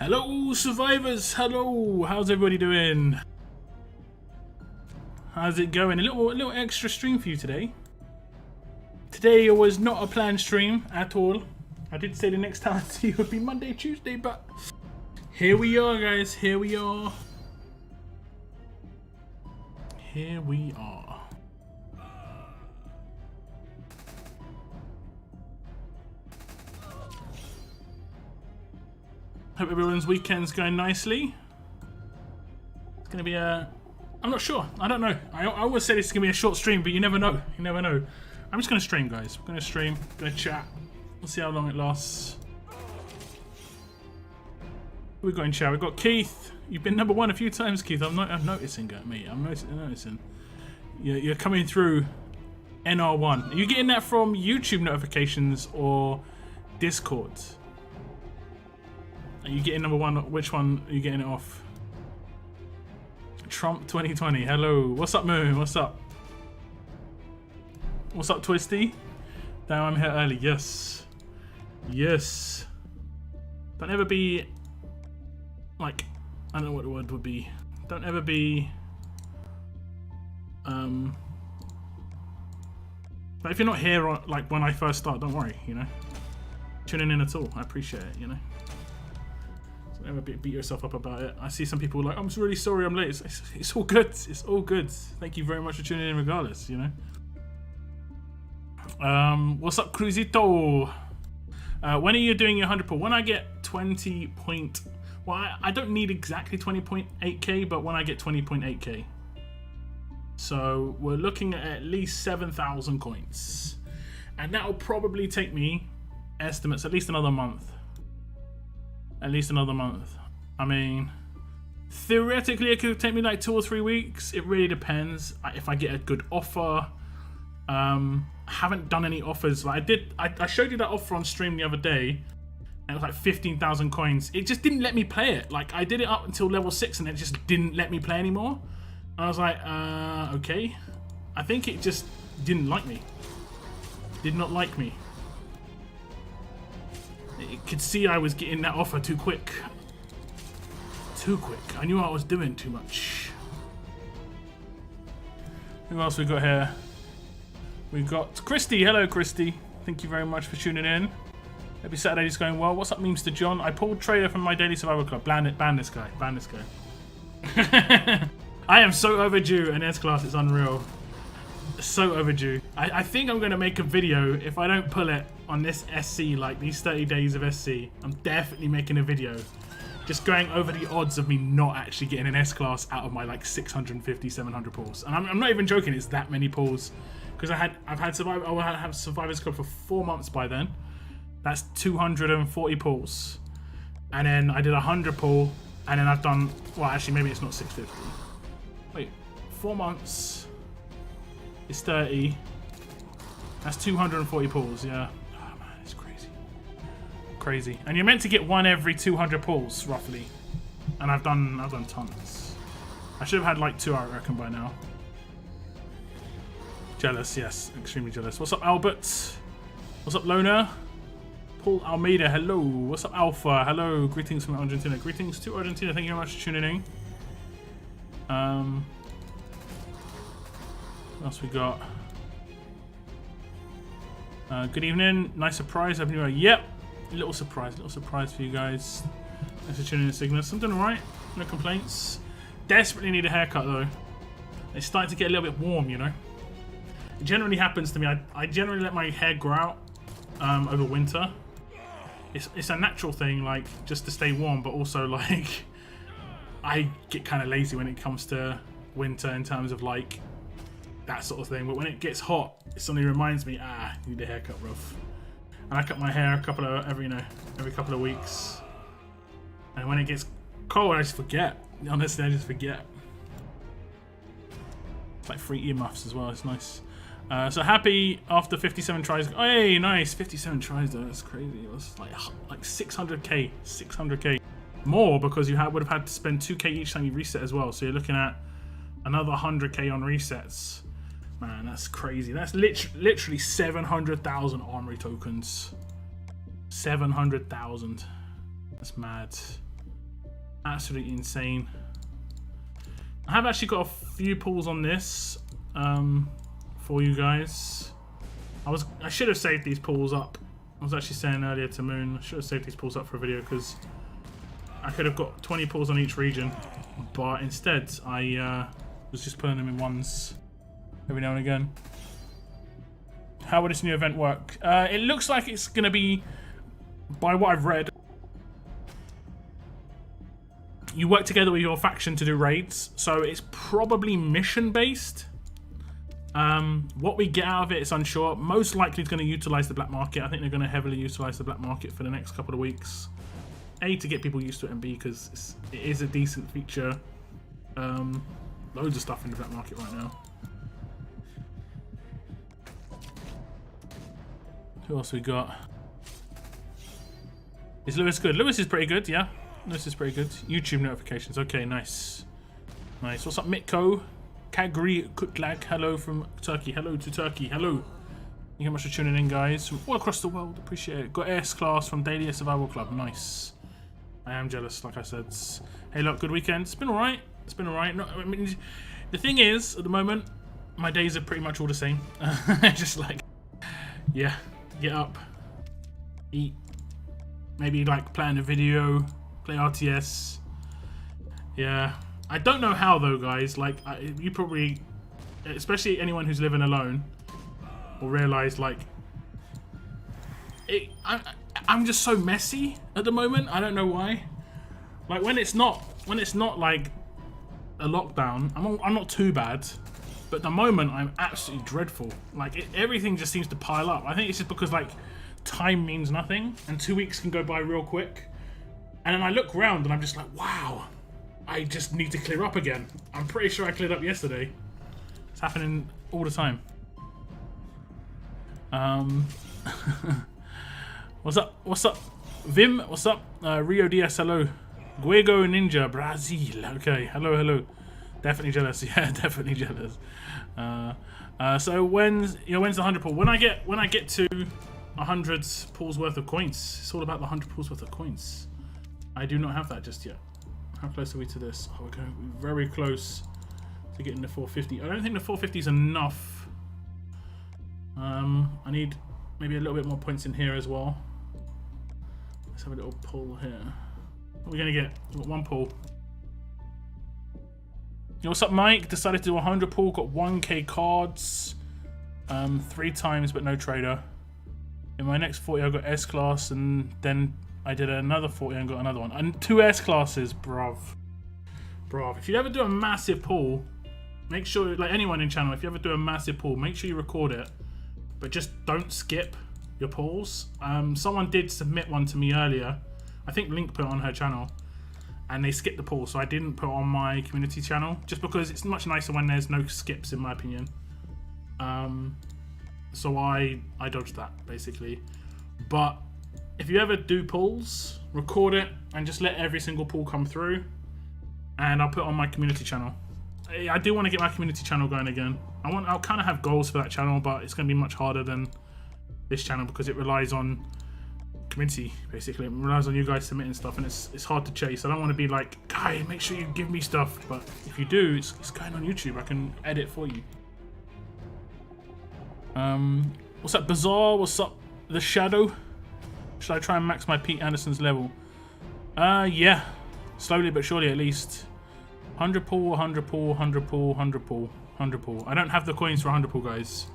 Hello survivors, hello, how's everybody doing? How's it going? A little extra stream for you today. Today was not a planned stream at all. I did say the next time I'd see you would be Monday, Tuesday, but here we are guys, here we are. Here we are. Hope everyone's weekend's going nicely. It's gonna be a... I'm not sure. I don't know. I always say this is gonna be a short stream, but you never know. You never know. I'm just gonna stream, guys. I'm gonna stream. Gonna chat. We'll see how long it lasts. Who we got in chat? We've got Keith. You've been number one a few times, Keith. I'm noticing that, mate. I'm noticing. You're coming through NR1. Are you getting that from YouTube notifications or Discord? Are you getting number one? Which one are you getting it off? Trump 2020. Hello. What's up, Moon? What's up? What's up, Twisty? Damn, I'm here early. Yes. Yes. Don't ever be like, I don't know what the word would be. Don't ever be but if you're not here like when I first start, don't worry, you know. Tuning in at all. I appreciate it, you know. Never beat yourself up about it. I see some people like, I'm really sorry I'm late. It's all good. It's all good. Thank you very much for tuning in regardless, you know. What's up, Cruzito? When are you doing your 100 pull? When I get 20 point... Well, I don't need exactly 20.8k, but when I get 20.8k. So we're looking at least 7,000 coins. And that'll probably take me, estimates, at least another month. At least another month. I mean, theoretically it could take me like 2 or 3 weeks. It really depends if I get a good offer. I haven't done any offers. Like I showed you that offer on stream the other day, and it was like 15,000 coins. It just didn't let me play it. Like I did it up until level 6 and it just didn't let me play anymore. And I was like, okay. I think it just didn't like me. Did not like me. It could see I was getting that offer too quick. Too quick. I knew I was doing too much. Who else we got here? We got Christy. Hello, Christy. Thank you very much for tuning in. Every Saturday is going well. What's up, memes to John? I pulled Trader from my daily survival club. Ban this guy. Ban this guy. I am so overdue an S class. It's unreal. So overdue. I think I'm going to make a video if I don't pull it on this SC, like these 30 days of SC. I'm definitely making a video just going over the odds of me not actually getting an S class out of my like 650, 700 pulls. And I'm not even joking, it's that many pulls, because I have Survivors Club for 4 months by then. That's 240 pulls. And then I did a 100 pull, and then I've done, well actually maybe it's not 650. Wait, 4 months is 30. That's 240 pulls, yeah. Oh man, it's crazy. Crazy. And you're meant to get 1 every 200 pulls, roughly. And I've done tons. I should have had like 2, I reckon, by now. Jealous, yes. Extremely jealous. What's up, Albert? What's up, Loner? Paul Almeida, hello. What's up, Alpha? Hello. Greetings from Argentina. Greetings to Argentina. Thank you very much for tuning in. What else we got? Good evening. Nice surprise. Happy New Year. Yep. A little surprise for you guys. Thanks for tuning in, Cygnus. I'm doing alright. No complaints. Desperately need a haircut though. It's starting to get a little bit warm, you know. It generally happens to me. I generally let my hair grow out over winter. It's a natural thing, like just to stay warm, but also like I get kind of lazy when it comes to winter in terms of like that sort of thing. But when it gets hot, it suddenly reminds me, you need a haircut, rough. And I cut my hair every couple of weeks. And when it gets cold, I just forget. Honestly, I just forget. It's like free earmuffs as well. It's nice. So happy after 57 tries. Oh, hey, nice. 57 tries though. That's crazy. It was like 600k. 600k. More because you would have had to spend 2k each time you reset as well. So you're looking at another 100k on resets. Man, that's crazy. That's literally 700,000 armory tokens. 700,000. That's mad. Absolutely insane. I have actually got a few pulls on this for you guys. I should have saved these pulls up. I was actually saying earlier to Moon, I should have saved these pulls up for a video because I could have got 20 pulls on each region, but instead I was just putting them in ones every now and again. How would this new event work? It looks like it's going to be, by what I've read, you work together with your faction to do raids, so it's probably mission based. What we get out of it is unsure. Most likely it's going to utilize the black market. I think they're going to heavily utilize the black market for the next couple of weeks. A, to get people used to it, and B, because it is a decent feature. Loads of stuff in the black market right now. Who else we got? Is Lewis good? Lewis is pretty good, yeah. Lewis is pretty good. YouTube notifications. Okay, nice. Nice. What's up, Mitko? Kagri Kutlag. Hello from Turkey. Hello to Turkey. Hello. Thank you very much for tuning in, guys. From all across the world. Appreciate it. Got S class from Daily Survival Club. Nice. I am jealous, like I said. Hey, look, good weekend. It's been alright. It's been alright. No, I mean, the thing is, at the moment, my days are pretty much all the same. Just like, yeah, get up, eat, maybe like plan a video, play RTS. Yeah, I don't know how though, guys. Like, you probably, especially anyone who's living alone, will realize like, I'm just so messy at the moment. I don't know why. Like when it's not like a lockdown, I'm not too bad. But at the moment, I'm absolutely dreadful. Like everything just seems to pile up. I think it's just because like time means nothing, and 2 weeks can go by real quick. And then I look around and I'm just like, wow, I just need to clear up again. I'm pretty sure I cleared up yesterday. It's happening all the time. What's up? What's up? Vim, what's up? Rio DS, hello. Guego Ninja, Brazil. Okay, hello, hello. Definitely jealous. Yeah, definitely jealous. So when's the 100 pull? When I get to 100 pulls worth of coins. It's all about the 100 pulls worth of coins. I do not have that just yet. How close are we to this? Oh, we're going very close to getting the 450. I don't think the 450 is enough. I need maybe a little bit more points in here as well. Let's have a little pull here. What are we gonna get? We've got one pull. Yo, what's up, Mike? Decided to do 100 pull. Got 1k cards. 3 times, but no trader. In my next 40, I got S class, and then I did another 40 and got another one. And 2 S classes, bruv. Bruv. If you ever do a massive pull, make sure, like anyone in channel, if you ever do a massive pull, make sure you record it, but just don't skip your pulls. Someone did submit one to me earlier. I think Link put it on her channel, and they skipped the pull, so I didn't put it on my community channel, just because it's much nicer when there's no skips, in my opinion. So I dodged that, basically. But if you ever do pulls, record it and just let every single pull come through, and I'll put it on my community channel. I do want to get my community channel going again. I'll kind of have goals for that channel, but it's going to be much harder than this channel because it relies on community, basically. It relies on you guys submitting stuff, and it's hard to chase. I don't want to be like, guy, make sure you give me stuff, but if you do, it's going on YouTube. I can edit for you. What's up, Bazaar? What's up, The Shadow? Should I try and max my Pete Anderson's level? Yeah. Slowly but surely, at least. 100 pull, 100 pull, 100 pull, 100 pull, 100 pull. I don't have the coins for 100 pull, guys.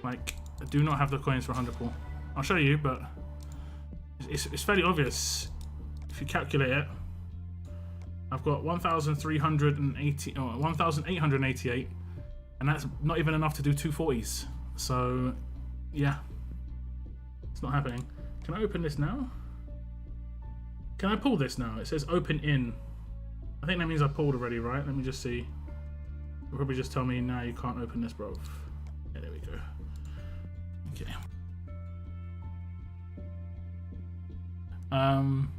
Like, I do not have the coins for 100 pull. I'll show you, but it's fairly obvious. If you calculate it, I've got 1,380, oh, 1,888, and that's not even enough to do 240s. So, yeah. It's not happening. Can I open this now? Can I pull this now? It says open in. I think that means I pulled already, right? Let me just see. It'll probably just tell me, nah, you can't open this, bro. Yeah, there we go. Okay. I'm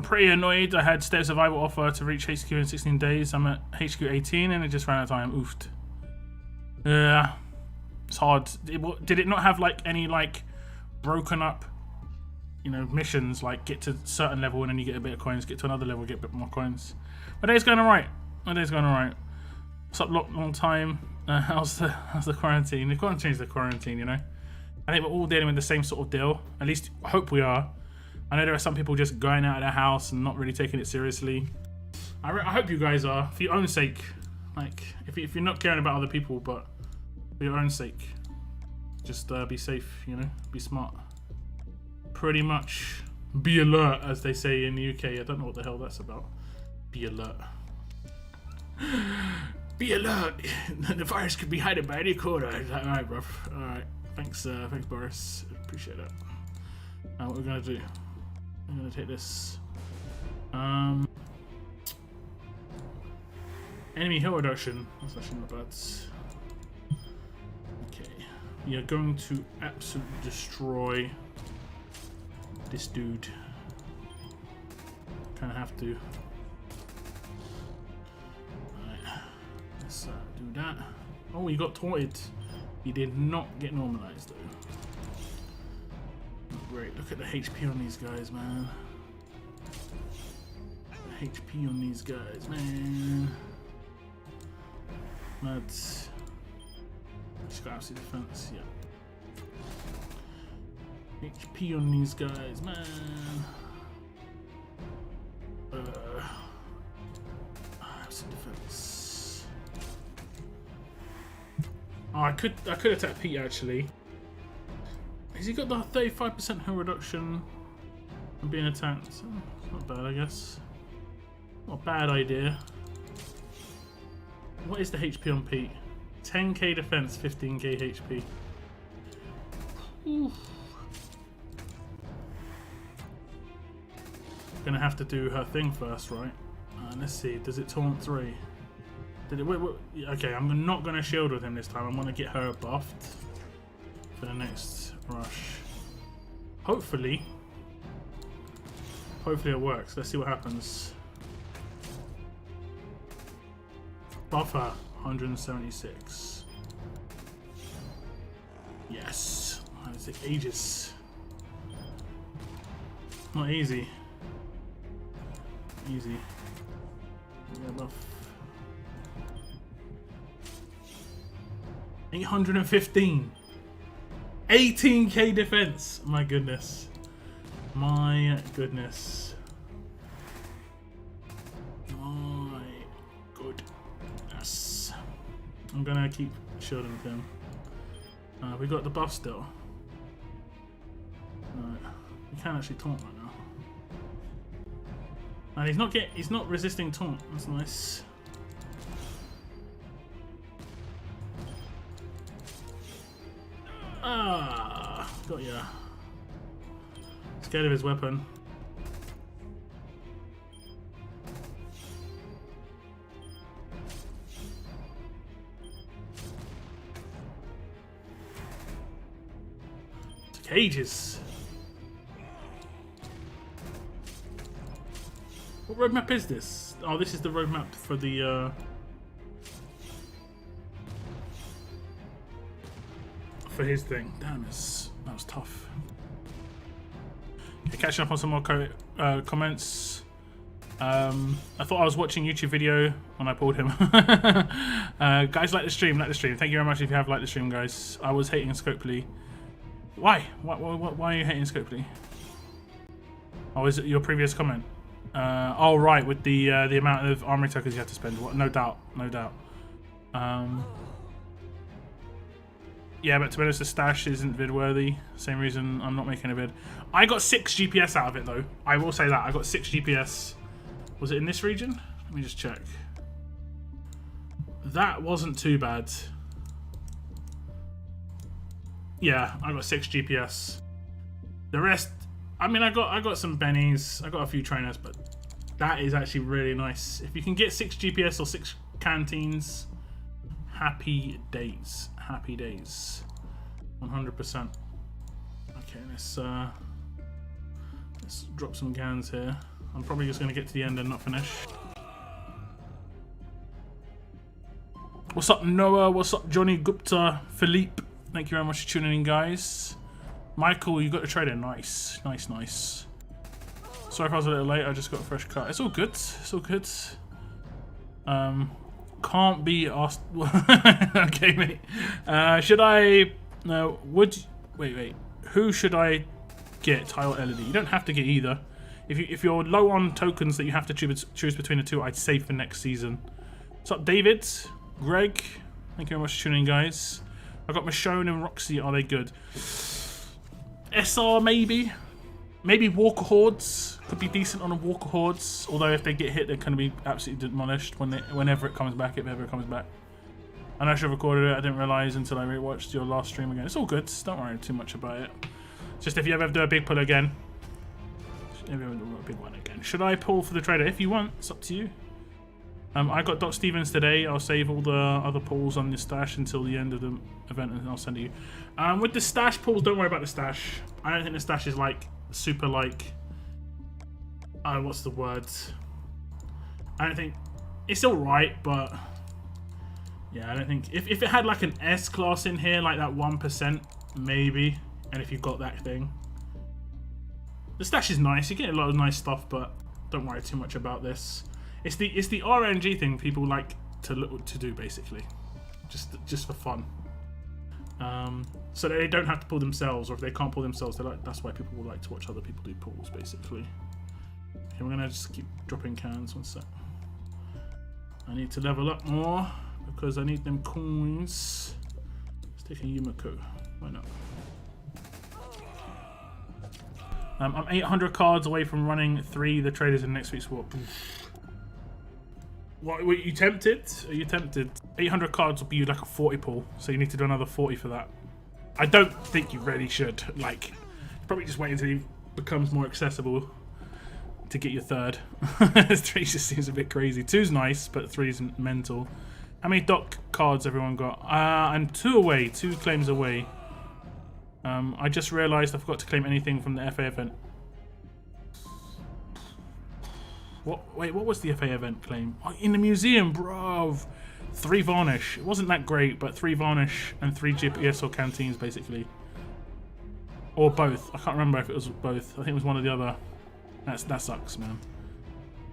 pretty annoyed. I had State of Survival offer to reach HQ in 16 days. I'm at HQ 18 and it just ran out of time. Oofed. Yeah. It's hard. Did it not have like any like broken up you know, missions like get to a certain level and then you get a bit of coins, get to another level, get a bit more coins. My day's going alright. My day's going alright. What's up, long time? How's the quarantine? The quarantine's the quarantine, you know. I think we're all dealing with the same sort of deal. At least I hope we are. I know there are some people just going out of their house and not really taking it seriously. I hope you guys are, for your own sake. Like, if you're not caring about other people, but for your own sake, just be safe, you know, be smart. Pretty much be alert, as they say in the UK. I don't know what the hell that's about. Be alert. Be alert. The virus could be hiding by any corner. Alright, bro. Alright. Thanks, Boris. Appreciate that. What we're gonna do? I'm gonna take this. Enemy hill reduction. That's actually not bad. Okay. We are going to absolutely destroy this dude. Kinda have to. Alright. Let's do that. Oh, he got taunted. He did not get normalized though. Great, look at the HP on these guys, man. The HP on these guys, man. Lads. Just got absolute defense, yeah. HP on these guys, man. Absolute defense. Oh, I could attack Pete actually. Has he got the 35% hill reduction and being attacked? It's not bad, I guess. Not a bad idea. What is the HP on Pete? 10k defense, 15k HP. Oof. Gonna have to do her thing first, right? Let's see. Does it taunt 3? Did it? Wait, okay, I'm not gonna shield with him this time. I'm gonna get her buffed for the next rush. Hopefully it works. Let's see what happens. Buffer 176. Yes. That'll take ages. Not easy. Easy. Yeah, buff. 815. 18k defense. My goodness. My goodness. My goodness. I'm gonna keep shielding with him. We got the buff still. We can actually taunt right now. And he's not resisting taunt. That's nice. Ah, got ya. Scared of his weapon. Took ages. What roadmap is this? Oh, this is the roadmap for the for his thing. Damn, that was tough. Okay, catching up on some more comments. I thought I was watching YouTube video when I pulled him. Guys, like the stream, Thank you very much if you have liked the stream, guys. I was hating Scopely. Why? Why are you hating Scopely? Oh, is it your previous comment? Oh right, with the amount of armory tokens you have to spend. No doubt. Yeah, but to be honest, the stash isn't vid worthy. Same reason I'm not making a vid. I got 6 GPS out of it though. I will say that I got 6 GPS. Was it in this region? Let me just check. That wasn't too bad. Yeah, I got 6 GPS. The rest, I mean, I got some bennies. I got a few trainers, but that is actually really nice. If you can get 6 GPS or 6 canteens, happy days. Happy days. 100%. Okay, let's drop some gans here. I'm probably just gonna get to the end and not finish. What's up, Noah? What's up, Johnny Gupta? Philippe? Thank you very much for tuning in, guys. Michael, you got the trader. Nice, nice, nice. Sorry if I was a little late. I just got a fresh cut. It's all good. It's all good. Can't be asked. Okay, mate. Should I? No. Would. Wait. Who should I get? Ty or Elodie? You don't have to get either. If you're low on tokens that you have to choose between the two, I'd say for next season. What's up, David? Greg? Thank you very much for tuning in, guys. I got Michonne and Roxy. Are they good? SR maybe. Maybe Walker Hordes could be decent on a Walker Hordes. Although if they get hit, they're going to be absolutely demolished whenever it comes back, if ever it comes back. I know I should have recorded it. I didn't realise until I rewatched your last stream again. It's all good. Don't worry too much about it. Just if you ever do a big pull again. If you ever do a big one again. Should I pull for the trader? If you want, it's up to you. I got Doc Stevens today. I'll save all the other pulls on the stash until the end of the event and I'll send it you. With the stash pulls, don't worry about the stash. I don't think the stash is like super like what's the word? I don't think it's alright, but yeah, I don't think if it had like an S class in here, like that 1%, maybe, and if you got that thing. The stash is nice, you get a lot of nice stuff, but don't worry too much about this. It's the RNG thing people like to do basically, just for fun. So that they don't have to pull themselves, or if they can't pull themselves, that's why people will like to watch other people do pulls basically. Okay, we're gonna just keep dropping cans. One sec. I need to level up more because I need them coins. Let's take a Yumiko. Why not? I'm 800 cards away from running 3 the traders in next week's swap. What, were you tempted? Are you tempted? 800 cards will be like a 40 pull, so you need to do another 40 for that. I don't think you really should. Like, probably just wait until it becomes more accessible to get your third. 3 just seems a bit crazy. 2's nice, but 3's mental. How many doc cards everyone got? I'm 2 away. 2 claims away. I just realised I forgot to claim anything from the FA event. Wait, what was the FA event claim? Oh, in the museum, bro. 3 varnish. It wasn't that great, but 3 varnish and 3 GPS or canteens, basically. Or both. I can't remember if it was both. I think it was one or the other. That sucks, man.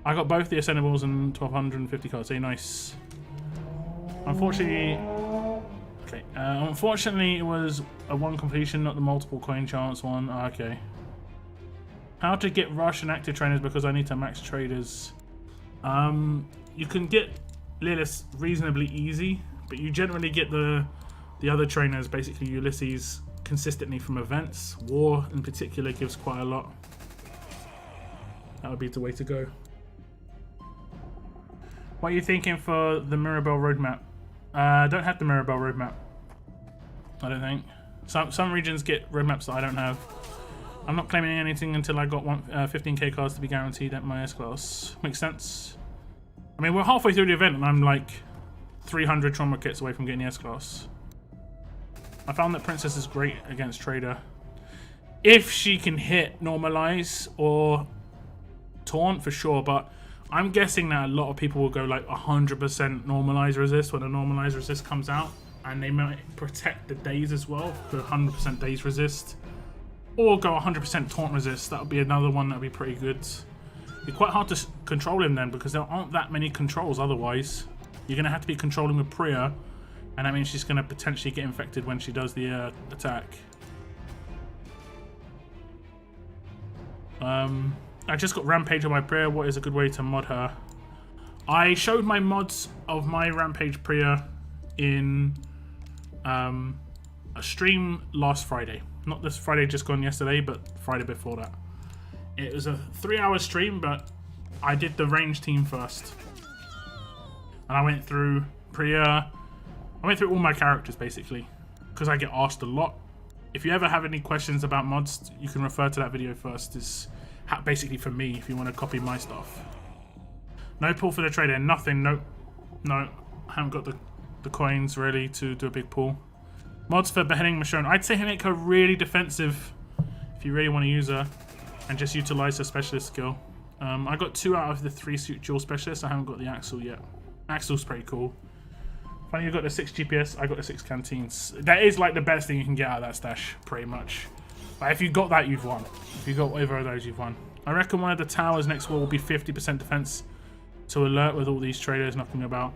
I got both the Ascendables and 1250 cards. Hey, nice. Unfortunately... Okay. Unfortunately, it was a 1 completion, not the multiple coin chance one. Oh, okay. How to get rush and active trainers because I need to max traders. You can get Lilith reasonably easy, but you generally get the other trainers, basically Ulysses, consistently from events. War in particular gives quite a lot. That would be the way to go. What are you thinking for the Mirabelle roadmap? I don't have the Mirabelle roadmap. I don't think. Some regions get roadmaps that I don't have. I'm not claiming anything until I got 15k cards to be guaranteed at my S-Class. Makes sense. I mean, we're halfway through the event and I'm like 300 trauma kits away from getting the S-Class. I found that Princess is great against Trader. If she can hit Normalize or Taunt, for sure, but I'm guessing that a lot of people will go like 100% Normalize Resist when a Normalize Resist comes out, and they might protect the days as well, for 100% days resist. Or go 100% Taunt Resist. That would be another one that would be pretty good. It's quite hard to control him then because there aren't that many controls otherwise. You're going to have to be controlling with Priya, and that means she's going to potentially get infected when she does the attack. I just got Rampage on my Priya. What is a good way to mod her? I showed my mods of my Rampage Priya in a stream last Friday. Not this Friday just gone yesterday, but Friday before that. It was a 3-hour stream, but I did the range team first. And I went through Priya. I went through all my characters, basically, because I get asked a lot. If you ever have any questions about mods, you can refer to that video first. It's basically for me, if you want to copy my stuff. No pull for the trader, nothing, no, I haven't got the coins, really, to do a big pull. Mods for beheading Michonne. I'd say make her really defensive if you really want to use her and just utilize her specialist skill. I got 2 out of the 3 suit dual specialists. I haven't got the Axel yet. Axel's pretty cool. Funny you got the 6 GPS, I got the 6 canteens. That is like the best thing you can get out of that stash, pretty much. But if you got that, you've won. If you got either of those, you've won. I reckon one of the towers next war will be 50% defense to alert with all these traders knocking about.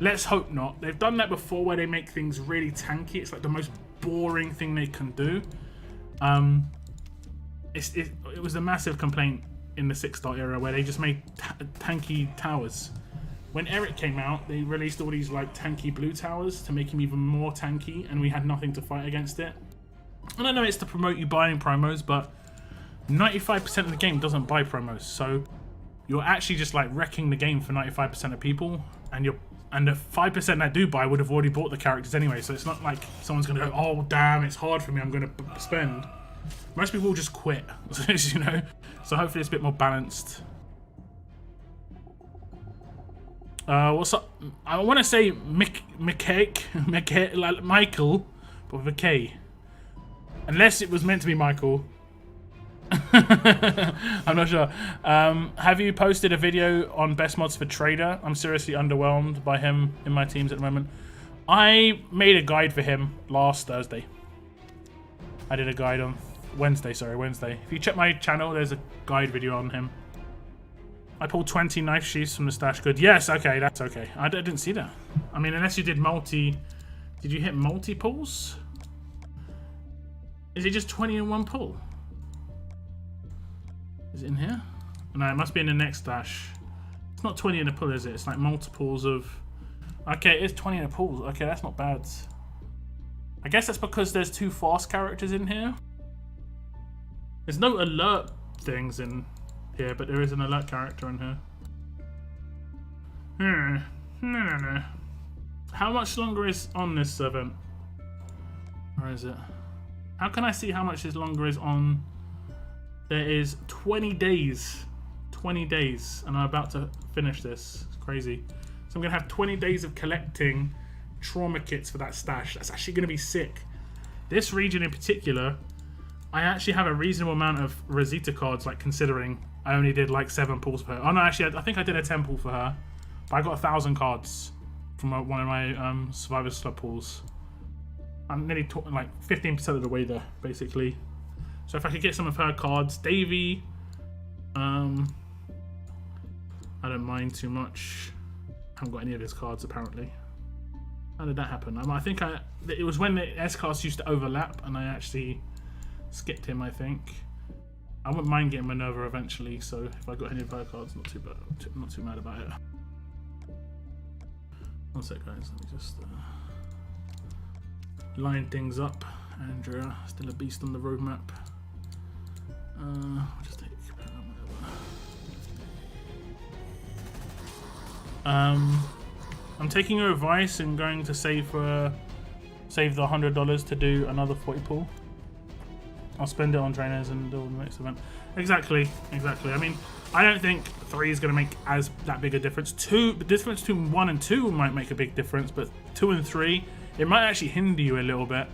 Let's hope not. They've done that before where they make things really tanky. It's like the most boring thing they can do. It was a massive complaint in the 6-star era where they just made tanky towers. When Eric came out, they released all these like tanky blue towers to make him even more tanky, and we had nothing to fight against it. And I know it's to promote you buying promos, but 95% of the game doesn't buy promos, so you're actually just like wrecking the game for 95% of people, and the 5% that do buy would have already bought the characters anyway, so it's not like someone's gonna go, oh damn, it's hard for me, I'm gonna spend. Most people will just quit, you know, so hopefully it's a bit more balanced. What's up? I want to say like Michael, but with a K. Unless it was meant to be Michael. I'm not sure. Have you posted a video on best mods for Trader? I'm seriously underwhelmed by him in my teams at the moment. I made a guide for him last Thursday. I did a guide on Wednesday. If you check my channel, there's a guide video on him. I pulled 20 knife sheaths from the stash good. Yes, okay, that's okay. I didn't see that. I mean, unless you did multi... Did you hit multi-pulls? Is it just 20 in one pull? Is it in here? No, it must be in the next stash. It's not 20 in a pull, is it? It's like multiples of... Okay, it's 20 in a pull. Okay, that's not bad. I guess that's because there's 2 fast characters in here. There's no alert things in here, but there is an alert character in here. No. How much longer is on this event? Where is it? How can I see how much is longer is on? There is 20 days. 20 days, and I'm about to finish this. It's crazy. So I'm gonna have 20 days of collecting trauma kits for that stash. That's actually gonna be sick. This region in particular, I actually have a reasonable amount of Rosita cards, like considering I only did like 7 pulls for her. Oh no, actually I think I did a 10 pull for her, but I got 1,000 cards from one of my Survivors Club pulls. I'm nearly like 15% of the way there, basically. So if I could get some of her cards, Davey, I don't mind too much. I haven't got any of his cards apparently. How did that happen? I think it was when the S-class used to overlap, and I actually skipped him, I think. I wouldn't mind getting Minerva eventually, so if I got any of her cards, not too bad, not too mad about it. One sec, guys. Let me just line things up. Andrea, still a beast on the roadmap. I'll just take I'm taking your advice and going to save the $100 to do another 40 pull. I'll spend it on trainers and do the next event. Exactly. I mean, I don't think 3 is going to make that big a difference. The difference between 1 and 2 might make a big difference, but 2 and 3, it might actually hinder you a little bit.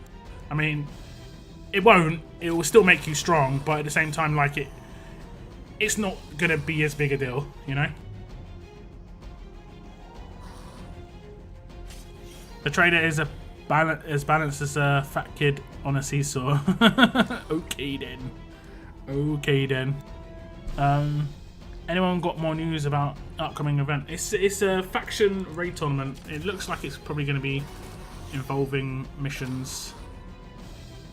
I mean, it won't. It will still make you strong, but at the same time, like it's not going to be as big a deal, you know? The trader is as balanced as a fat kid on a seesaw. Okay then. Anyone got more news about upcoming event? It's a faction raid tournament. It looks like it's probably going to be involving missions.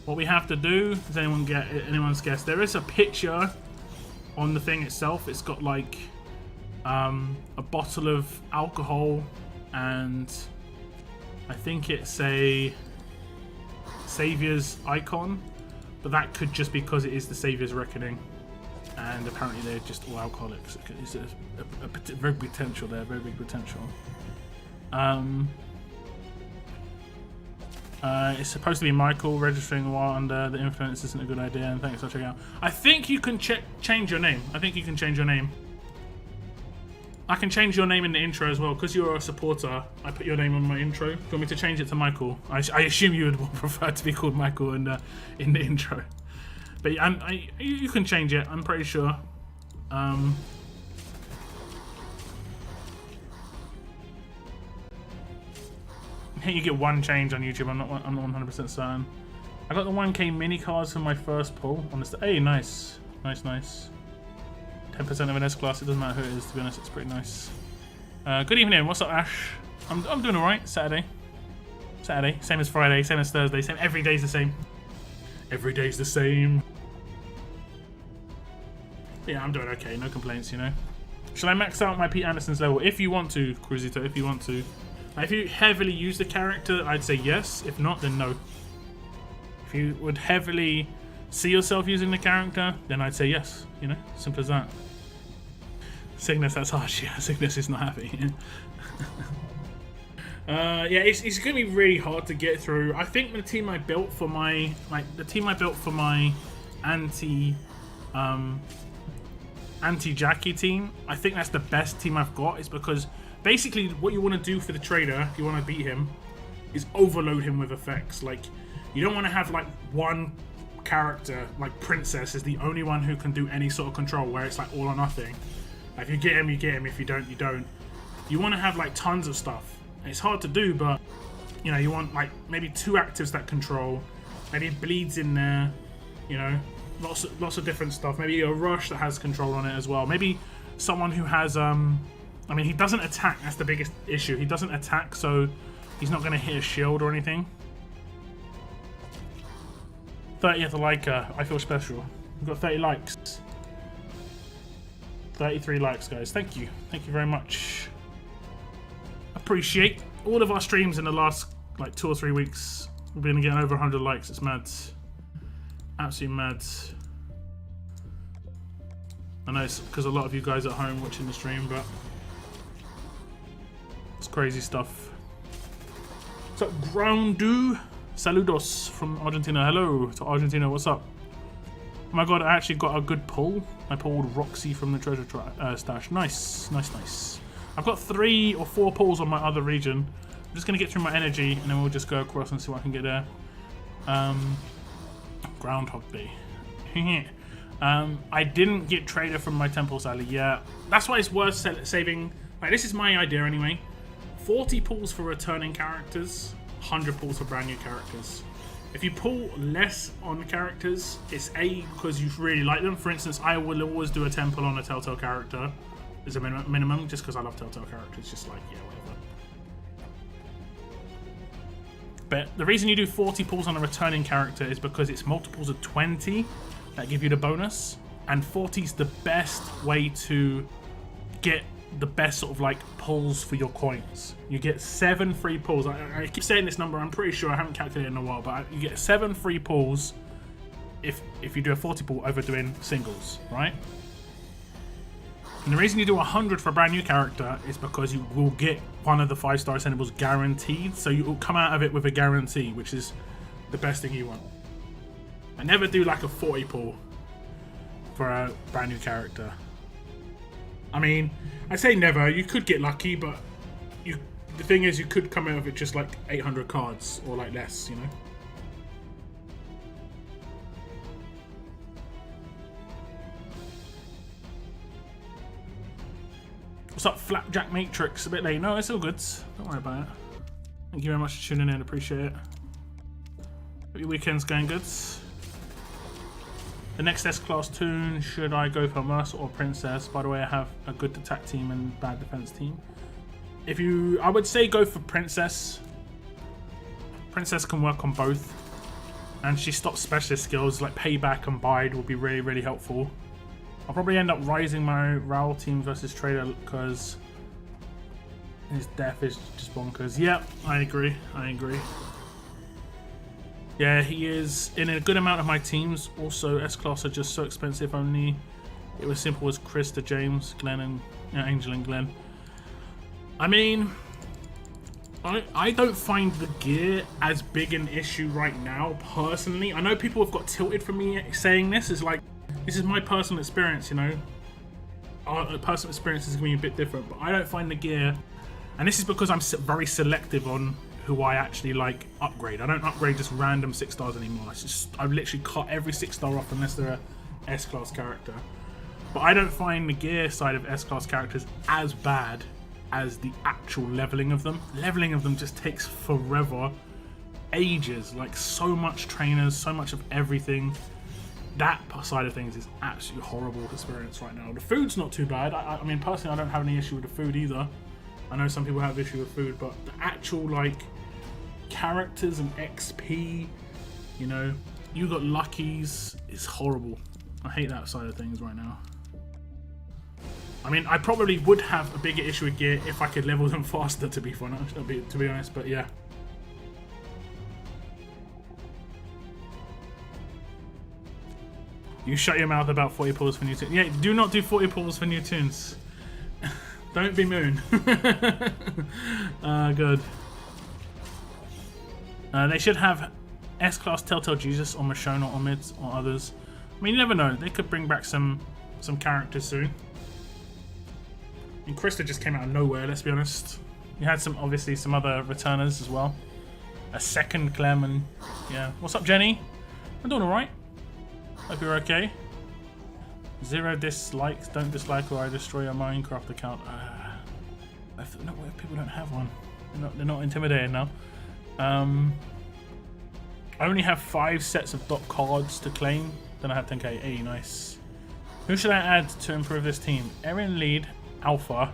What we have to do, does anyone get anyone's guess? There is a picture on the thing itself. It's got like a bottle of alcohol, and I think it's a Savior's icon, but that could just be because it is the Savior's Reckoning, and apparently they're just all alcoholics. It's a very big potential there, very big potential. It's supposed to be Michael. Registering while under the influence isn't a good idea, and thanks for checking out. I think you can change your name. I can change your name in the intro as well, because you're a supporter. I put your name on my intro. Do you want me to change it to Michael? I assume you would prefer to be called Michael in the intro. But you can change it, I'm pretty sure. I think you get one change on YouTube. I'm not 100% certain. I got the 1k mini cards for my first pull on this. Hey, nice. Nice, nice. 10% of an S-Class, it doesn't matter who it is, to be honest, it's pretty nice. Good evening, what's up, Ash? I'm doing alright, Saturday, same as Friday, same as Thursday, same, every day's the same. Every day's the same. But yeah, I'm doing okay, no complaints, you know. Shall I max out my Pete Anderson's level? If you want to, Cruzito, if you want to. Now, if you heavily use the character, I'd say yes. If not, then no. If you would heavily see yourself using the character, then I'd say yes, you know, simple as that. Cygnus, that's harsh. Yeah, Cygnus is not happy. Yeah, it's going to be really hard to get through. I think the team I built for my anti-Jackie team, I think that's the best team I've got. Is because basically what you want to do for the trader, if you want to beat him, is overload him with effects. Like, you don't want to have like one character, like Princess is the only one who can do any sort of control, where it's like all or nothing. Like, if you get him, you get him. If you don't, you don't. You want to have like tons of stuff. And it's hard to do, but you know, you want like maybe 2 actives that control, maybe bleeds in there, you know, lots of different stuff. Maybe a rush that has control on it as well. Maybe someone who has I mean, he doesn't attack. That's the biggest issue. He doesn't attack, so he's not going to hit a shield or anything. 30th like, I feel special. We've got 30 likes. 33 likes, guys. Thank you very much. Appreciate all of our streams in the last like 2 or 3 weeks. We've been getting over 100 likes. It's mad, absolutely mad. I know it's because a lot of you guys at home watching the stream, but it's crazy stuff. So Groundu, saludos from Argentina. Hello to Argentina. What's up? Oh my god, I actually got a good pull. I pulled Roxy from the treasure stash. Nice, nice, nice. I've got 3 or 4 pulls on my other region. I'm just going to get through my energy, and then we'll just go across and see what I can get there. Groundhog Day. I didn't get Trader from my Temple, sadly. Yeah, that's why it's worth saving. Like, this is my idea anyway. 40 pulls for returning characters, 100 pulls for brand new characters. If you pull less on characters, it's A, because you really like them. For instance, I will always do a Temple on a Telltale character as a minimum, just because I love Telltale characters. Just like, yeah, whatever. But the reason you do 40 pulls on a returning character is because it's multiples of 20 that give you the bonus, and 40 is the best way to get the best sort of like pulls for your coins. You get 7 free pulls. I keep saying this number, I'm pretty sure I haven't calculated in a while, but you get 7 free pulls if you do a 40 pull over doing singles, right? And the reason you do 100 for a brand new character is because you will get one of the 5-star ascendables guaranteed, so you will come out of it with a guarantee, which is the best thing you want. I never do like a 40 pull for a brand new character. I mean, I say never. You could get lucky, but the thing is, you could come out of it just like 800 cards or like less, you know. What's up, Flapjack Matrix? A bit late. No, it's all good. Don't worry about it. Thank you very much for tuning in. Appreciate it. Hope your weekend's going good. The next S-Class tune, should I go for Mercer or Princess? By the way, I have a good attack team and bad defense team. I would say go for Princess. Princess can work on both. And she stops specialist skills like Payback and Bide will be really, really helpful. I'll probably end up rising my Raoul team versus Trader because his death is just bonkers. Yep, I agree. Yeah, he is in a good amount of my teams. Also, S-Class are just so expensive. Only it was simple as Chris to James, Glenn, and Angel and Glenn. I mean, I don't find the gear as big an issue right now, personally. I know people have got tilted for me saying this. It's like, this is my personal experience, you know. Our personal experience is going to be a bit different, but I don't find the gear, and this is because I'm very selective on who I actually like upgrade. I don't upgrade just random 6 stars anymore. It's just, I've literally cut every 6 star off unless they're a S-Class character. But I don't find the gear side of S-Class characters as bad as the actual leveling of them. Leveling of them just takes forever. ages. Like, so much trainers, so much of everything. That side of things is absolutely horrible experience right now. The food's not too bad. I mean, personally, I don't have any issue with the food either. I know some people have issue with food, but the actual, like, characters and XP, you know, you got luckies, it's horrible. I hate that side of things right now. I mean, I probably would have a bigger issue with gear if I could level them faster, to be honest, but yeah. You shut your mouth about 40 pulls for new tunes. Yeah, do not do 40 pulls for new tunes. Don't be Moon. Good. They should have S-Class Telltale Jesus or Mashona or Mids or others. I mean, you never know. They could bring back some characters soon. And Krista just came out of nowhere, let's be honest. You had obviously some other returners as well. A second Clem and yeah. What's up, Jenny? I'm doing alright. Hope you're okay. 0 dislikes. Don't dislike or I destroy your Minecraft account. No, what if people don't have one? They're not intimidated now. I only have 5 sets of dot cards to claim. Then I have 10k. Hey, nice. Who should I add to improve this team? Erin lead, Alpha.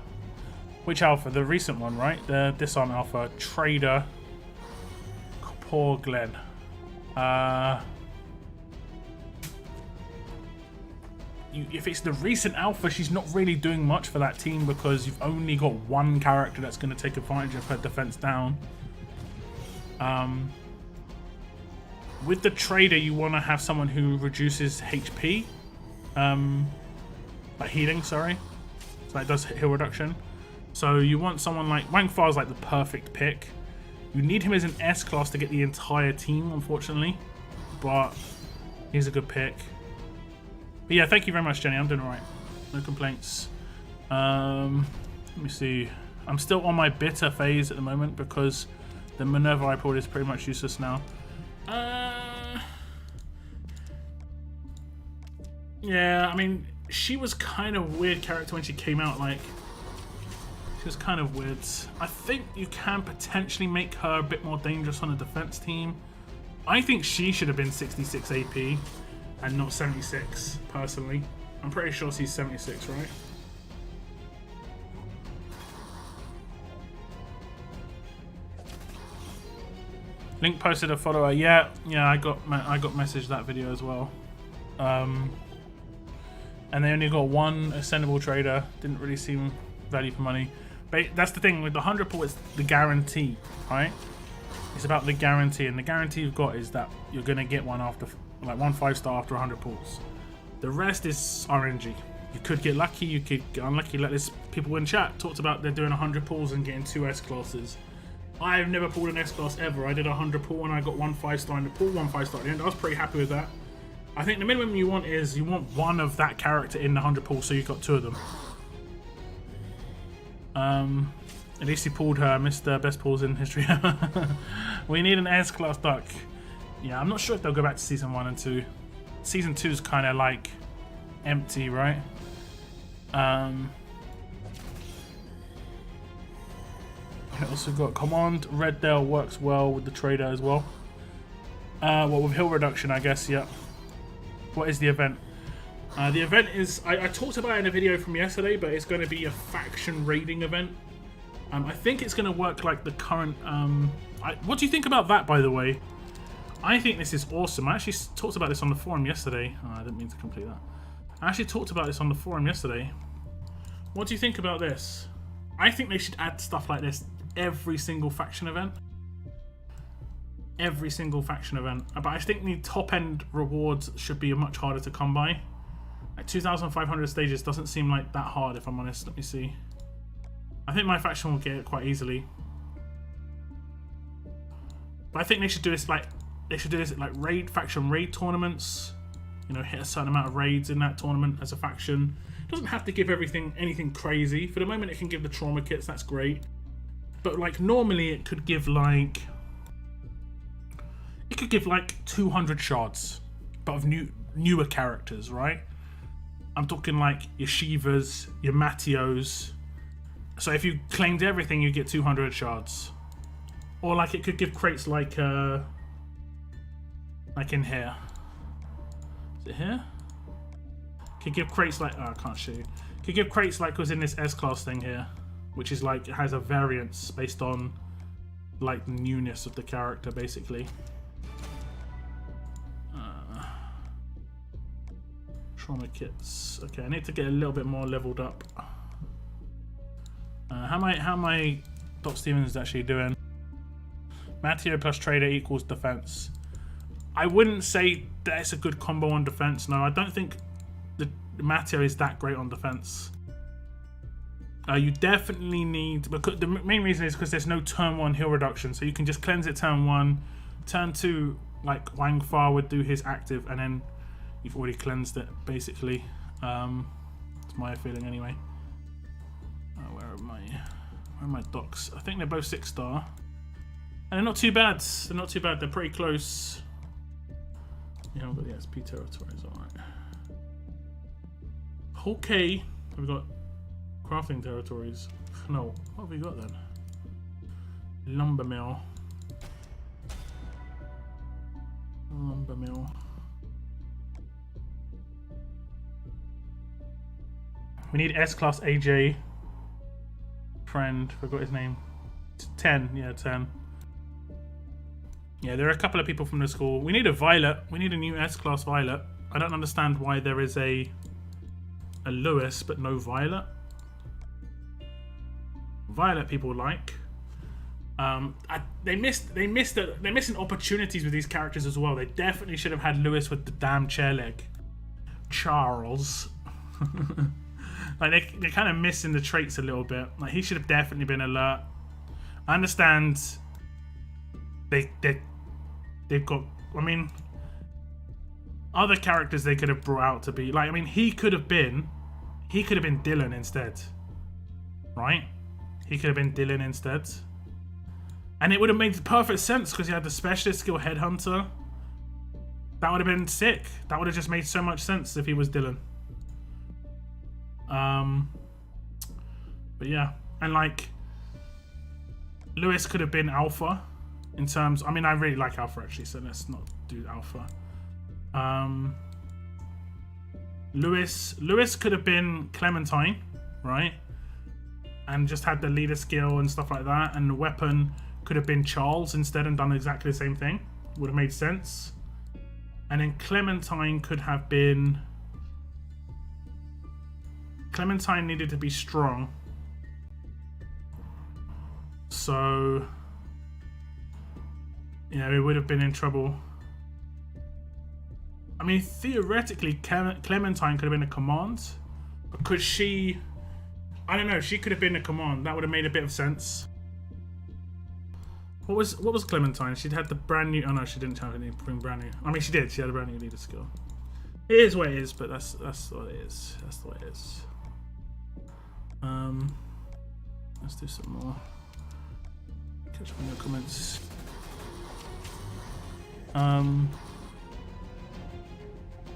Which Alpha? The recent one, right? The Disarm Alpha. Trader. Poor Glenn. If it's the recent Alpha, she's not really doing much for that team because you've only got one character that's going to take advantage of her defense down. With the Trader, you want to have someone who reduces HP. Like healing, sorry. So that does heal reduction. So you want someone like... Wang Fa is like the perfect pick. You need him as an S-Class to get the entire team, unfortunately. But he's a good pick. But yeah, thank you very much, Jenny. I'm doing alright. No complaints. Let me see. I'm still on my bitter phase at the moment because the Minerva I pulled is pretty much useless now. Yeah, I mean, she was kind of a weird character when she came out. Like, she was kind of weird. I think you can potentially make her a bit more dangerous on a defense team. I think she should have been 66 AP. And not 76, personally. I'm pretty sure she's 76, right? Link posted a follower. Yeah, I got messaged that video as well. And they only got one ascendable trader. Didn't really seem value for money. But that's the thing with the 100 pull. It's the guarantee, right? It's about the guarantee, and the guarantee you've got is that you're gonna get one after. Like 1 5-star after 100 pulls. The rest is RNG. You could get lucky, you could get unlucky. Like this, people in chat talked about they're doing 100 pulls and getting 2 S-classes. I've never pulled an S-class ever. I did 100 pull and I got 1 5-star in the pull, 1 5-star at the end. I was pretty happy with that. I think the minimum you want is you want one of that character in the 100 pull, so you got 2 of them. At least he pulled her, Mr. Best Pulls in history. We need an S-class duck. Yeah, I'm not sure if they'll go back to Season 1 and 2. Season 2 is kind of like empty, right? I also got Command. Red Dale works well with the Trader as well. Well, with heal reduction, I guess, yeah. What is the event? The event is... I talked about it in a video from yesterday, but it's going to be a faction raiding event. I think it's going to work like the current... what do you think about that, by the way? I think this is awesome. I actually talked about this on the forum yesterday. Oh, I didn't mean to complete that. I actually talked about this on the forum yesterday. What do you think about this? I think they should add stuff like this every single faction event. Every single faction event. But I think the top end rewards should be much harder to come by. Like 2,500 stages doesn't seem like that hard, if I'm honest. Let me see. I think my faction will get it quite easily. But I think they should do this like... They should do this like faction raid tournaments. You know, hit a certain amount of raids in that tournament as a faction. It doesn't have to give anything crazy. For the moment, it can give the trauma kits. That's great. But like normally, it could give like 200 shards, but of newer characters, right? I'm talking like your Shivas, your Matios. So if you claimed everything, you get 200 shards. Or like it could give crates like in here. Is it here? Could give crates like, oh, I can't show you. Could give crates like was in this S-Class thing here, which is like, it has a variance based on like the newness of the character, basically. Trauma kits. Okay, I need to get a little bit more leveled up. How am I Doc Stevens actually doing? Matteo plus Trader equals defense. I wouldn't say that it's a good combo on defense. No, I don't think the Matteo is that great on defense. You definitely need, because the main reason is because there's no turn 1 heal reduction, so you can just cleanse it turn 1, turn 2 like Wang Fa would do his active, and then you've already cleansed it basically. It's my feeling anyway. Where are my docs? I think they're both 6-star, and they're not too bad. They're not too bad. They're pretty close. You haven't got the SP territories, alright. Okay, we've got crafting territories. No, what have we got then? Lumber mill. Lumber mill. We need S-Class AJ. Friend, forgot his name. 10, yeah, 10. Yeah, there are a couple of people from the school. We need a Violet. We need a new S-Class Violet. I don't understand why there is a Lewis but no Violet. Violet people like. They're missing opportunities with these characters as well. They definitely should have had Lewis with the damn chair leg. Charles. Like they're kind of missing the traits a little bit. Like he should have definitely been alert. I understand. They've got. I mean, other characters they could have brought out to be like. I mean, he could have been Dylan instead, right? He could have been Dylan instead, and it would have made perfect sense because he had the specialist skill Headhunter. That would have been sick. That would have just made so much sense if he was Dylan. But yeah, and like Lewis could have been Alpha in terms. I mean, I really like Alpha actually, so let's not do Alpha. Lewis could have been Clementine, right? And just had the leader skill and stuff like that, and the weapon could have been Charles instead and done exactly the same thing. Would have made sense. And then Clementine could have been. Clementine needed to be strong. So, yeah, we would have been in trouble. I mean, theoretically, Clementine could have been a command. But could she... I don't know, she could have been a command. That would have made a bit of sense. What was Clementine? She'd had the brand new... Oh no, she didn't have any brand new... I mean, she did. She had a brand new leader skill. It is what it is, but that's what it is. That's the way it is. Let's do some more. Catch up on your comments.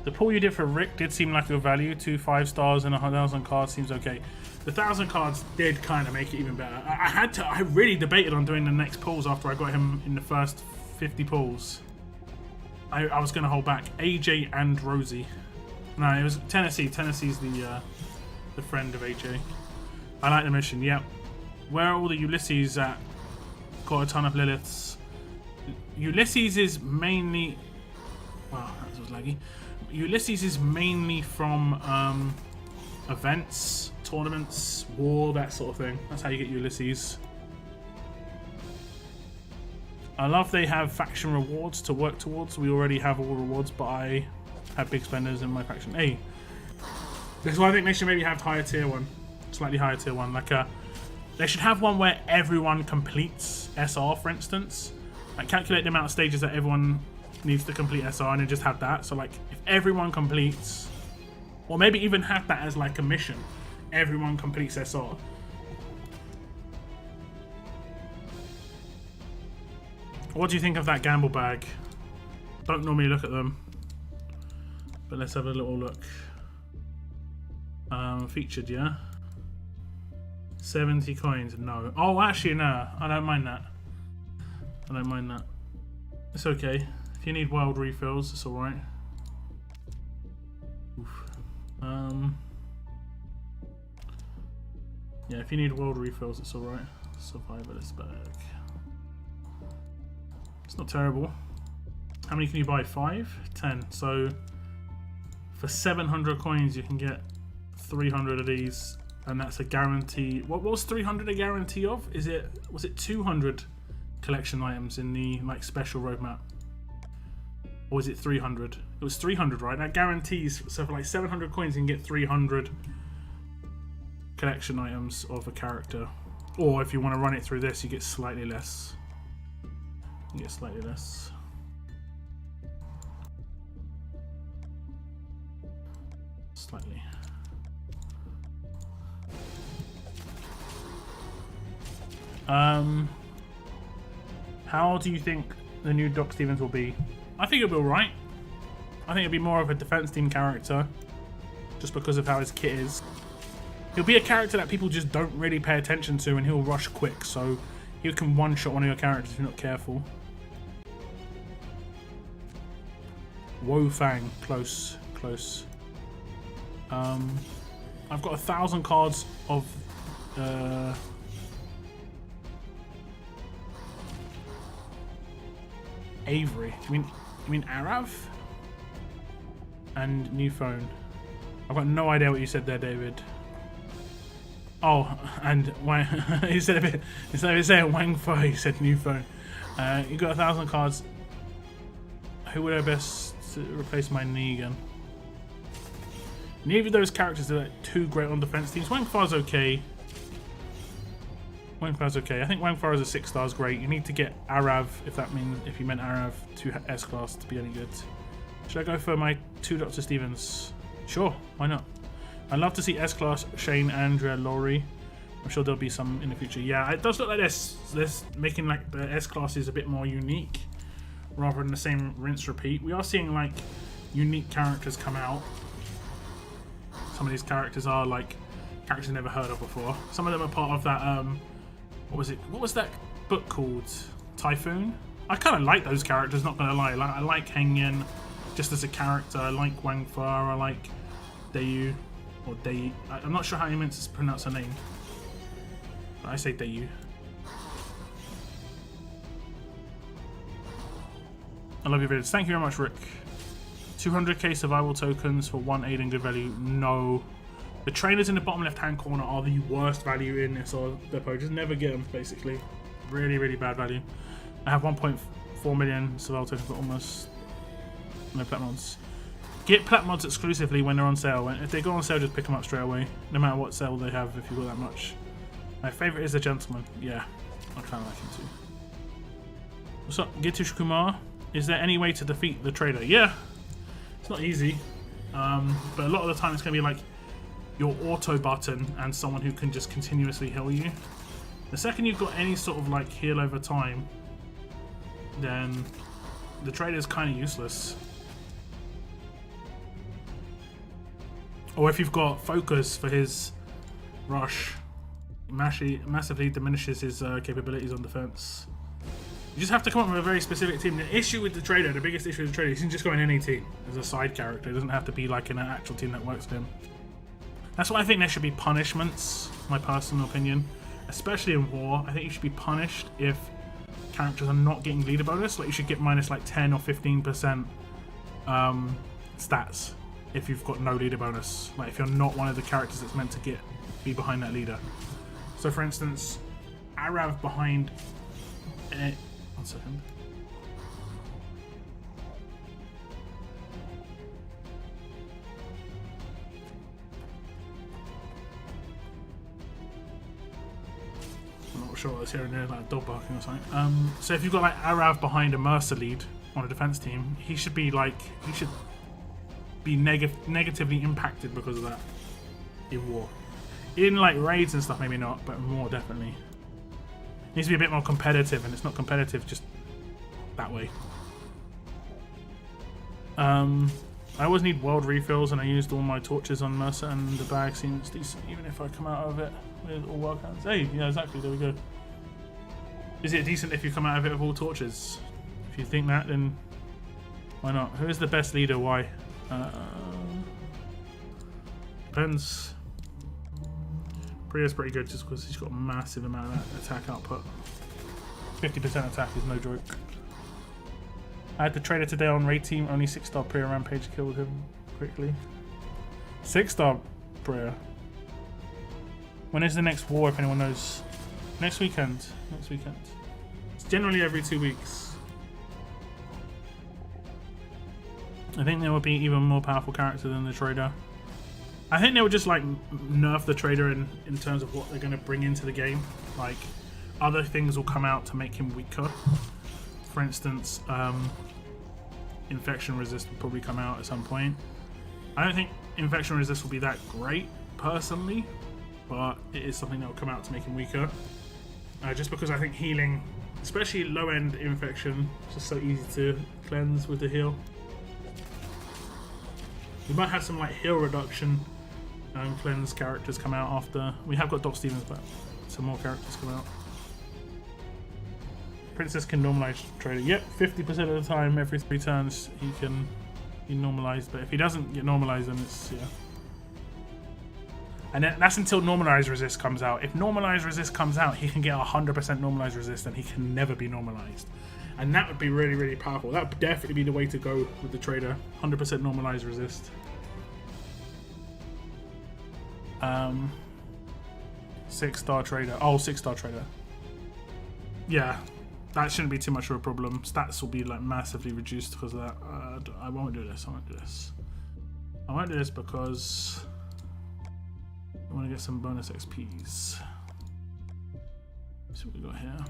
The pull you did for Rick did seem like a value. 2 5-stars and 1,000 cards seems okay. The 1,000 cards did kind of make it even better. I really debated on doing the next pulls after I got him in the first 50 pulls. I was going to hold back AJ and Rosie. No, it was Tennessee. Tennessee's the friend of AJ. I like the mission. Yep. Where are all the Ulysses at? Got a ton of Liliths. Ulysses is mainly. Wow, that was laggy. Ulysses is mainly from events, tournaments, war, that sort of thing. That's how you get Ulysses. I love they have faction rewards to work towards. We already have all rewards, but I have big spenders in my faction. Hey, this is why I think they should maybe have higher tier one, slightly higher tier one. Like they should have one where everyone completes SR, for instance. Like calculate the amount of stages that everyone needs to complete SR, and then just have that. So like if everyone completes, or maybe even have that as like a mission. Everyone completes SR. What do you think of that gamble bag? Don't normally look at them, but let's have a little look. Featured, yeah. 70 coins, no. Oh, actually, no. I don't mind that. I don't mind that. It's okay. If you need world refills, it's alright. Yeah, if you need world refills, it's alright. Survivalist bag. It's not terrible. How many can you buy? 5? 10. So for 700 coins, you can get 300 of these, and that's a guarantee. What was 300 a guarantee of? Was it 200 collection items in the like special roadmap, or was it 300? It was 300, right? That guarantees. So for like 700 coins, you can get 300 collection items of a character. Or if you want to run it through this, you get slightly less. You get slightly less. Slightly. How do you think the new Doc Stevens will be? I think it'll be alright. I think it'll be more of a defense team character, just because of how his kit is. He'll be a character that people just don't really pay attention to, and he'll rush quick, so you can one-shot one of your characters if you're not careful. Wo Fang, close, close. I've got 1,000 cards of Avery. You mean Arav? And new phone. I've got no idea what you said there, David. Oh, and he said a bit. Instead of saying Wang Fo, he said new phone. You got 1,000 cards. Who would I best to replace my knee again? Neither of those characters are too great on defense teams. Wang Fa's okay. Wang Fa's okay. I think Wang Fa is a 6 stars great. You need to get Arav, if you meant Arav, to S class to be any good. Should I go for my 2 Dr. Stevens? Sure, why not? I'd love to see S class Shane, Andrea, Laurie. I'm sure there'll be some in the future. Yeah, it does look like this making like the S classes a bit more unique rather than the same rinse repeat. We are seeing like unique characters come out. Some of these characters are like characters never heard of before. Some of them are part of that what was that book called? Typhoon? I kind of like those characters, not gonna lie. I like Heng Yen just as a character. I like Wang Fa. I like Dayu. Or Day. I'm not sure how you meant to pronounce her name, but I say Dayu. I love your videos. Thank you very much, Rick. 200k survival tokens for 1 Aiden good value. No. The trainers in the bottom left hand corner are the worst value in this depot. Just never get them, basically. Really, really bad value. I have 1.4 million survival tokens, but almost no plat mods. Get plat mods exclusively when they're on sale. If they go on sale, just pick them up straight away, no matter what sale they have, if you've got that much. My favourite is the gentleman. Yeah, I kind of like him too. What's up, Gitish Kumar? Is there any way to defeat the trader? Yeah, it's not easy, but a lot of the time it's going to be like your auto button and someone who can just continuously heal you. The second you've got any sort of like heal over time, then the trader is kind of useless. Or if you've got focus for his rush, massively diminishes his capabilities on defense. You just have to come up with a very specific team. The issue with the trader, the biggest issue with the trader, is he can just go in any team as a side character. It doesn't have to be like in an actual team that works for him. That's why I think there should be punishments, my personal opinion. Especially in war, I think you should be punished if characters are not getting leader bonus. Like you should get minus like 10 or 15% stats if you've got no leader bonus. Like if you're not one of the characters that's meant to be behind that leader. So for instance, Arav behind... one second. I'm not sure what I was hearing there, like a dog barking or something. So if you've got like Arav behind a Mercer lead on a defense team, he should be negatively impacted because of that in war. In like raids and stuff, maybe not, but more definitely. It needs to be a bit more competitive, and it's not competitive just that way. I always need world refills, and I used all my torches on Mercer, and the bag seems decent, even if I come out of it with all work hands. Hey, yeah, exactly, there we go. Is it decent if you come out of it with all torches? If you think that, then why not? Who is the best leader? Why? Depends. Priya's pretty good just because he's got a massive amount of attack output. 50% attack is no joke. I had the trader today on raid team. Only 6-star Priya rampage killed him quickly. 6-star Priya. When is the next war, if anyone knows? Next weekend. Next weekend. It's generally every 2 weeks. I think there will be even more powerful character than the trader. I think they would just like nerf the trader in terms of what they're going to bring into the game. Like other things will come out to make him weaker. For instance, infection resist will probably come out at some point. I don't think infection resist will be that great personally, but it is something that will come out to make him weaker. Just because I think healing, especially low end infection, is just so easy to cleanse with the heal. We might have some like heal reduction and cleanse characters come out after. We have got Doc Stevens, but some more characters come out. Princess can normalize trader. Yep, 50% of the time, every 3 turns, he can be normalized. But if he doesn't get normalized, then it's yeah. And that's until normalized resist comes out. If normalized resist comes out, he can get 100% normalized resist, and he can never be normalized. And that would be really, really powerful. That would definitely be the way to go with the trader. 100% normalized resist. 6-star trader. Oh, 6-star trader. Yeah, that shouldn't be too much of a problem. Stats will be like massively reduced because of that. I won't do this. I won't do this. I won't do this because I want to get some bonus XPs. Let's see what we got here.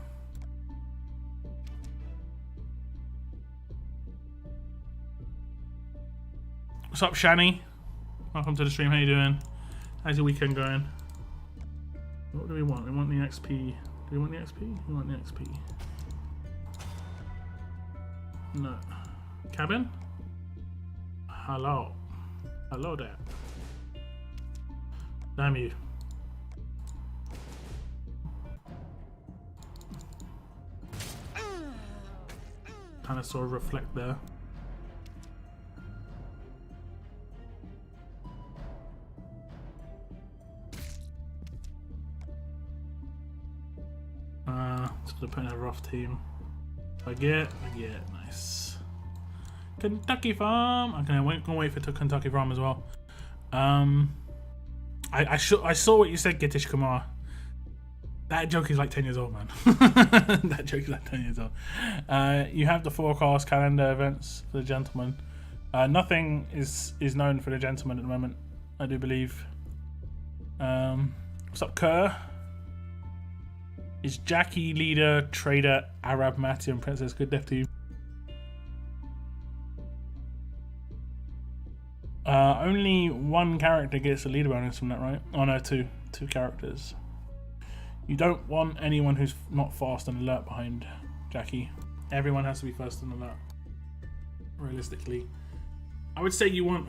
What's up, Shani? Welcome to the stream. How you doing? How's your weekend going? What do we want? We want the XP. Do we want the XP? We want the XP. No. Cabin? Hello. Hello there. Damn you. Kind of sort of reflect there. Just gonna put in a rough team. I get, nice. Kentucky Farm. Okay, I'm gonna wait for Kentucky Farm as well. I saw what you said, Gitish Kumar. That joke is like 10 years old, man. That joke is like 10 years old. You have the forecast calendar events for the gentleman. Nothing is known for the gentleman at the moment, I do believe. What's up, Kerr? Is Jackie leader, trader, Arab, Matty, and Princess good death team? Only one character gets a leader bonus from that, right? Oh no, two characters. You don't want anyone who's not fast and alert behind Jackie. Everyone has to be first and alert. Realistically, I would say you want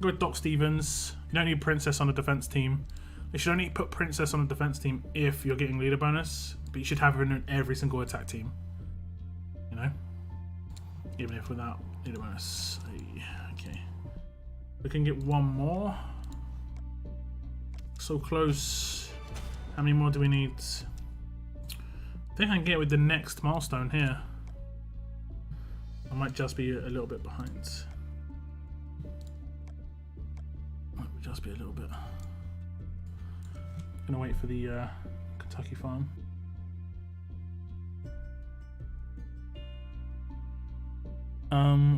go with Doc Stevens. You don't need Princess on the defense team. You should only put Princess on the defense team if you're getting leader bonus, but you should have her in every single attack team. You know, even if without leader bonus. Okay, we can get one more. So close. How many more do we need? I think I can get with the next milestone here. I might just be a little bit behind. Might just be a little bit. Gonna wait for the Kentucky Farm.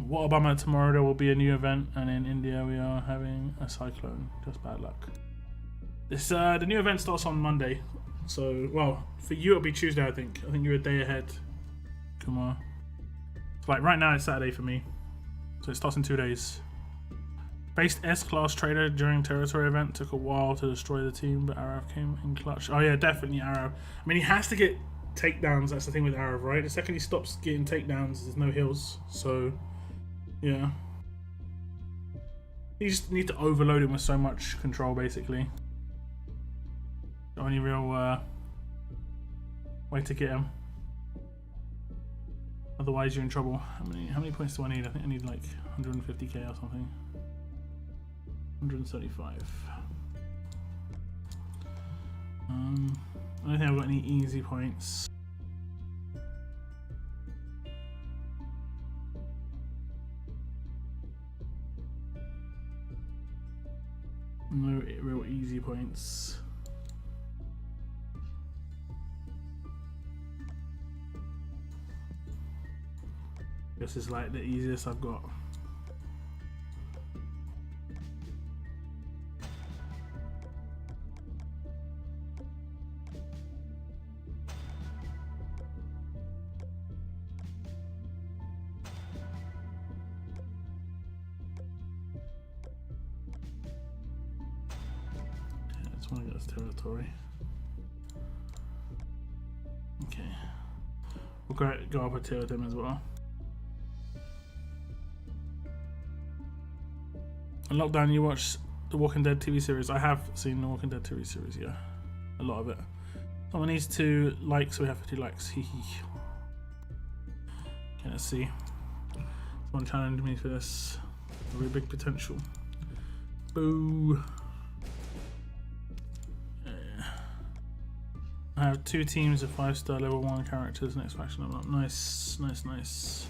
What a bummer, tomorrow there will be a new event, and in India we are having a cyclone. Just bad luck. This the new event starts on Monday, so well for you it'll be Tuesday. I think you're a day ahead, Kumar. So, like right now it's Saturday for me, so it starts in 2 days. Based S-class trader during territory event took a while to destroy the team, but Arav came in clutch. Oh yeah, definitely Arav. I mean, he has to get takedowns. That's the thing with Arav, right? The second he stops getting takedowns, there's no heals. So yeah, you just need to overload him with so much control, basically. The only real way to get him. Otherwise you're in trouble. How many points do I need? I think I need like 150k or something. 135. I don't think I've got any easy points. No real easy points. This is like the easiest I've got. I just want to get this territory. Okay. We'll go up a tier with him as well. In lockdown, you watch the Walking Dead TV series. I have seen the Walking Dead TV series, yeah. A lot of it. Someone needs 2 likes, so we have 50 likes. Hee hee. Okay, let's see. Someone challenged me for this. Very big potential. Boo. Yeah. I have 2 teams of 5-star level 1 characters. Next faction level up. Nice, nice, nice.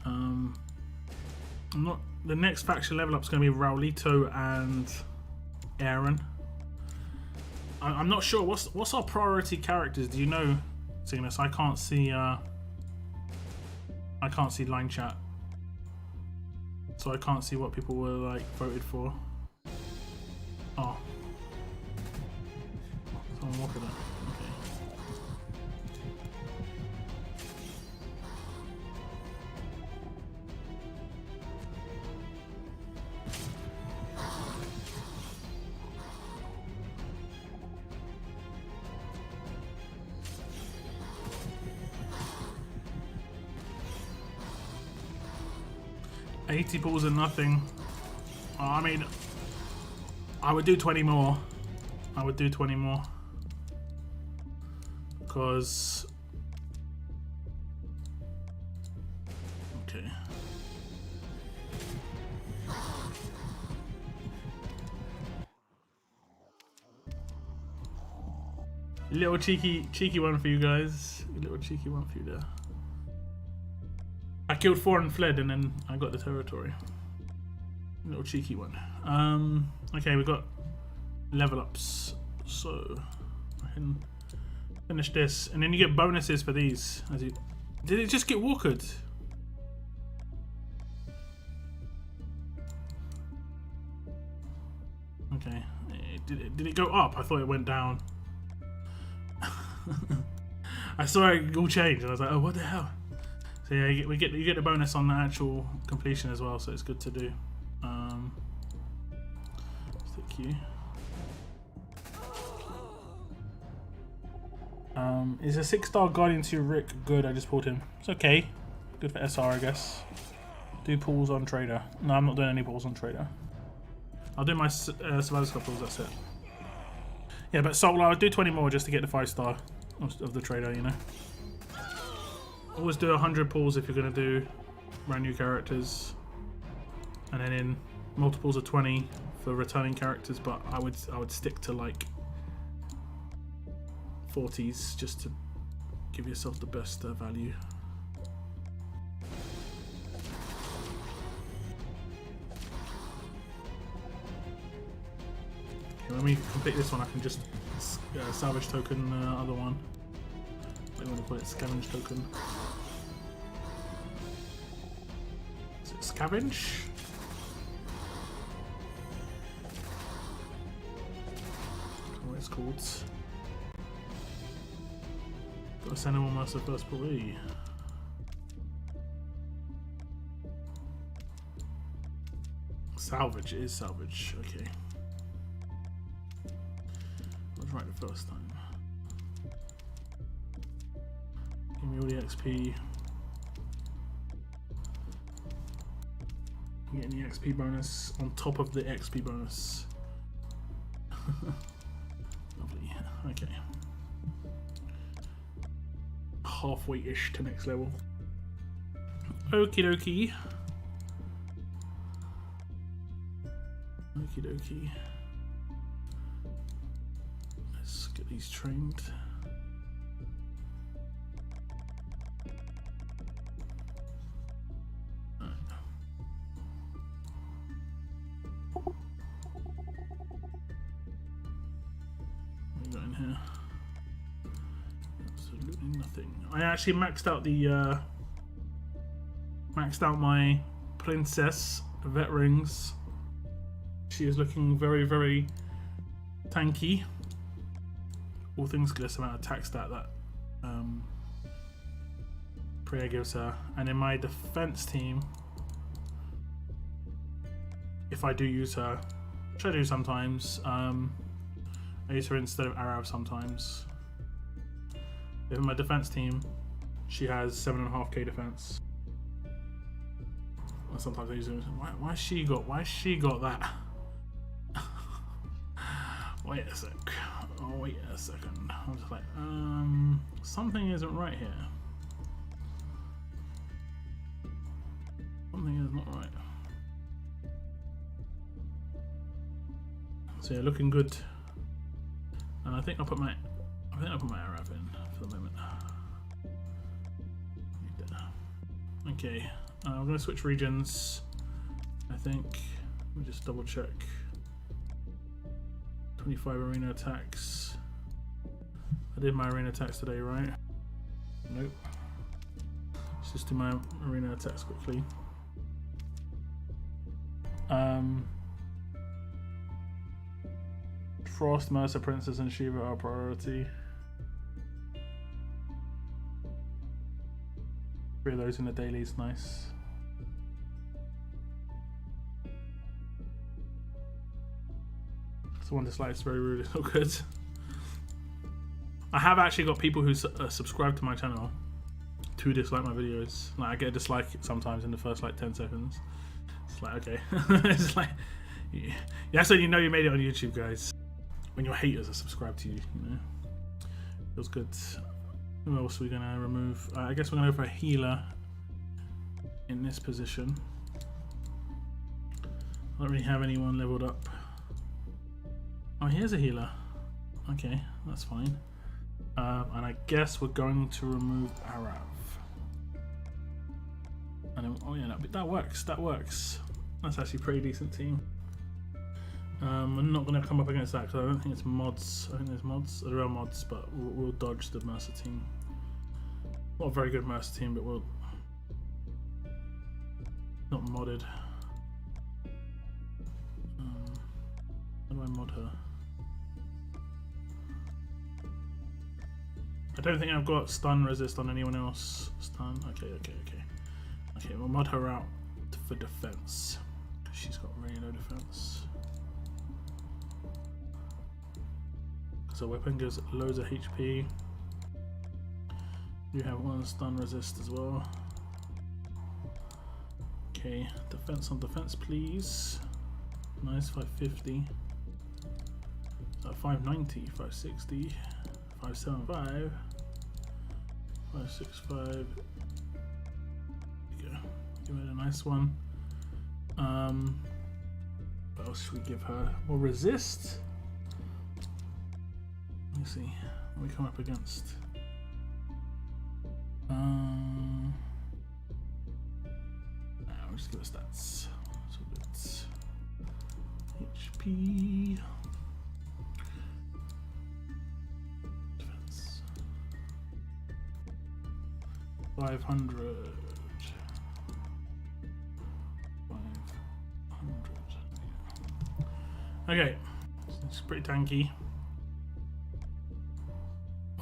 I'm not. The next faction level up is going to be Raulito and Aaron. I'm not sure what's our priority characters. Do you know, Cygnus? I can't see line chat, so I can't see what people were like voted for. Oh, someone walking it. Okay. 80 balls and nothing. Oh, I mean, I would do 20 more. I would do 20 more. Because... Okay. A little cheeky one for you guys. A little cheeky one for you there. I killed 4 and fled, and then I got the territory. A little cheeky one. Okay, we got level ups, so I can finish this, and then you get bonuses for these. As you, did it just get walkered? Okay, did it go up? I thought it went down. I saw it all change, and I was like, oh, what the hell? So yeah, you get the bonus on the actual completion as well, so it's good to do. Stick you. Is a 6-star Guardian to Rick good? I just pulled him. It's okay. Good for SR, I guess. Do pulls on Trader. No, I'm not doing any pulls on Trader. I'll do my Survivor Squad pulls, that's it. Yeah, but Soul, I would do 20 more just to get the 5-star of the Trader, you know. Always do 100 pulls if you're going to do brand new characters, and then in multiples of 20 for returning characters. But I would stick to like 40s just to give yourself the best value. Okay, when we complete this one, I can just salvage token the other one. I want to call it scavenge token. Is it scavenge? What it's called. Gotta send him almost the first pulley. Salvage is salvage, okay. I was right the first time. Give me all the XP. Get any XP bonus on top of the XP bonus. Lovely. Okay. halfway-ish to next level. Okie dokie. Okie dokie. Let's get these trained. I actually maxed out my princess vet rings. She is looking very, very tanky. All things considered, amount of attack stat that Priya gives her. And in my defense team, if I do use her, which I do sometimes, I use her instead of Arav sometimes. In my defense team, she has 7.5k defense. And sometimes I use her. Why she got that? Wait a sec. Oh, wait a second. I'm just like, something isn't right here. Something is not right. So yeah, looking good. And I think I'll put my Arav in for the moment. Okay, I'm going to switch regions. I think. Let me just double check. 25 arena attacks. I did my arena attacks today, right? Nope. Let's just do my arena attacks quickly. Frost, Mercer, Princess, and Shiva are priority. 3 of those in the dailies, nice. Someone dislikes very rude, it's not good. I have actually got people who subscribe to my channel to dislike my videos. Like I get a dislike sometimes in the first like 10 seconds. It's like, okay. It's like, yeah, that's when you know you made it on YouTube, guys. When your haters are subscribed to you, you know. Feels good. Who else are we gonna remove? I guess we're gonna go for a healer in this position. I don't really have anyone leveled up. Oh, here's a healer. Okay, that's fine. And I guess we're going to remove Arav. And then, oh yeah, that works. That works. That's actually a pretty decent team. I'm not going to come up against that because I don't think it's mods. I think there's mods. There are mods, but we'll dodge the Mercer team. Not a very good Mercer team, but we'll not modded. How do I mod her? I don't think I've got stun resist on anyone else. Stun. Okay. Okay, we'll mod her out for defense. She's got really low defense. So weapon gives loads of HP. You have 1 stun resist as well. Okay, defense on defense, please. Nice, 550. 590, 560, 575, 565. There you go. Give it a nice one. What else should we give her? We'll resist. Let me see what we come up against. We'll just give us stats. So it's HP. Defense. 500. 500. Okay, it's pretty tanky.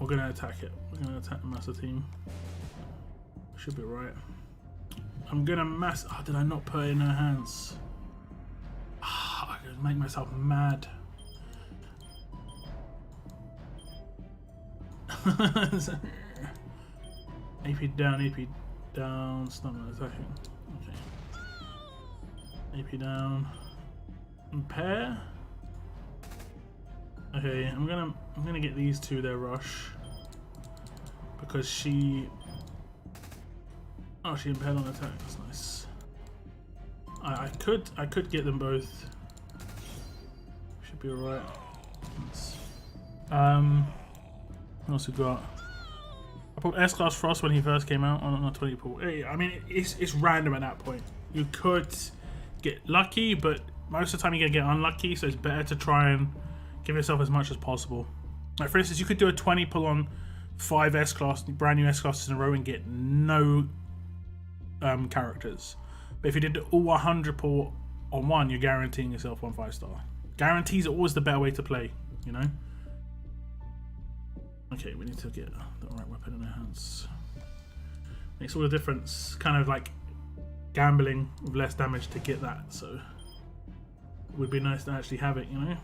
We're gonna attack it. We're gonna attack the Mercer team. Should be right. I'm gonna mass. Oh, did I not put it in her hands? Oh, I could make myself mad. AP down, stun attacking. Okay. AP down. Impair. Okay, I'm gonna get these two their rush. because she... Oh, she impaired on attack. That's nice. I could get them both. Should be alright. What else we got? I pulled S-Class Frost when he first came out on a 20 pull. I mean, it's random at that point. You could get lucky, but most of the time you're gonna get unlucky, so it's better to try and give yourself as much as possible. Like for instance, you could do a 20 pull on 5 S-Class, brand new S-Classes in a row and get no characters. But if you did all 100 pull on one, you're guaranteeing yourself 1 5-star. Guarantees are always the better way to play, you know? Okay, we need to get the right weapon in our hands. Makes all the difference. Kind of like gambling with less damage to get that, so it would be nice to actually have it, you know?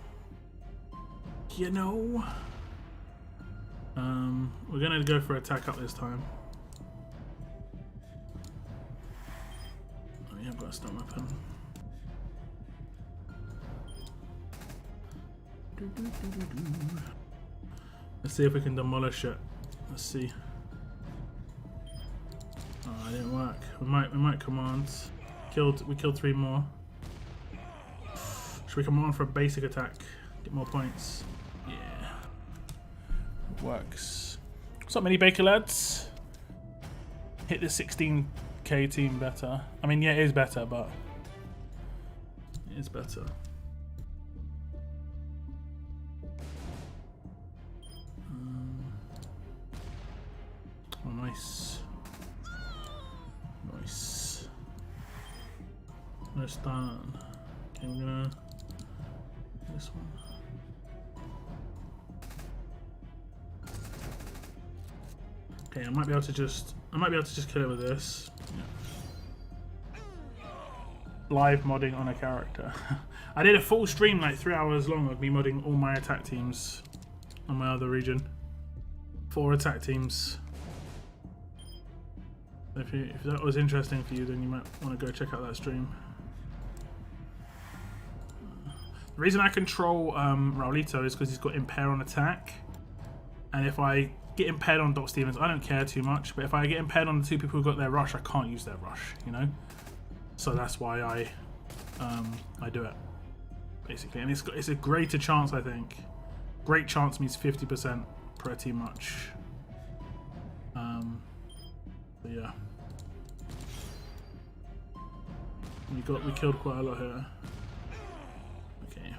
We're gonna go for attack up this time. Oh yeah, I've got a stun weapon. Let's see if we can demolish it. Let's see. Oh, it didn't work. We might command. We killed 3 more. Should we command for a basic attack? Get more points. Yeah. It works. What's up, Mini Baker lads? Hit the 16k team better. I mean, yeah, it is better, but it is better. Oh, nice. Nice. No stun. Okay, we're gonna this one. Okay, I might be able to just kill it with this. Yeah. Live modding on a character. I did a full stream like 3 hours long of me modding all my attack teams on my other region. 4 attack teams. If that was interesting for you, then you might want to go check out that stream. The reason I control Raulito is because he's got impair on attack, and if I get impaired on Doc Stevens, I don't care too much. But if I get impaired on the 2 people who got their rush, I can't use their rush, you know. So that's why I do it basically, and it's a greater chance, I think. Great chance means 50% pretty much. But yeah. We killed quite a lot here. Okay.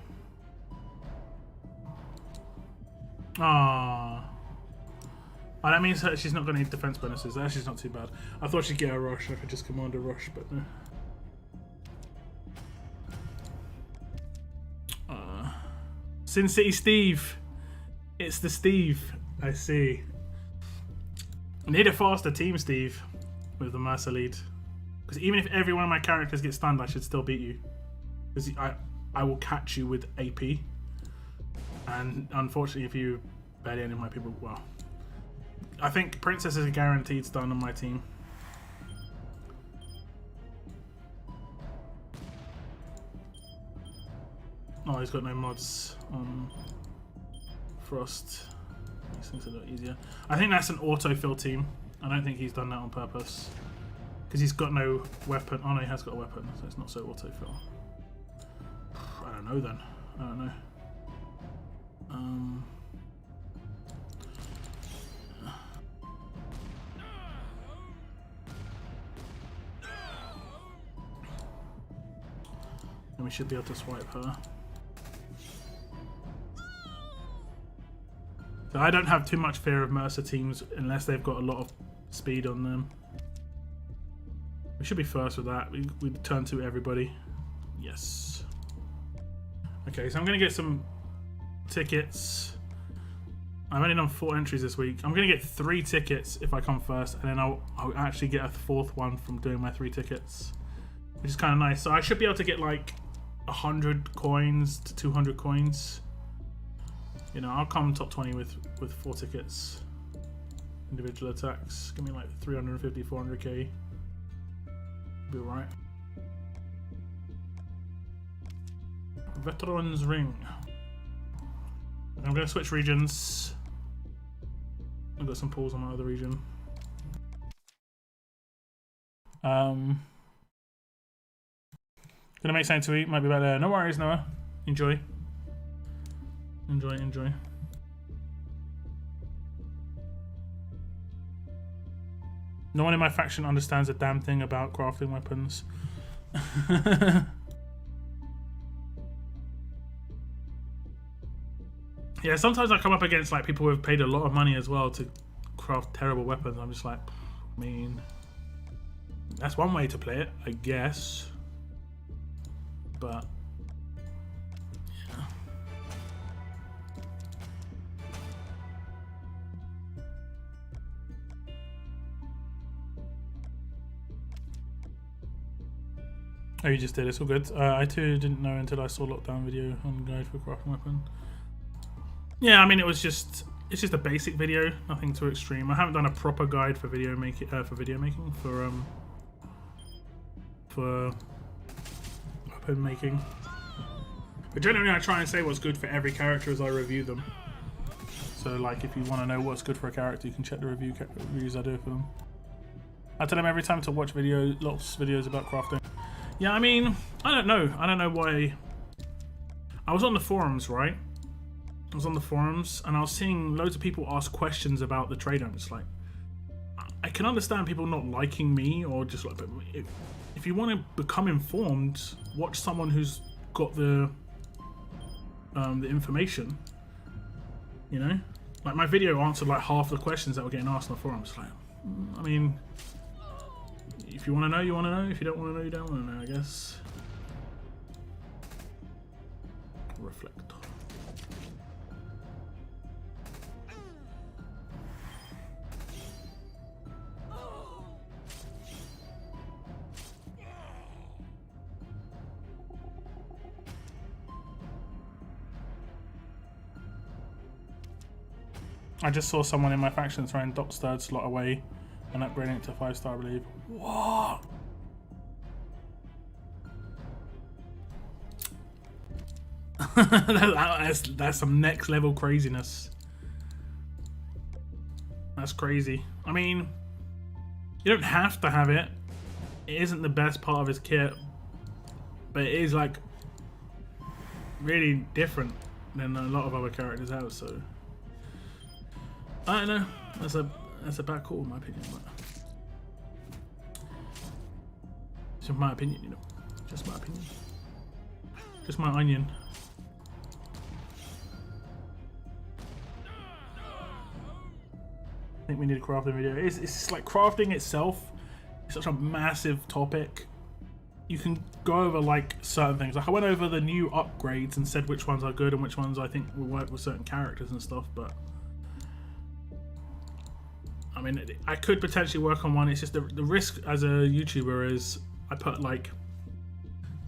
Ah. Oh, that means that she's not going to need defense bonuses. That actually's not too bad. I thought she'd get a rush. I could just command a rush, but no. Sin City Steve. It's the Steve. I see. Need a faster team, Steve, with the Mercer lead. Because even if every one of my characters gets stunned, I should still beat you. Because I will catch you with AP. And unfortunately, if you barely any of my people, well, I think Princess is a guaranteed stun on my team. Oh, he's got no mods on Frost. Makes things a lot easier. I think that's an autofill team. I don't think he's done that on purpose. Because he's got no weapon. Oh no, he has got a weapon, so it's not so autofill. I don't know then. I don't know. And we should be able to swipe her. So I don't have too much fear of Mercer teams unless they've got a lot of speed on them. We should be first with that. We turn to everybody. Yes. Okay, so I'm going to get some tickets. I've only done 4 entries this week. I'm going to get 3 tickets if I come first, and then I'll actually get a 4th one from doing my 3 tickets, which is kind of nice. So I should be able to get like 100 coins to 200 coins. You know, I'll come top 20 with 4 tickets. Individual attacks. Give me like 350, 400k. Be alright. Veteran's Ring. I'm going to switch regions. I've got some pulls on my other region. Gonna make something to eat. Might be better. No worries, Noah. Enjoy. Enjoy. No one in my faction understands a damn thing about crafting weapons. Yeah, sometimes I come up against like people who have paid a lot of money as well to craft terrible weapons. I'm just like, I mean, that's one way to play it, I guess. But yeah. Oh, you just did. It's all good. I too didn't know until I saw lockdown video on guide for crafting weapon. Yeah, I mean it's just a basic video, nothing too extreme. I haven't done a proper guide for video making for weapon making. But generally, I try and say what's good for every character as I review them. So, like, if you want to know what's good for a character, you can check the reviews I do for them. I tell them every time to watch lots of videos about crafting. Yeah, I mean, I don't know why. I was on the forums, right? I was on the forums and I was seeing loads of people ask questions about the trader. I'm just like, I can understand people not liking me or just like, but if you want to become informed, watch someone who's got the information. You know, like my video answered like half the questions that were getting asked on the forums. Like, I mean, if you want to know, you want to know. If you don't want to know, you don't want to know, I guess. Reflect. I just saw someone in my faction throwing Doc's third slot away and upgrading it to 5-star, I believe. What? That's some next level craziness. That's crazy. I mean, you don't have to have it. It isn't the best part of his kit, but it is like really different than a lot of other characters have. So I don't know. That's a bad call in my opinion, but it's just my opinion, you know. Just my opinion. Just my onion. I think we need a crafting video. It's like crafting itself is such a massive topic. You can go over like certain things. Like I went over the new upgrades and said which ones are good and which ones I think will work with certain characters and stuff, but I mean, I could potentially work on one. It's just the risk as a YouTuber is I put like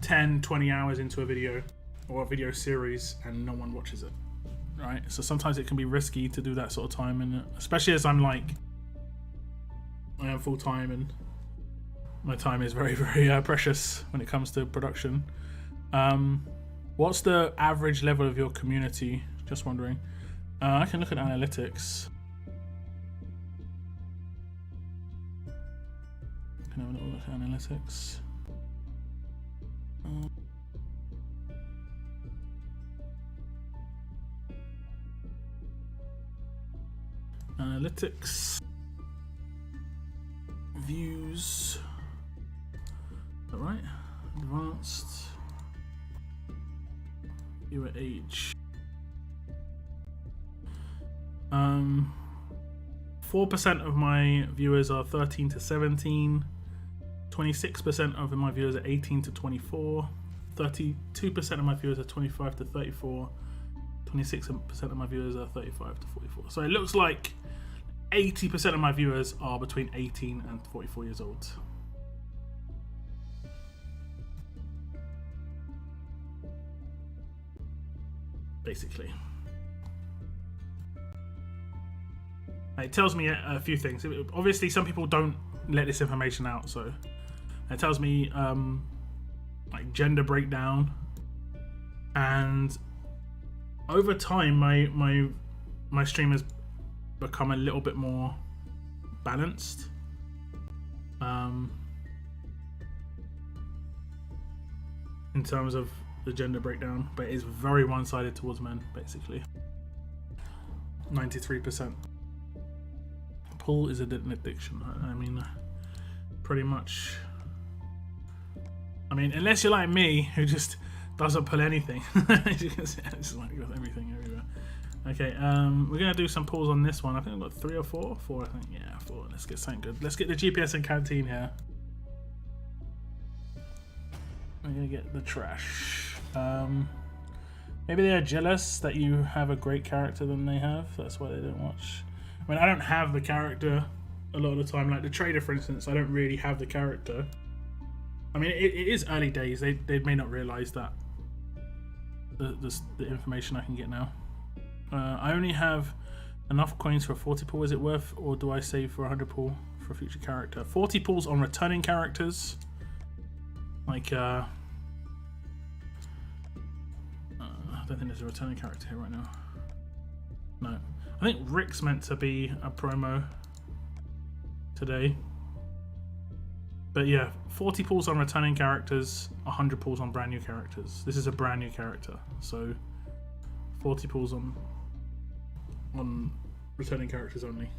10-20 hours into a video or a video series and no one watches it, right? So sometimes it can be risky to do that sort of time, and especially as I am full-time and my time is very, very precious when it comes to production. What's the average level of your community? Just wondering. I can look at analytics. Can have a little look at analytics. Analytics. Views. All right. Advanced. Viewer age. 4% of my viewers are 13 to 17. 26% of my viewers are 18 to 24. 32% of my viewers are 25 to 34. 26% of my viewers are 35 to 44. So it looks like 80% of my viewers are between 18 and 44 years old. Basically. It tells me a few things. Obviously, some people don't let this information out, so it tells me like gender breakdown, and over time my stream has become a little bit more balanced. In terms of the gender breakdown, but it's very one-sided towards men, basically. 93%. Pull is an addiction. I mean, pretty much. I mean, unless you're like me, who just doesn't pull anything. It's like with everything everywhere. Okay, we're gonna do some pulls on this one. I think I've got 3 or 4. 4, I think. Yeah, 4. Let's get something good. Let's get the GPS and canteen here. We're gonna get the trash. Maybe they are jealous that you have a great character than they have. That's why they don't watch. I mean, I don't have the character a lot of the time. Like the trader, for instance, I don't really have the character. I mean, it is early days. They may not realize that the information I can get now. I only have enough coins for a 40 pull. Is it worth, or do I save for 100 pull for a future character? 40 pulls on returning characters. Like, I don't think there's a returning character here right now. No. I think Rick's meant to be a promo today. But yeah, 40 pulls on returning characters, 100 pulls on brand new characters. This is a brand new character, so 40 pulls on returning characters only.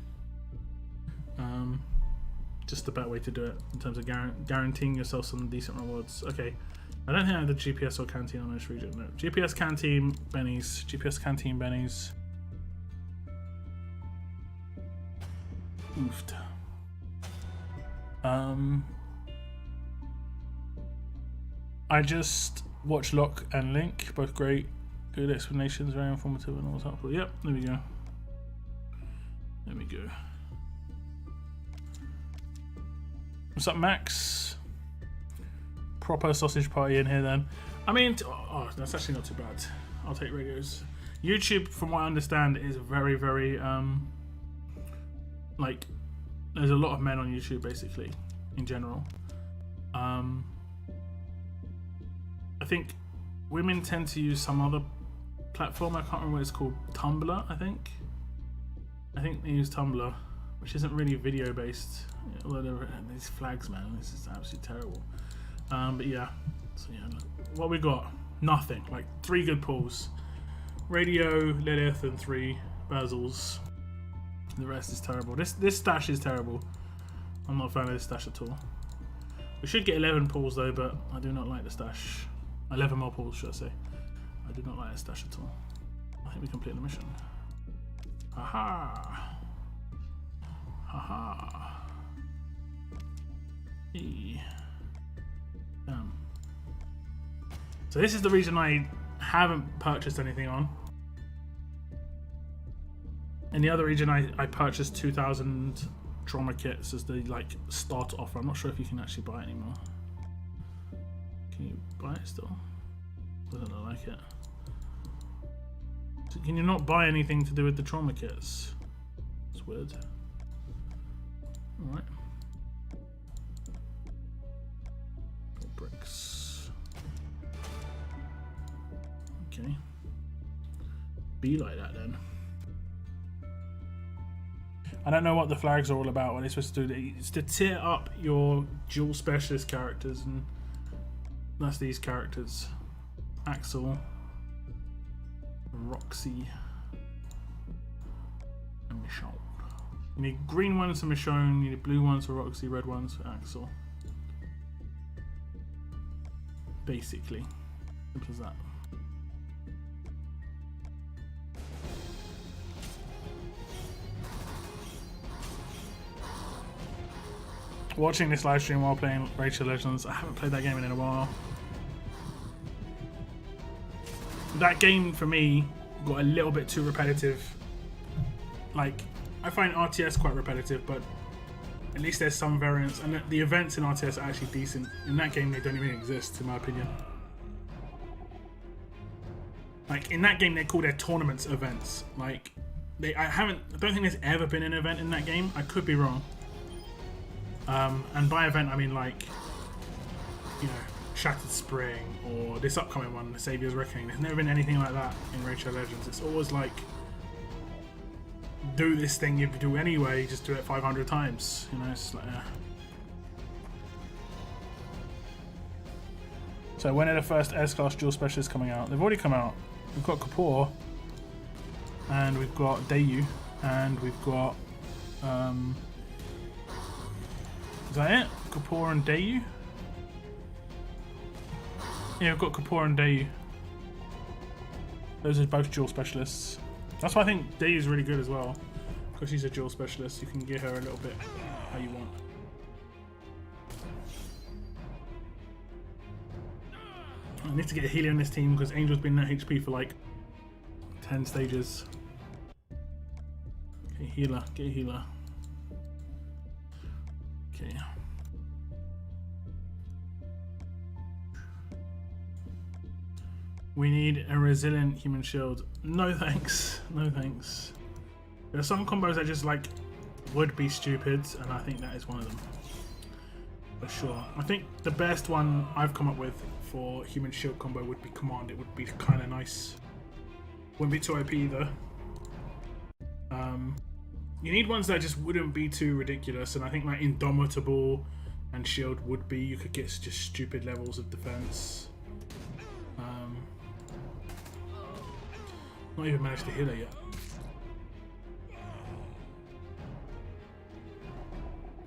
Just the better way to do it in terms of guaranteeing yourself some decent rewards. Okay, I don't think I have the GPS or canteen on this region. No. GPS canteen bennies. GPS canteen bennies. Oofed. I just watched Locke and Link, both great, good explanations, very informative and always helpful. Yep, there we go. There we go. What's up, Max? Proper sausage party in here then. I mean, oh, that's actually not too bad. I'll take radios. YouTube, from what I understand, is very, very, like, there's a lot of men on YouTube, basically, in general. I think women tend to use some other platform. I can't remember what it's called. Tumblr, I think. I think they use Tumblr, which isn't really video based. Although these flags, man, this is absolutely terrible. But yeah, so yeah, what we got? Nothing. Like 3 good pulls. Radio, Lilith, and 3 Basils. The rest is terrible. This stash is terrible. I'm not a fan of this stash at all. We should get 11 pulls though, but I do not like the stash. 11 more pulls, should I say. I do not like the stash at all. I think we complete the mission. Haha. Haha. Hey. Damn. So this is the reason I haven't purchased anything on. In the other region, I purchased 2,000 trauma kits as the like start offer. I'm not sure if you can actually buy it anymore. Can you buy it still? Doesn't look like it. So can you not buy anything to do with the trauma kits? It's weird. Alright. Bricks. Okay. Be like that then. I don't know what the flags are all about. What they're supposed to do. It's to tier up your dual specialist characters, and that's these characters: Axel, Roxy, and Michonne. You need green ones for Michonne, you need blue ones for Roxy, red ones for Axel. Basically, simple as that. Watching this live stream while playing Rachel Legends. I haven't played that game in a while. That game for me got a little bit too repetitive. Like, I find RTS quite repetitive, but at least there's some variance, and the events in RTS are actually decent. In that game, they don't even exist, in my opinion. Like, in that game, they call their tournaments events. Like, I don't think there's ever been an event in that game. I could be wrong. And by event, I mean like, you know, Shattered Spring or this upcoming one, the Saviour's Reckoning. There's never been anything like that in Rachel Legends. It's always like do this thing you do anyway, just do it 500 times. You know, it's like, So when are the first S-Class dual specialists coming out? They've already come out. We've got Kapoor, and we've got Dayu, and we've got... is that it? Kapoor and Dayu? Yeah, we've got Kapoor and Dayu. Those are both dual specialists. That's why I think Dayu's really good as well. Because she's a dual specialist, you can get her a little bit how you want. I need to get a healer in this team because Angel's been at HP for like 10 stages. Okay, healer, get a healer. Okay. We need a resilient human shield. No thanks. No thanks. There are some combos that just like would be stupid, and I think that is one of them. For sure. I think the best one I've come up with for human shield combo would be command. It would be kind of nice. Wouldn't be too OP either. You need ones that just wouldn't be too ridiculous, and I think like Indomitable and shield would be. You could get just stupid levels of defense. Not even managed to hit her yet.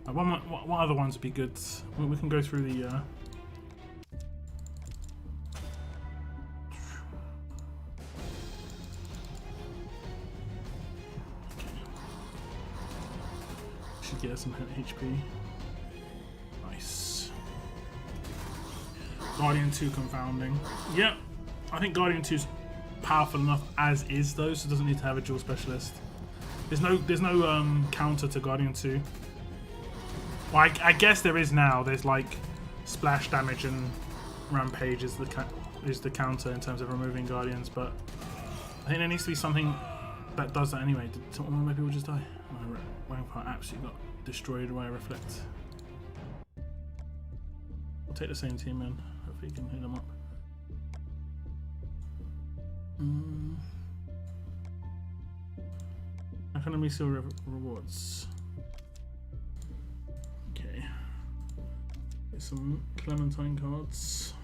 What other ones would be good? We can go through the. Should get some HP. Nice. Guardian 2 confounding. Yep, I think Guardian 2's powerful enough as is though, so it doesn't need to have a dual specialist. There's no counter to Guardian 2. Well, I guess there is now. There's like splash damage and rampage is the counter in terms of removing guardians, but I think there needs to be something that does that anyway. Did one of my people just die? My Rampart absolutely got destroyed by a reflect. We'll take the same team in. Hopefully you can hit them up. Economy silver rewards. Okay. Get some Clementine cards.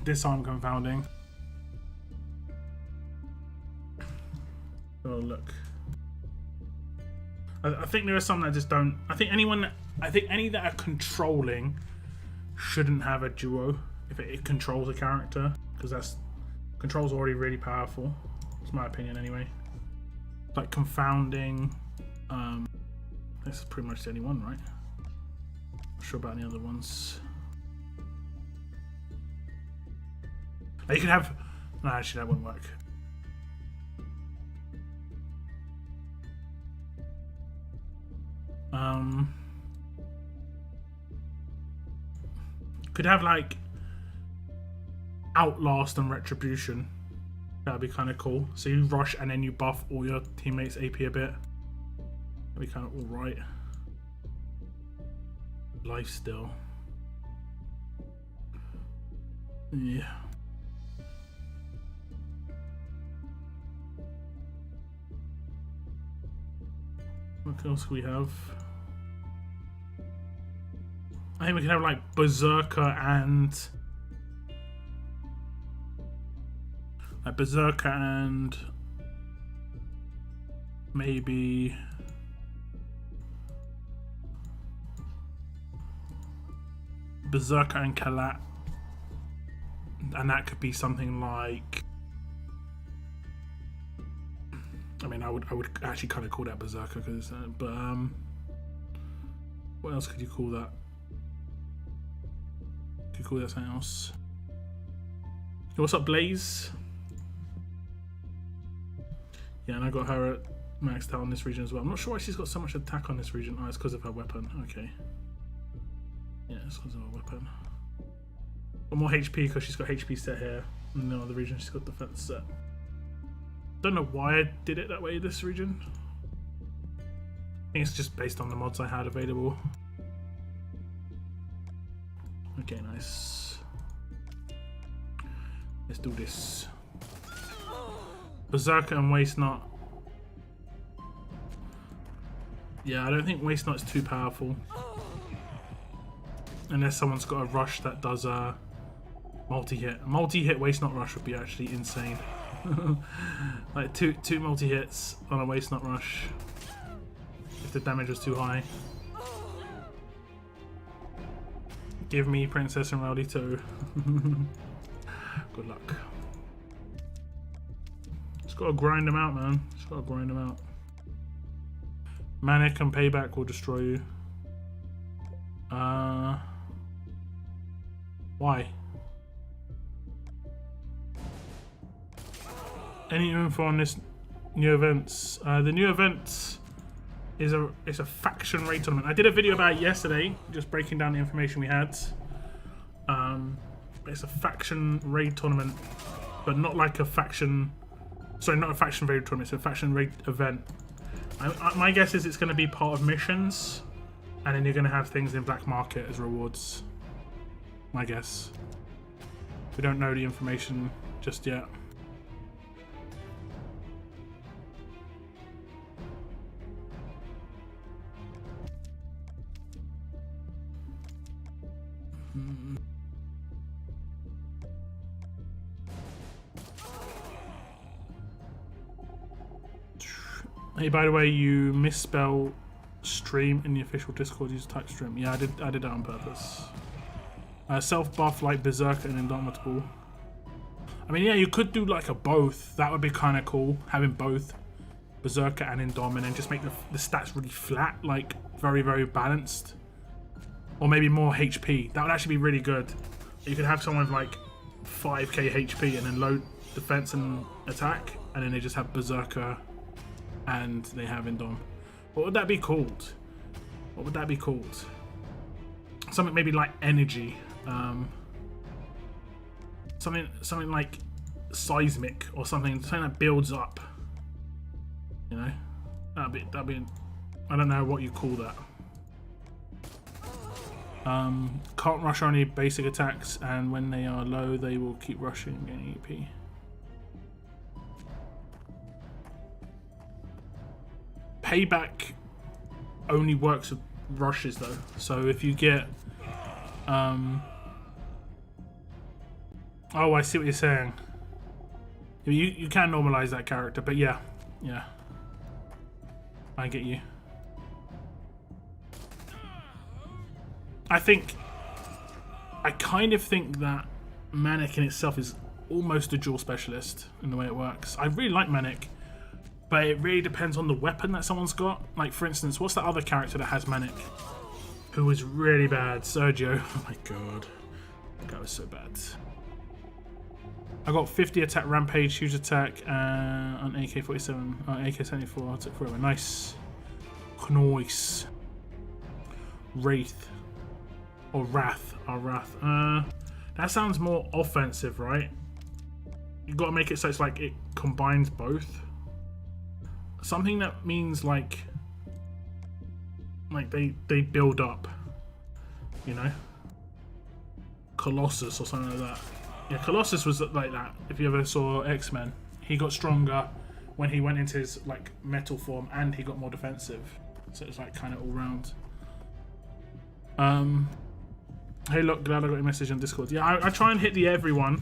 Disarm confounding. Oh look. I think there are some that just don't. I think any that are controlling shouldn't have a duo if it controls a character, because control's already really powerful. It's my opinion anyway. Like confounding, this is pretty much the only one, right? Not sure about any other ones. You could have, no, actually that wouldn't work. Could have like Outlast and Retribution. That'd be kind of cool. So you rush and then you buff all your teammates' AP a bit. That'd be kind of alright. Lifesteal. Yeah. What else do we have? I think we can have like Berserker and maybe Berserker and Kalat, and that could be something like. I mean, I would actually kind of call that Berserker, because, but what else could you call that? Could call that something else. What's up, Blaze? Yeah, and I got her at maxed out on this region as well. I'm not sure why she's got so much attack on this region. Oh, it's because of her weapon. Okay. Yeah, it's because of her weapon. Got more HP because she's got HP set here. And in the other region she's got defense set. Don't know why I did it that way this region. I think it's just based on the mods I had available. Okay, nice. Let's do this. Berserker and Waste Knot. Yeah, I don't think Waste Knot's too powerful. Unless someone's got a rush that does a multi-hit. Multi-hit Waste Knot rush would be actually insane. Like two multi-hits on a Waste Knot rush. If the damage was too high. Give me Princess and Rowdy too. Good luck. Just gotta grind them out, man. Just gotta grind them out. Manic and Payback will destroy you. Why? Any info on this new events? The new event is a faction raid tournament. I did a video about it yesterday, just breaking down the information we had. It's a faction raid tournament, but not like a faction. Sorry, not a faction raid tournament. It's a faction raid event. My guess is it's going to be part of missions, and then you're going to have things in black market as rewards. My guess. We don't know the information just yet. Hey, by the way, you misspell stream in the official Discord. Use type stream. Yeah, I did that on purpose. Self buff like Berserker and Indomitable. I mean, yeah, you could do like a both. That would be kind of cool, having both Berserker and Indom, and then just make the stats really flat, like very, very balanced. Or maybe more HP. That would actually be really good. You could have someone with like 5k HP and then low defense and attack, and then they just have Berserker and they have Indom. What would that be called? What would that be called? Something maybe like Energy. Something like Seismic or something that builds up. You know? That'd be I don't know what you call that. Can't rush only basic attacks, and when they are low they will keep rushing and getting EP. Payback only works with rushes though, so if you get oh, I see what you're saying. You can normalize that character, but yeah, I get you. I kind of think that Manic in itself is almost a dual specialist in the way it works. I really like Manic, but it really depends on the weapon that someone's got. Like, for instance, what's that other character that has Manic? Who was really bad? Sergio. Oh my god. That guy was so bad. I got 50 attack, rampage, huge attack on AK-47, AK-74. I took forever. Nice. Nice. Wraith. Or Wrath. Oh, Wrath. That sounds more offensive, right? You got to make it so it's like it combines both. Something that means like they build up, you know? Colossus or something like that. Yeah, Colossus was like that. If you ever saw X-Men, he got stronger when he went into his like metal form, and he got more defensive. So it's like kind of all round. Hey, look, glad I got your message on Discord. Yeah, I try and hit the everyone.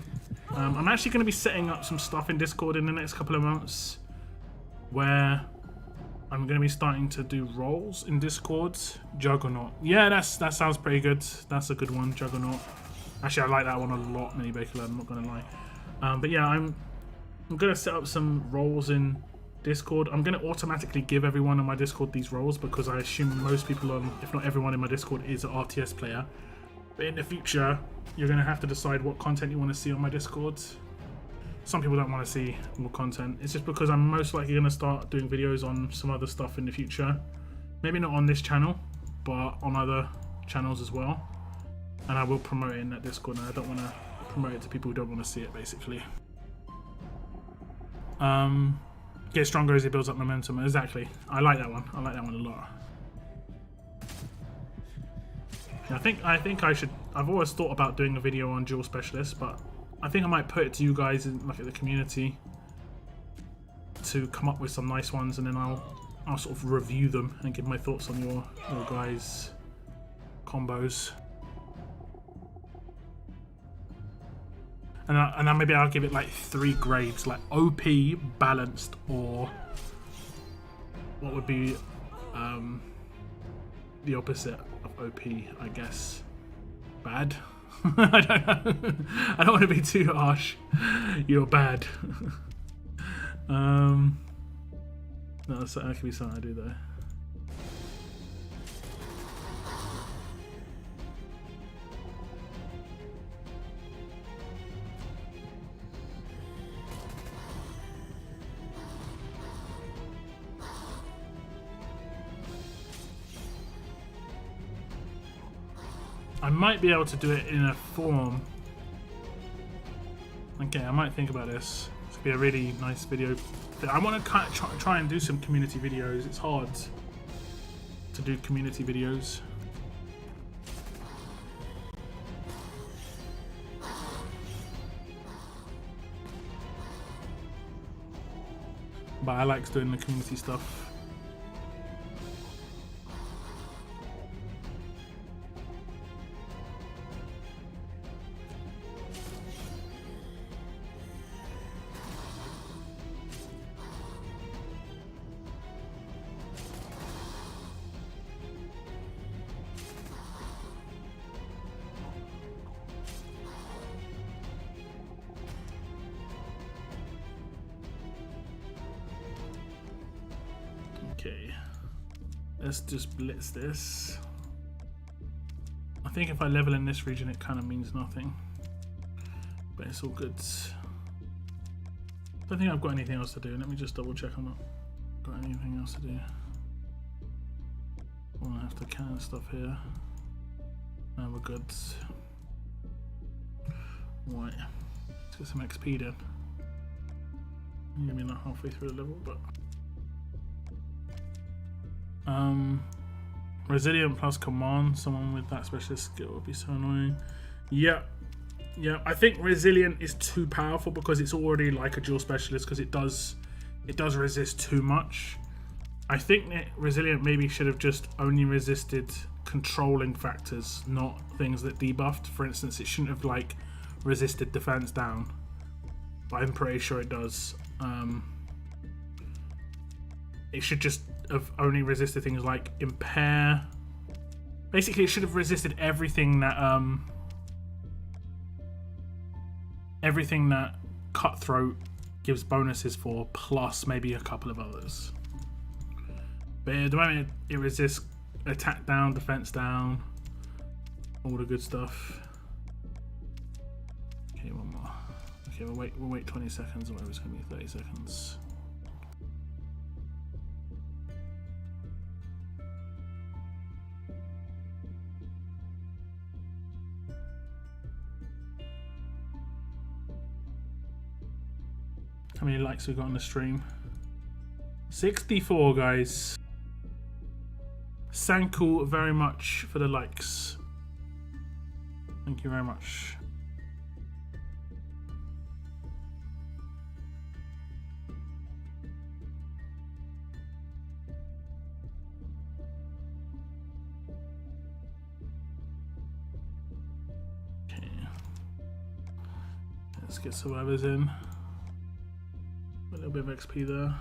I'm actually going to be setting up some stuff in Discord in the next couple of months, where I'm going to be starting to do roles in Discord. Juggernaut. Yeah, that sounds pretty good. That's a good one, Juggernaut. Actually, I like that one a lot, Mini Baker, I'm not going to lie. But yeah, I'm going to set up some roles in Discord. I'm going to automatically give everyone on my Discord these roles, because I assume most people on, if not everyone in my Discord, is an RTS player. But in the future, you're going to have to decide what content you want to see on my Discord. Some people don't want to see more content. It's just because I'm most likely going to start doing videos on some other stuff in the future. Maybe not on this channel, but on other channels as well. And I will promote it in that Discord, and I don't want to promote it to people who don't want to see it, basically. Get stronger as it builds up momentum. Exactly. I like that one. I like that one a lot. I think I should. I've always thought about doing a video on dual specialists, but I think I might put it to you guys in like the community. to come up with some nice ones, and then I'll sort of review them and give my thoughts on your guys' combos. And then maybe I'll give it like 3 grades, like OP, balanced, or what would be the opposite of OP, I guess. Bad. I don't know. I don't want to be too harsh. You're bad. No, that could be something I do though. I might be able to do it in a form. Okay, I might think about this. This could be a really nice video. I want to try and do some community videos. It's hard to do community videos. But I like doing the community stuff. Okay, let's just blitz this. I think if I level in this region, it kind of means nothing, but it's all good. I don't think I've got anything else to do. Let me just double check I'm not got anything else to do. I'll have to cannon stuff here. No, we're good. Right, let's get some XP then. Maybe not halfway through the level, but resilient plus command. Someone with that specialist skill would be so annoying. Yeah, I think resilient is too powerful because it's already like a dual specialist, because it does resist too much. I think that resilient maybe should have just only resisted controlling factors, not things that debuffed. For instance, it shouldn't have like resisted defense down, but I'm pretty sure it does. It should just have only resisted things like impair. Basically, it should have resisted everything that cutthroat gives bonuses for, plus maybe a couple of others. But at the moment, it resists attack down, defense down, all the good stuff. Okay, one more. Okay, we'll wait 20 seconds, or whatever, it's gonna be 30 seconds. How many likes we got on the stream? 64, guys. Thank you very much for the likes. Thank you very much. Okay. Let's get survivors in. A little bit of XP there.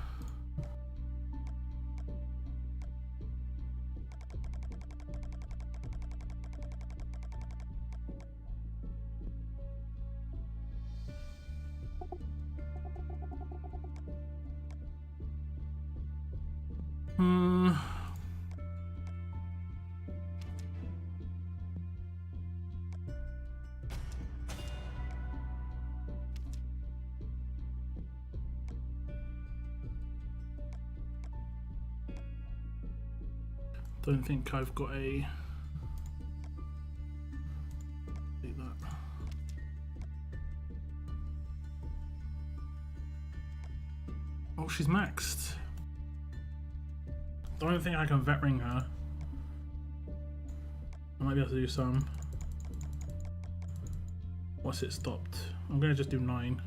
Don't think I've got a. Leave that. Oh, she's maxed. Don't think I can vet ring her. I might be able to do some. What's it stopped? I'm gonna just do 9.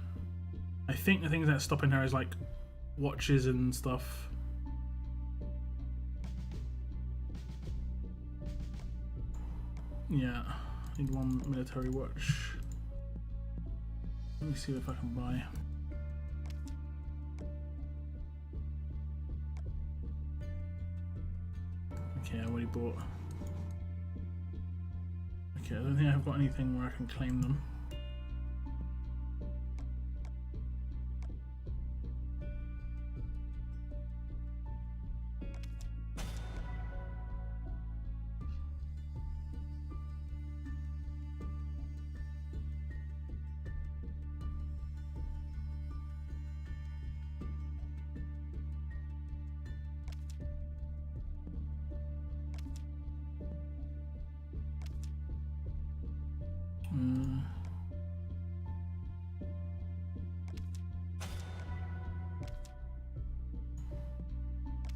I think the thing that's stopping her is like watches and stuff. Yeah, need one military watch. Let me see if I can buy. Okay, I already bought. Okay, I don't think I've got anything where I can claim them.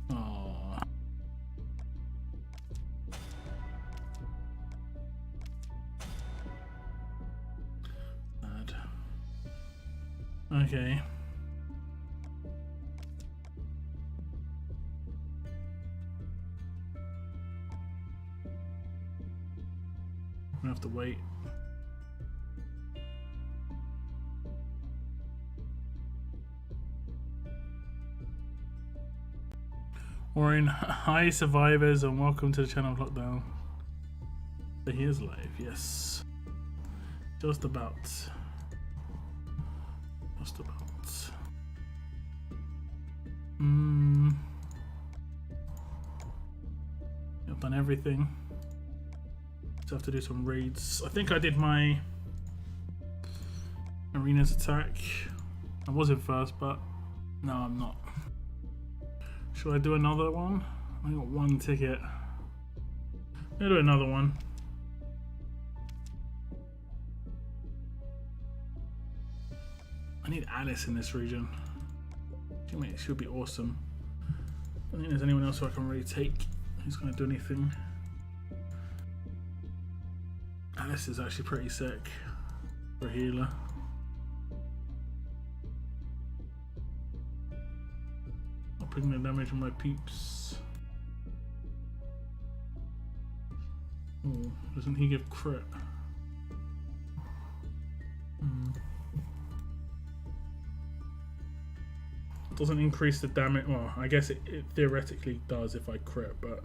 Oh. Bad. Okay. I'm gonna have to wait. Warren, hi survivors and welcome to the channel of Lockdown. So he is live, yes. Just about. Just about. I've done everything. Just have to do some raids. I think I did my arenas attack. I was in first, but no, I'm not. Should I do another one? I got one ticket. I'm gonna do another one. I need Alice in this region. It should be awesome. I don't think there's anyone else who I can really take who's gonna do anything. Alice is actually pretty sick for a healer. Putting the damage on my peeps. Oh, doesn't he give crit? Doesn't increase the damage. Well, I guess it theoretically does if I crit, but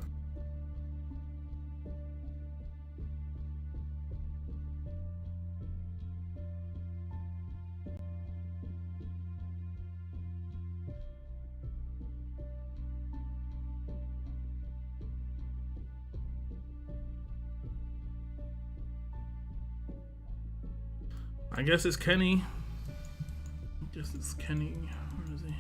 I guess it's Kenny. I guess it's Kenny. Where is he?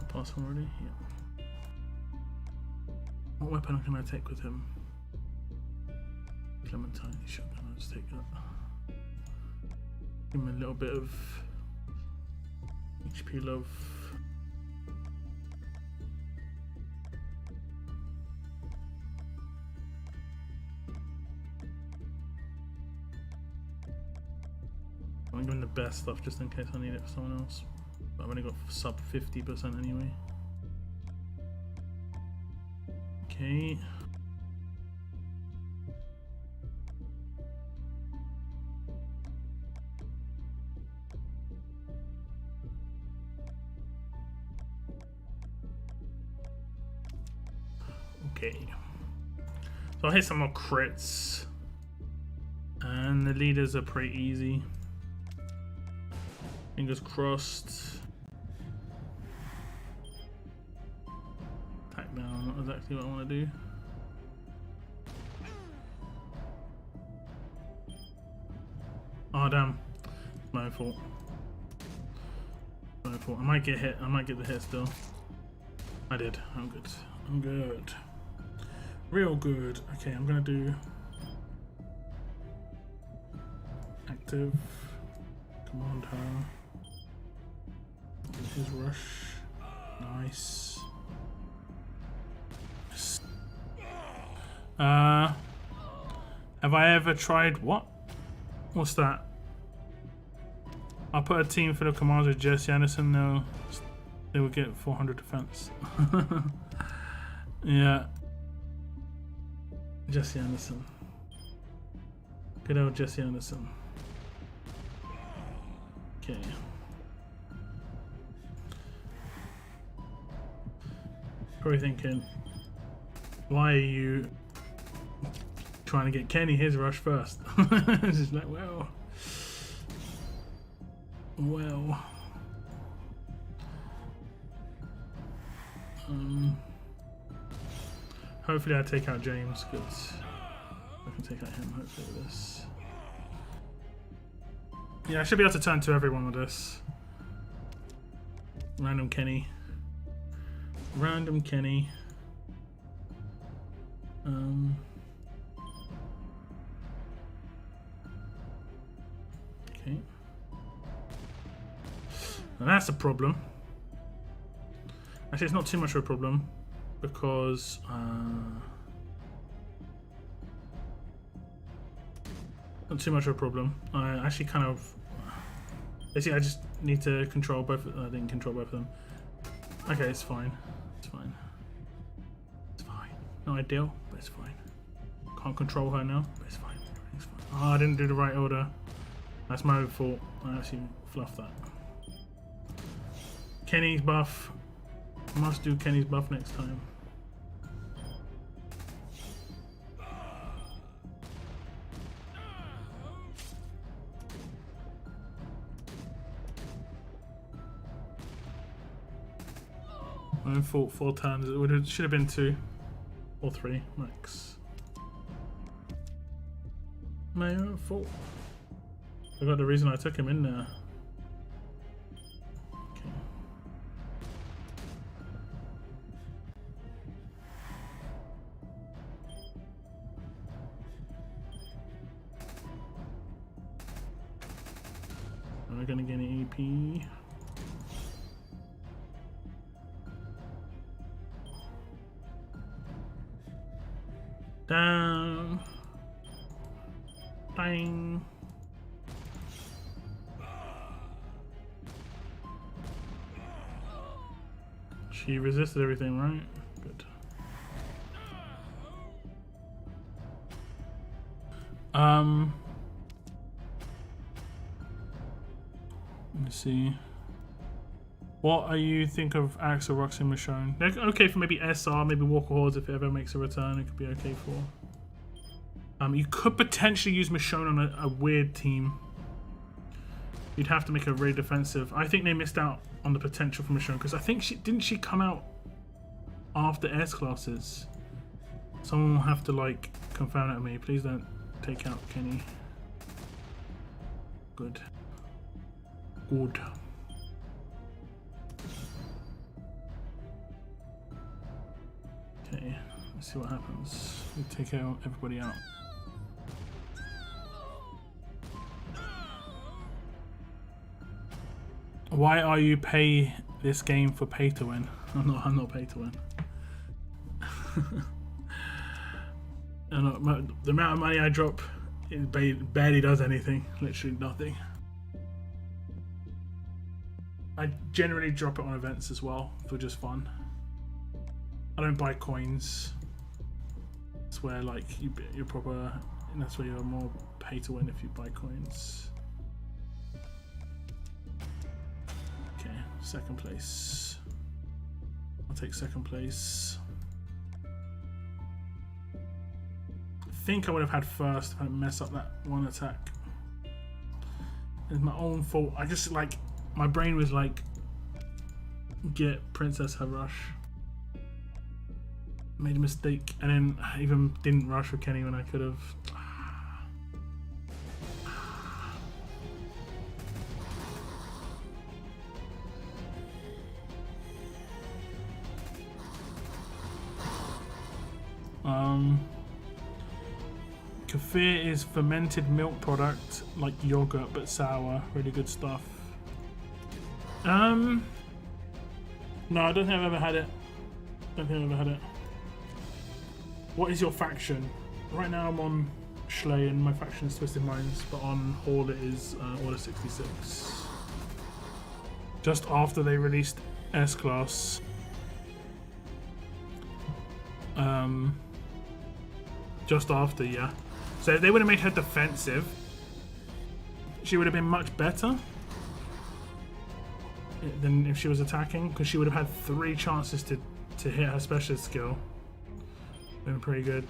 Pass him already? Yeah. What weapon can I take with him? Clementine shotgun. I'll just take that. Give him a little bit of HP love. I'm giving the best stuff just in case I need it for someone else. But I've only got sub 50% anyway. Okay. Okay. So I'll hit some more crits. And the leaders are pretty easy. Fingers crossed. Attack down, not exactly what I want to do. Oh damn. My fault. My fault. I might get hit. I might get the hit still. I did. I'm good. I'm good. Real good. Okay, I'm gonna do active. Command her. His rush. Nice. Have I ever tried what? What's that? I'll put a team full of commanders with Jesse Anderson. No, they will get 400 defense. Yeah. Jesse Anderson. Good old Jesse Anderson. Okay. Probably thinking, why are you trying to get Kenny his rush first? It's just like, well. Hopefully I take out James, because I can take out him hopefully with this. Yeah, I should be able to turn to everyone with this. Random Kenny. Random Kenny. Okay. Now that's a problem. Actually, it's not too much of a problem because not too much of a problem. I actually kind of basically I just need to control both. I didn't control both of them. Okay, it's fine. It's fine. It's fine. Not ideal, but it's fine. Can't control her now, but it's fine. Everything's fine. Oh, I didn't do the right order. That's my own fault. I actually fluffed that. Kenny's buff. Must do Kenny's buff next time. My own fault 4 times. It should have been 2 or 3 max. My own fault. I forgot the reason I took him in there. Okay. Am I gonna get an EP? Down. Bang. She resisted everything, right? Good. Let me see. What are you think of Axel, Roxy, Michonne? They're okay for maybe SR, maybe Walker Hordes if it ever makes a return. It could be okay for. You could potentially use Michonne on a weird team. You'd have to make her really defensive. I think they missed out on the potential for Michonne because I think didn't she come out after S classes? Someone will have to like confirm that with me. Please don't take out Kenny. Good. Good. Okay, let's see what happens. We take out everybody out. Why are you pay this game for pay to win? I'm not pay to win. The amount of money I drop it barely does anything. Literally nothing. I generally drop it on events as well for just fun. I don't buy coins. It's where like you're proper. And that's where you're more pay to win if you buy coins. Okay, second place. I'll take second place. I think I would have had first if I didn't mess up that one attack. It's my own fault. I just like my brain was like, get Princess her rush. Made a mistake, and then I even didn't rush with Kenny when I could have. Kefir is fermented milk product like yogurt but sour. Really good stuff. No, I don't think I've ever had it. Don't think I've ever had it. What is your faction? Right now I'm on Schley and my faction is Twisted Minds, but on Hall it is Order 66. Just after they released S-Class. Just after, yeah. So if they would have made her defensive, she would have been much better than if she was attacking, because she would have had 3 chances to hit her specialist skill. Been pretty good.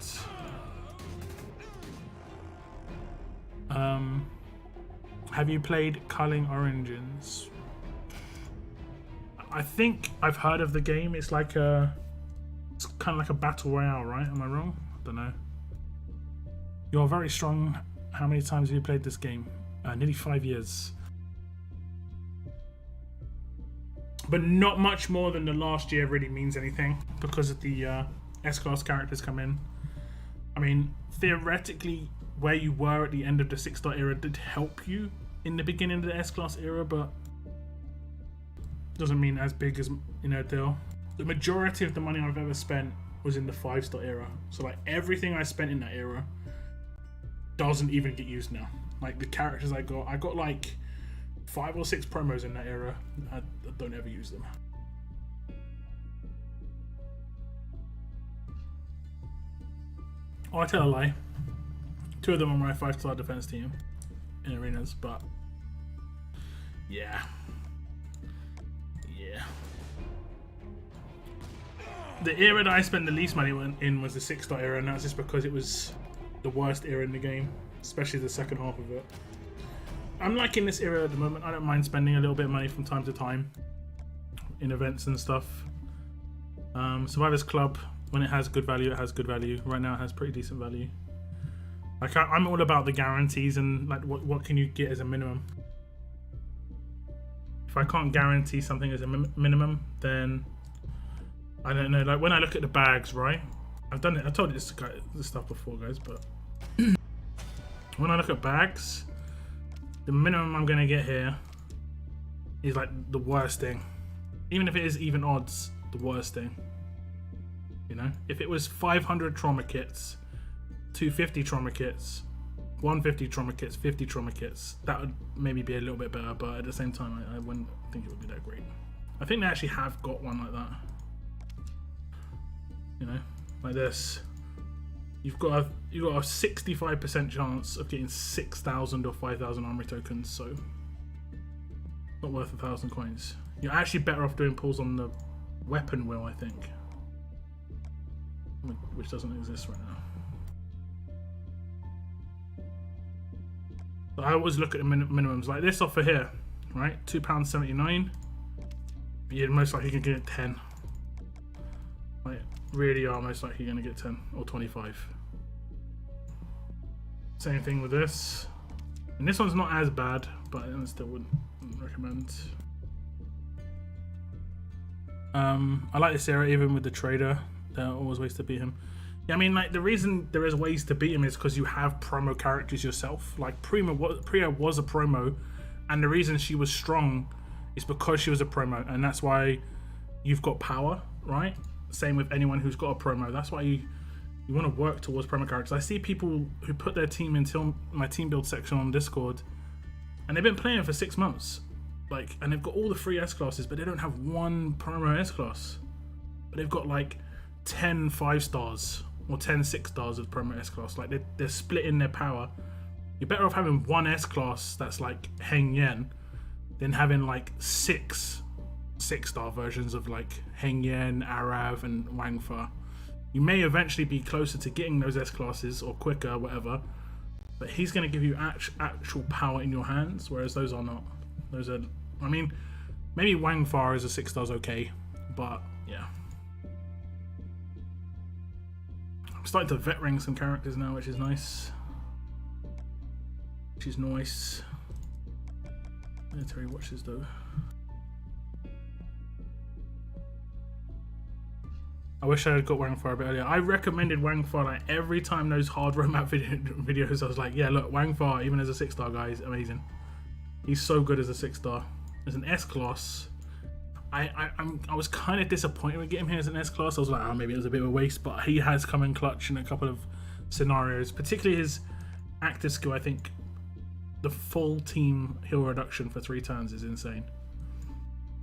Have you played Culling Origins? I think I've heard of the game. It's like it's kind of like a battle royale, right? Am I wrong? I don't know. You're very strong. How many times have you played this game? Nearly 5 years. But not much more than the last year really means anything, because of the S-Class characters come in. I mean, theoretically, where you were at the end of the 6-star era did help you in the beginning of the S-Class era, but doesn't mean as big as, you know, deal. The majority of the money I've ever spent was in the 5-star era. So like everything I spent in that era doesn't even get used now. Like the characters I got like 5 or 6 promos in that era. I don't ever use them. Oh, I tell a lie. 2 of them on my 5-star defense team in arenas, but yeah. The era that I spent the least money in was the 6-star era, and that's just because it was the worst era in the game, especially the second half of it. I'm liking this era at the moment. I don't mind spending a little bit of money from time to time in events and stuff. Survivors Club, when it has good value, it has good value. Right now it has pretty decent value. Like I'm all about the guarantees and like what can you get as a minimum. If I can't guarantee something as a minimum, then I don't know. Like when I look at the bags, right? I've done it. I told you this stuff before, guys. But when I look at bags, the minimum I'm gonna get here is like the worst thing. Even if it is even odds, the worst thing. You know, if it was 500 trauma kits, 250 trauma kits, 150 trauma kits, 50 trauma kits, that would maybe be a little bit better. But at the same time, I wouldn't think it would be that great. I think they actually have got one like that. You know, like this. You've got a 65% chance of getting 6,000 or 5,000 armory tokens, so not worth 1,000 coins. You're actually better off doing pulls on the weapon wheel, I think, which doesn't exist right now. But I always look at the minimums like this offer here, right? £2.79. You're most likely gonna get 10. Like, really are most likely going to get 10 or 25. Same thing with this. And this one's not as bad, but I still wouldn't recommend. I like this era even with the trader. There are always ways to beat him. Yeah, I mean, like the reason there is ways to beat him is because you have promo characters yourself. Like Priya was a promo, and the reason she was strong is because she was a promo, and that's why you've got power, right? Same with anyone who's got a promo. That's why you want to work towards promo characters. I see people who put their team into my team build section on Discord, and they've been playing for 6 months, like, and they've got all the free S classes, but they don't have one promo S class. But they've got like 10 5-stars or 10 6-stars of promo S class. Like they're splitting their power. You're better off having one S class that's like Heng Yen than having like 6 6-star versions of like Heng Yen, Arav, and Wang Fa. You may eventually be closer to getting those S classes or quicker, whatever, but he's going to give you actual power in your hands, whereas those are not. Those are, I mean, maybe Wang Fa as a 6-star's okay, but yeah. I'm starting to vet ring some characters now, which is nice. Which is nice. Military watches though. I wish I had got Wang Fa a bit earlier. I recommended Wang Fa like every time those hard roadmap videos. I was like, yeah, look, Wang Fa, even as a 6-star guy, is amazing. He's so good as a 6-star. As an S class, I was kind of disappointed with getting him as an S class. I was like, oh, maybe it was a bit of a waste, but he has come in clutch in a couple of scenarios, particularly his active skill, I think the full team heal reduction for 3 turns is insane.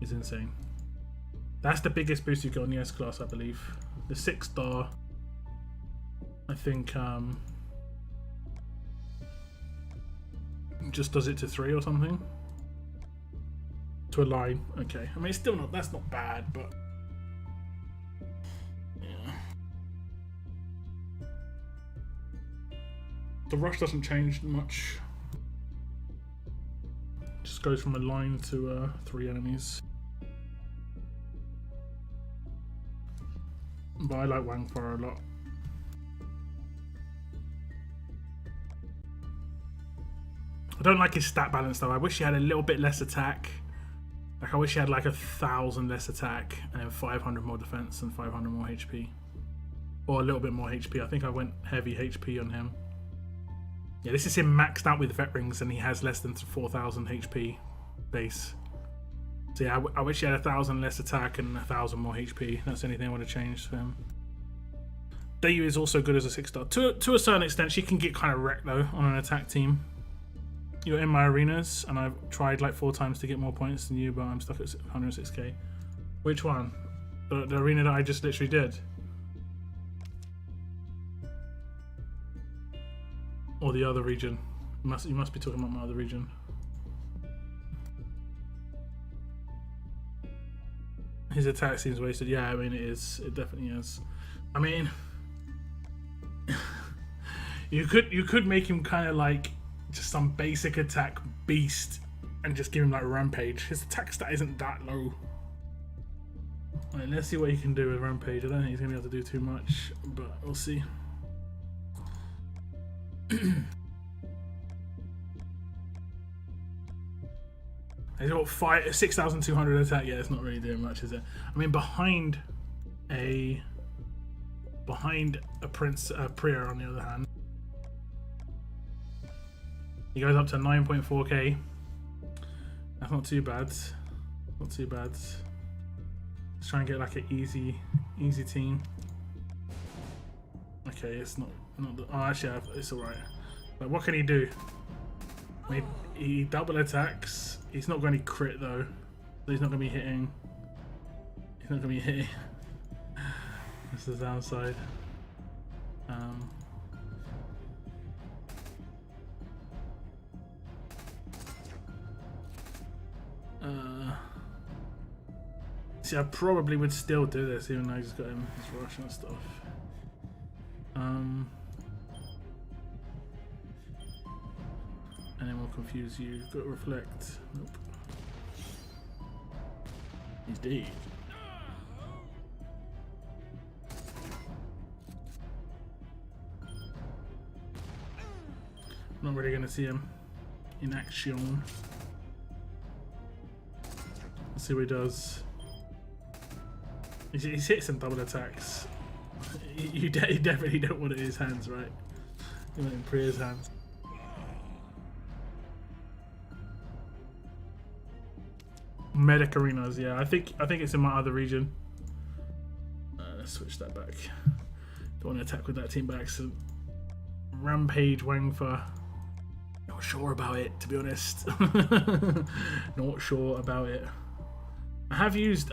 Is insane. That's the biggest boost you get on the S class, I believe. The 6-star, I think, just does it to 3 or something. To a line, okay. I mean, it's still not. That's not bad, but yeah. The rush doesn't change much. Just goes from a line to 3 enemies. But I like Wang Fa a lot. I don't like his stat balance though. I wish he had a little bit less attack. Like I wish he had like 1,000 less attack and then 500 more defense and 500 more HP. Or a little bit more HP. I think I went heavy HP on him. Yeah, this is him maxed out with vet rings and he has less than 4,000 HP base. So yeah, I wish he had 1,000 less attack and 1,000 more HP. That's the only thing I want to change for him. Dayu is also good as a 6-star. To a certain extent, she can get kind of wrecked though on an attack team. You're in my arenas, and I've tried like 4 times to get more points than you, but I'm stuck at 106k. Which one? The arena that I just literally did? Or the other region? You must be talking about my other region. His attack seems wasted. Yeah, I mean it is. It definitely is. I mean, you could make him kind of like just some basic attack beast and just give him like rampage. His attack stat isn't that low. Right, let's see what he can do with rampage. I don't think he's gonna be able to do too much, but we'll see. He's got 6,200 attack. Yeah, it's not really doing much, is it? I mean, behind a Prince Priya on the other hand, he goes up to 9.4k. That's not too bad. Not too bad. Let's try and get like an easy team. Okay, it's not the, oh, actually, it's all right. Like, what can he do? I mean, he double attacks. He's not going to crit though. So he's not going to be hitting. He's not going to be hitting. That's the downside. See, I probably would still do this even though I just got him his rush and stuff. And then we'll confuse you. Got reflect. Nope. He's dead. Not really going to see him in action. Let's see what he does. He's hit some double attacks. You definitely don't want it in his hands, right? You want it in Priya's hands. Medic arenas, yeah. I think it's in my other region. Let's switch that back. Don't want to attack with that team by accident. Rampage Wang Fa. Not sure about it, to be honest. Not sure about it. I have used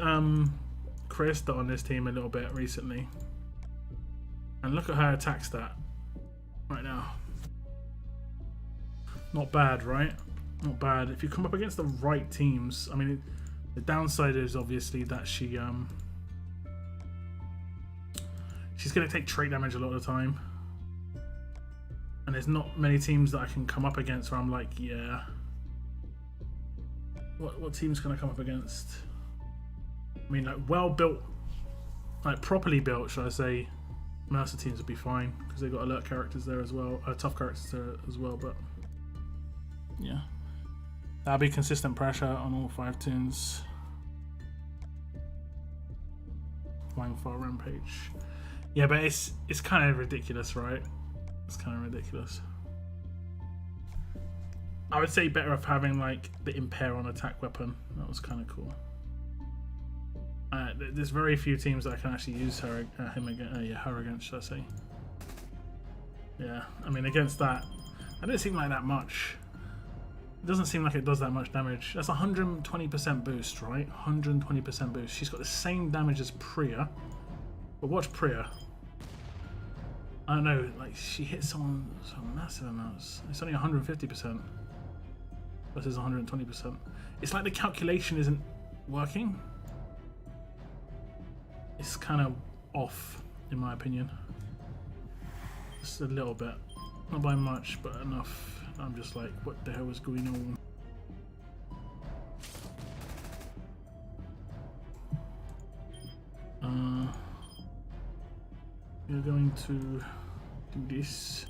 Krista on this team a little bit recently. And look at her attack stat right now. Not bad, right? Not bad. If you come up against the right teams, I mean, the downside is obviously that she's going to take trait damage a lot of the time. And there's not many teams that I can come up against where I'm like, yeah. What teams can I come up against? I mean, like well-built, like properly built, should I say, Mercer teams would be fine because they've got alert characters there as well, tough characters there as well, but yeah. That'll be consistent pressure on all 5 tunes. Wang Fa Rampage. Yeah, but it's kind of ridiculous, right? It's kind of ridiculous. I would say better off having like the impair on attack weapon. That was kind of cool. There's very few teams that I can actually use her against, should I say? Yeah, I mean against that, That didn't seem like that much. It doesn't seem like it does that much damage. That's 120% boost, right? 120% boost. She's got the same damage as Priya. But watch Priya. I don't know, like she hits someone some massive amounts. It's only 150% versus 120%. It's like the calculation isn't working. It's kind of off, in my opinion. Just a little bit. Not by much, but enough. I'm just like, what the hell is going on? We're going to do this.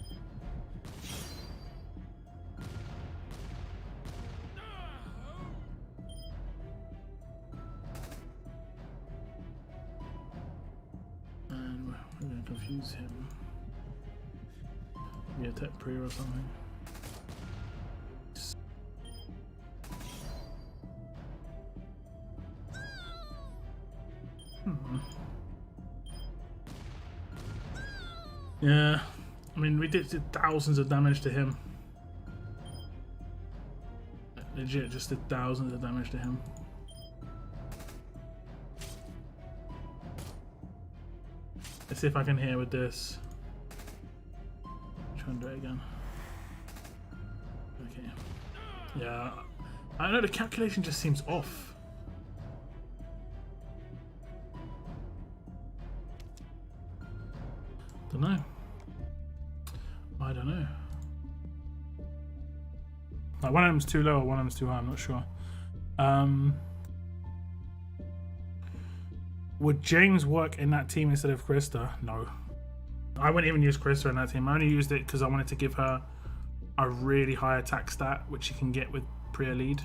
And we're going to confuse him. Maybe attack Priya or something. Yeah, I mean, we did thousands of damage to him. Legit, just did thousands of damage to him. Let's see if I can hit with this. Try and do it again. Okay. Yeah, I don't know, the calculation just seems off. Don't know. I don't know. Like one of them's too low or one of them's too high, I'm not sure. Would James work in that team instead of Krista? No. I wouldn't even use Krista in that team. I only used it because I wanted to give her a really high attack stat, which she can get with Priya lead.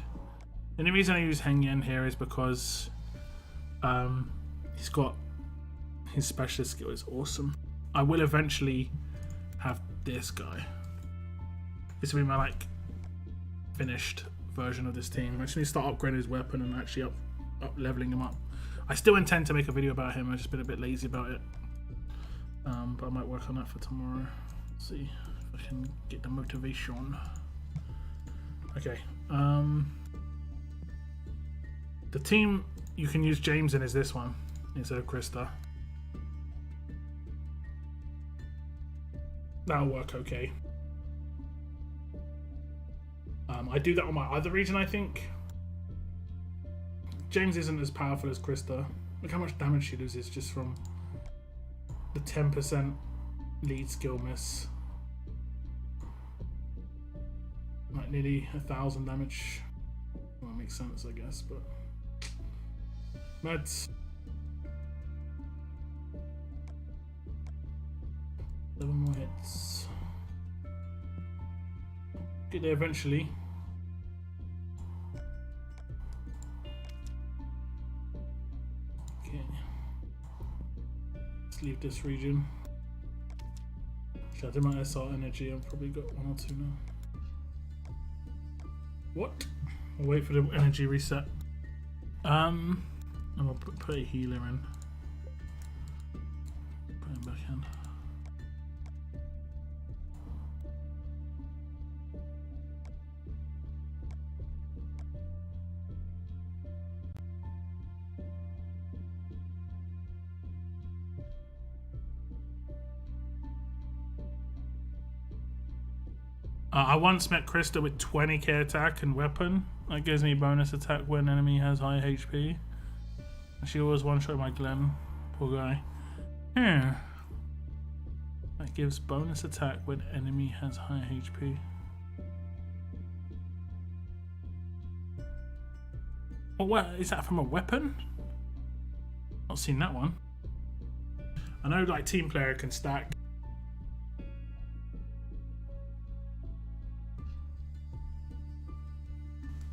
The only reason I use Heng Yen here is because he's got his specialist skill is awesome. I will eventually have this guy. This will be my like finished version of this team. I just need to start upgrading his weapon and actually up leveling him up. I still intend to make a video about him. I've just been a bit lazy about it. But I might work on that for tomorrow. Let's see if I can get the motivation. Okay. The team you can use James in is this one instead of Krista. That'll work okay. I do that on my other region, I think. James isn't as powerful as Krista. Look how much damage she loses just from the 10% lead skill miss. Like nearly 1,000 damage. Well, that makes sense, I guess, but meds. 7 more hits. Get there eventually. Okay. Let's leave this region. Should I do my SR energy? I've probably got 1 or 2 now. What? I'll wait for the energy reset. I'm gonna put a healer in. Put him back in. I once met Krista with 20k attack and weapon. That gives me bonus attack when enemy has high HP. She always one-shot my Glenn. Poor guy. Yeah. That gives bonus attack when enemy has high HP. Oh, what is that from a weapon? Not seen that one. I know like team player can stack.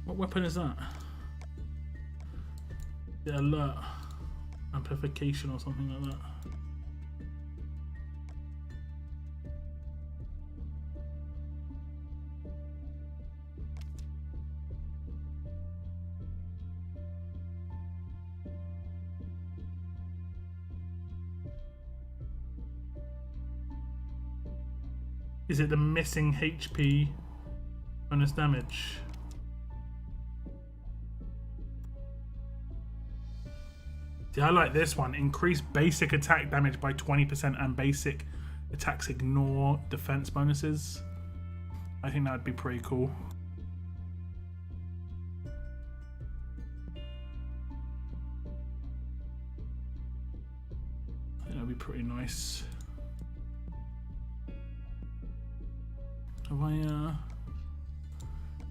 What weapon is that? The alert amplification or something like that. Is it the missing HP bonus damage? See, I like this one. Increase basic attack damage by 20% and basic attacks ignore defense bonuses. I think that would be pretty cool. I think that would be pretty nice. Have I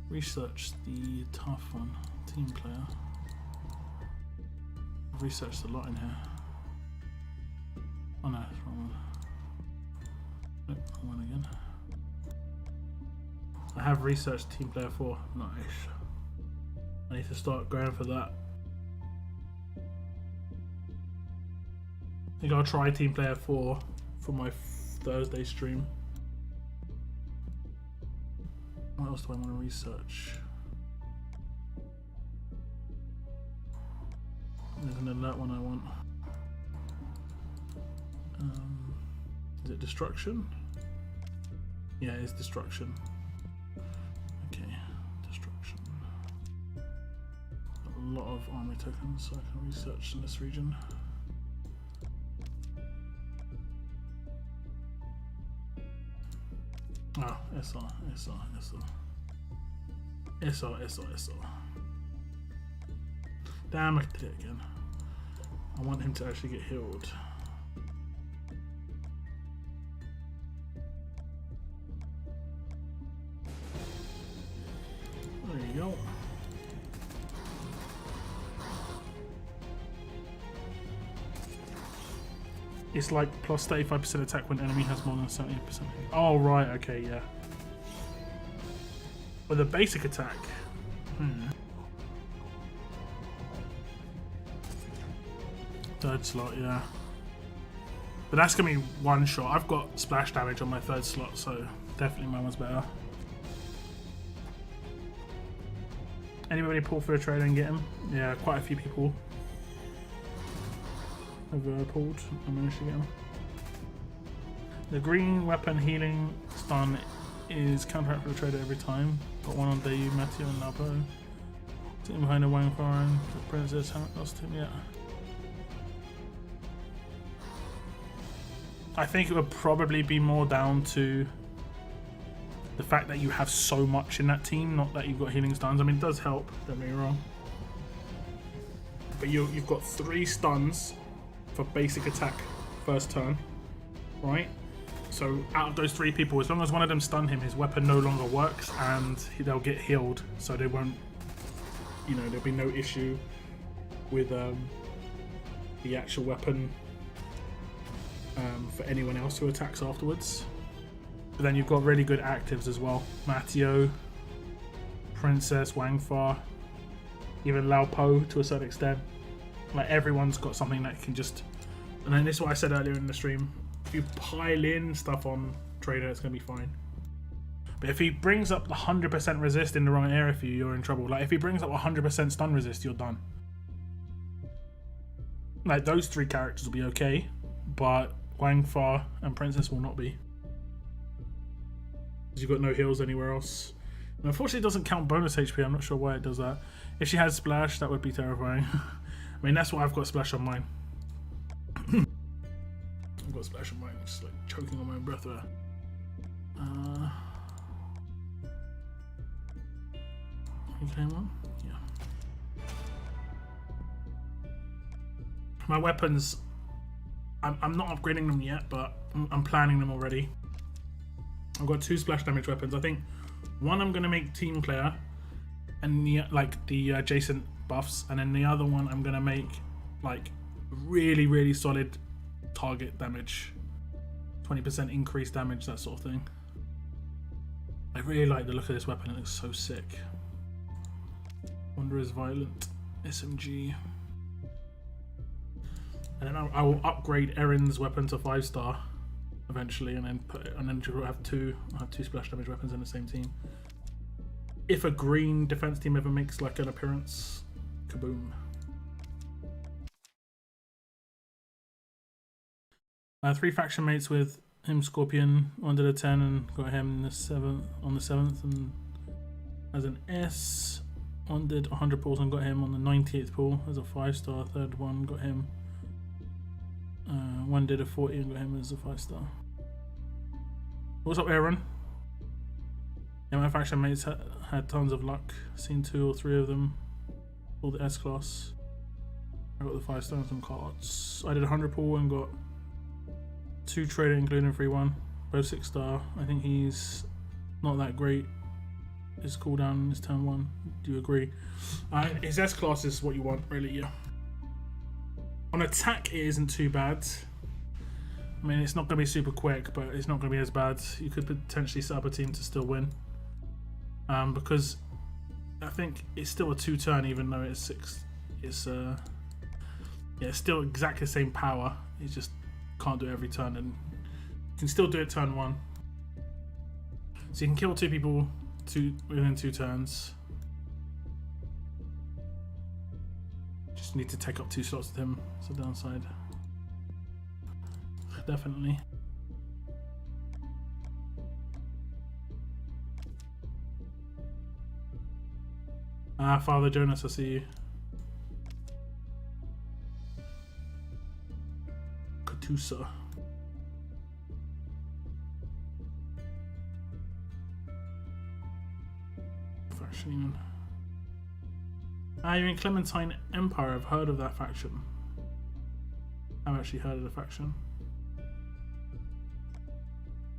researched the tough one? Team player. I've researched a lot in here. Oh no, that's wrong one. Nope, wrong one again. I have researched Team Player 4. Nice. I need to start going for that. I think I'll try Team Player 4 for my Thursday stream. What else do I want to research? There's an alert one I want. Is it destruction? Yeah, it's destruction. Okay, destruction. Got a lot of army tokens, so I can research in this region. Ah, SR. Damn, I did it again. I want him to actually get healed. There you go. It's like plus 35% attack when enemy has more than 70%. Oh, right, okay, yeah. With a basic attack. Third slot, yeah. But that's gonna be one shot. I've got splash damage on my third slot, so definitely my one's better. Anybody pull for a trader and get him? Yeah, quite a few people have pulled and managed to get him. The green weapon healing stun is counteract for the trader every time. Got one on Dayu, Matthew, and Napo. Sitting behind a Wang Foreign. The princess haven't lost him yet. I think it would probably be more down to the fact that you have so much in that team, not that you've got healing stuns. I mean, it does help, don't get me wrong. But you've got 3 stuns for basic attack first turn, right? So out of those 3 people, as long as one of them stun him, his weapon no longer works and they'll get healed. So they won't, you know, there'll be no issue with the actual weapon for anyone else who attacks afterwards. But then you've got really good actives as well. Matteo, Princess, Wangfa, even Lao Po to a certain extent. Like, everyone's got something that can just... And then this is what I said earlier in the stream. If you pile in stuff on Trader, it's going to be fine. But if he brings up the 100% resist in the wrong area for you, you're in trouble. Like, if he brings up 100% stun resist, you're done. Like, those 3 characters will be okay, but Wangfa and Princess will not be. Because you've got no heals anywhere else. And unfortunately, it doesn't count bonus HP. I'm not sure why it does that. If she has Splash, that would be terrifying. I mean, that's why I've got Splash on mine. I've got Splash on mine, just like choking on my own breath there. Okay, one? Yeah. My weapons, I'm not upgrading them yet, but I'm planning them already. I've got 2 splash damage weapons. I think one I'm going to make team player, and the adjacent buffs, and then the other one I'm going to make like really solid target damage, 20% increased damage, that sort of thing. I really like the look of this weapon. It looks so sick. Wonder is Violent, SMG. And then I will upgrade Erin's weapon to 5-star eventually, and then you'll have 2 splash damage weapons in the same team. If a green defense team ever makes like an appearance, kaboom. 3 faction mates with him Scorpion, 1 did a 10 and got him in the 7th, on the 7th, and as an S, 1 did 100 pulls and got him on the 98th pull as a 5-star. Third one got him. 1 did a 40 and got him as a 5-star. What's up, Aaron? Yeah, my faction mates had tons of luck. Seen 2 or 3 of them. All the S class. I got the 5-stars and cards. I did 100 pull and got 2 trader, including free 1. Both 6-star. I think he's not that great. His cooldown is turn 1. Do you agree? His S class is what you want, really, yeah. On attack, it isn't too bad. I mean, it's not going to be super quick, but it's not going to be as bad. You could potentially set up a team to still win. Because I think it's still a 2-turn, even though it's 6. It's yeah, it's still exactly the same power. You just can't do it every turn, and you can still do it turn 1. So you can kill 2 people within 2 turns. Just need to take up 2 slots with him. It's the downside. Definitely. Father Jonas, I see you. Katusa. Faction even. You're in Clementine Empire. I've heard of that faction. I've actually heard of the faction.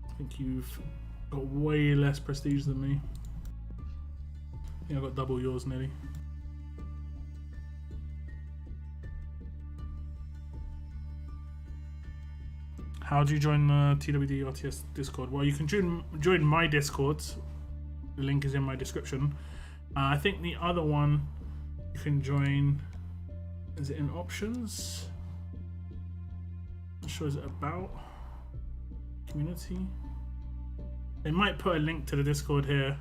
I think you've got way less prestige than me. I think I've got double yours nearly. How do you join the TWD RTS Discord? Well, you can join my Discord. The link is in my description. I think the other one you can join. Is it in options? Not sure. Is it about community? They might put a link to the Discord here.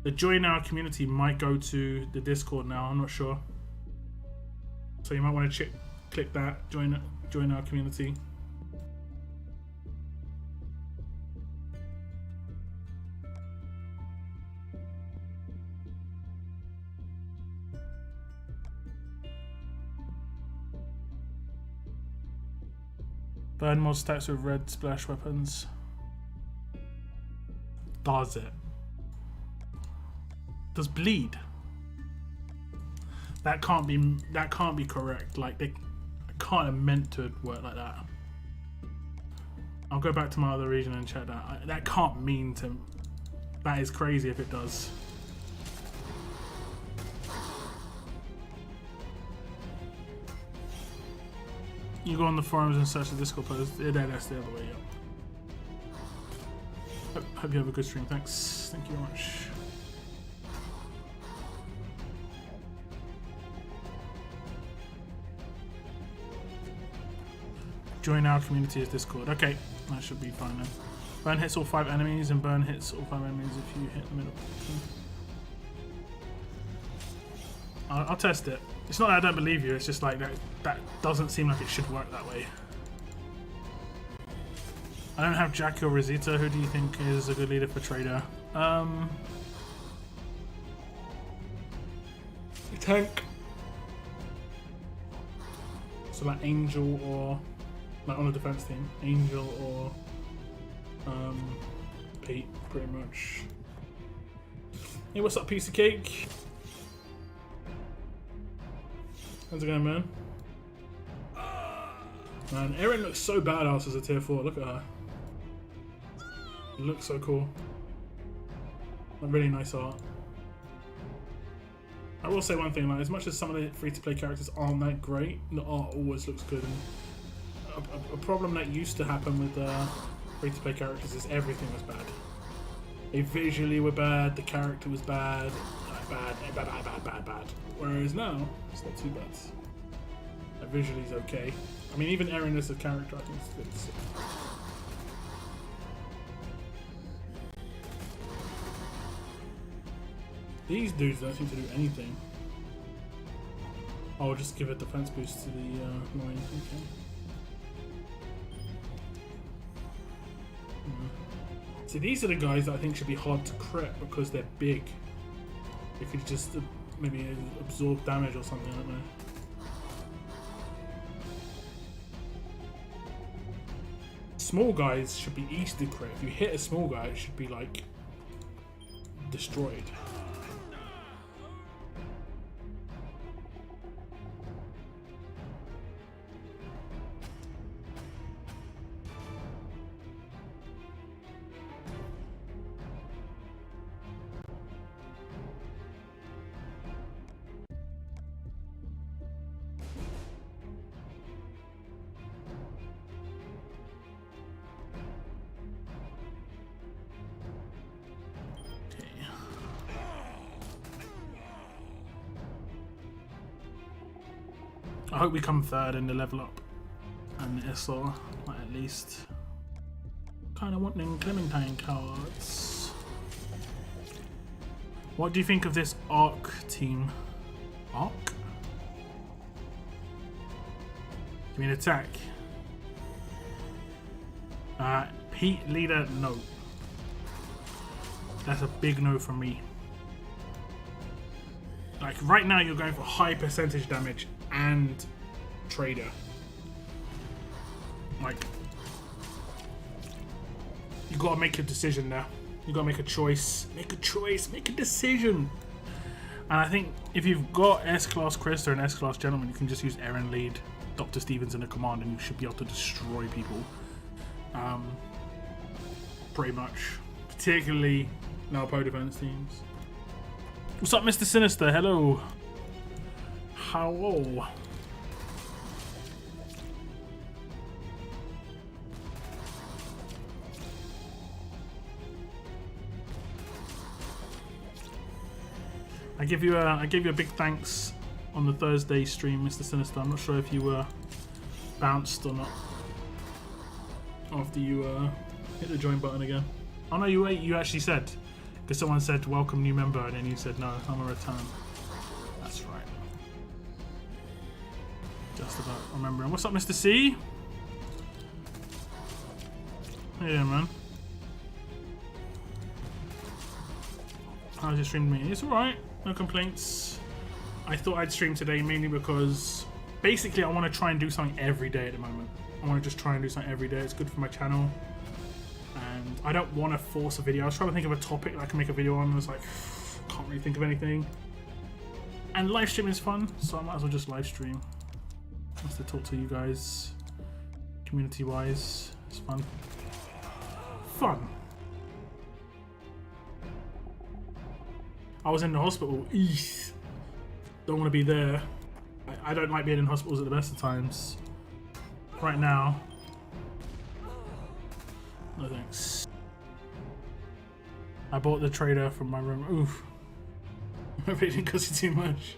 The join our community might go to the Discord now. I'm not sure. So you might want to click that. Join our community. Burn more stacks with red splash weapons. Does it? Does bleed? That can't be correct. Like they can't have meant to work like that. I'll go back to my other region and check that. That can't mean to. That is crazy if it does. You go on the forums and search the Discord post. Yeah, that's the other way. Yeah. Hope you have a good stream. Thanks. Thank you very much. Join our community as Discord. Okay, that should be fine then. Burn hits all 5 enemies, and burn hits all 5 enemies if you hit the middle. Okay. I'll test it. It's not that I don't believe you, it's just like that doesn't seem like it should work that way. I don't have Jackie or Rosita. Who do you think is a good leader for Trader? Tank. So like Angel or like on a defense team. Angel or Pete, pretty much. Hey, what's up, piece of cake? How's it going, man? Man, Erin looks so badass as a tier 4. Look at her. It looks so cool. Like, really nice art. I will say one thing, like, as much as some of the free-to-play characters aren't that great, the art always looks good. And a problem that used to happen with free-to-play characters is everything was bad. They visually were bad, the character was bad, bad. Whereas now, it's not too bad. Visually is okay. I mean, even Erin as a character, I think it's good. These dudes don't seem to do anything. Oh, just give a defense boost to the line. Okay. So these are the guys that I think should be hard to crit because they're big. They could just maybe absorb damage or something, I don't know. Small guys should be easy to crit. If you hit a small guy, it should be like destroyed. I hope we come third in the level up and the SR, like at least. Kind of wanting Clementine cards. What do you think of this Arc team? Arc? You mean attack? Heat leader, no. That's a big no from me. Like right now you're going for high percentage damage and trader. Like, you gotta make a decision now. You gotta make a choice. Make a choice. Make a decision. And I think if you've got S-Class Chris or an S-Class Gentleman, you can just use Aaron lead, Dr. Stevens in the command, and you should be able to destroy people. Pretty much. Particularly Nalpo defense teams. What's up, Mr. Sinister? Hello. How? I gave you a big thanks on the Thursday stream, Mr. Sinister. I'm not sure if you were bounced or not after you hit the join button again. Oh no, you actually said, because someone said welcome new member, and then you said no, I'm a return. That's right. Just about remembering. What's up, Mr. C? Yeah, man. How's your stream meeting? It's alright. No complaints. I thought I'd stream today mainly because basically I want to try and do something every day at the moment. I want to just try and do something every day. It's good for my channel. And I don't want to force a video. I was trying to think of a topic that I can make a video on. I was like, can't really think of anything. And live stream is fun, so I might as well just live stream. Just to talk to you guys, community-wise. It's fun. Fun. I was in the hospital. Eesh. Don't want to be there. I don't like being in hospitals at the best of times. Right now. No thanks. I bought the trader from my room. Oof. Maybe it didn't cost you too much.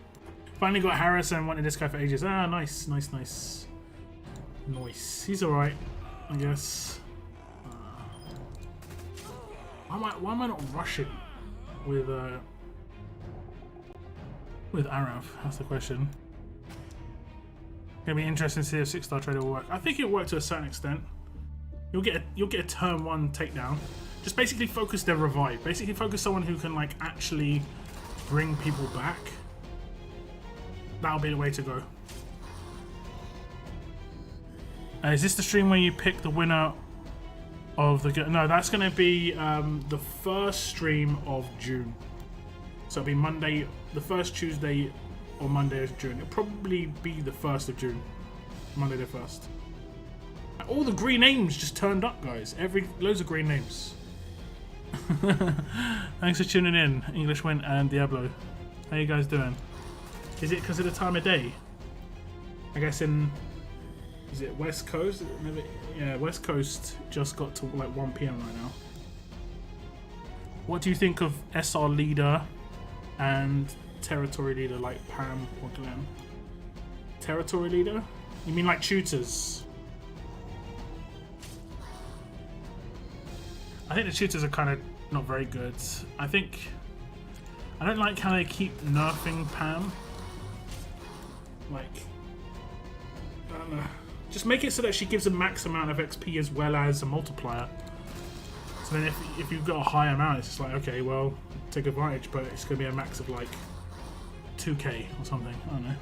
Finally got Harrison, wanted this guy for ages. Ah, nice, nice, nice. Nice. He's alright, I guess. Why am I not rushing with Arav? That's the question. Gonna be interesting to see if 6-star trader will work. I think it'll work to a certain extent. You'll get a turn 1 takedown. Just basically focus their revive. Basically focus someone who can like actually bring people back. That'll be the way to go. Is this the stream where you pick the winner of the... No, that's going to be the first stream of June. So it'll be Monday, the first Tuesday or Monday of June. It'll probably be the 1st of June. Monday the 1st. All the green names just turned up, guys. Loads of green names. Thanks for tuning in, English Win and Diablo. How you guys doing? Is it because of the time of day? I guess is it West Coast? Maybe, yeah, West Coast just got to like 1 PM right now. What do you think of SR leader and territory leader like Pam or Glenn? Territory leader? You mean like tutors? I think the tutors are kind of not very good. I don't like how they keep nerfing Pam. Like, I don't know. Just make it so that she gives a max amount of XP as well as a multiplier. So then if you've got a high amount, it's just like, okay, well, take advantage, but it's going to be a max of like 2k or something. I don't know.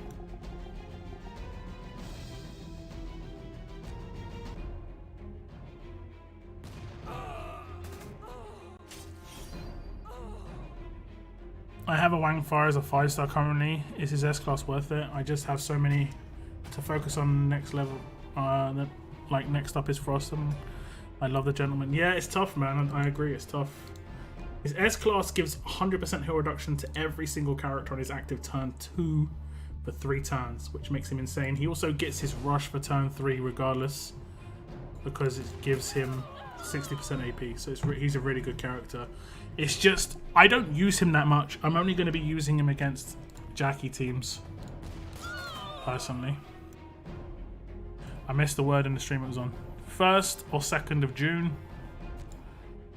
I have a Wang Fire as a 5-star currently. Is his S-Class worth it? I just have so many to focus on next level. Like next up is Frostum. I love the gentleman. Yeah, it's tough, man. I agree, it's tough. His S-Class gives 100% heal reduction to every single character on his active turn 2 for 3 turns, which makes him insane. He also gets his rush for turn 3 regardless, because it gives him 60% AP. So he's a really good character. It's just, I don't use him that much. I'm only going to be using him against Jackie teams, personally. I missed the word in the stream it was on. 1st or 2nd of June.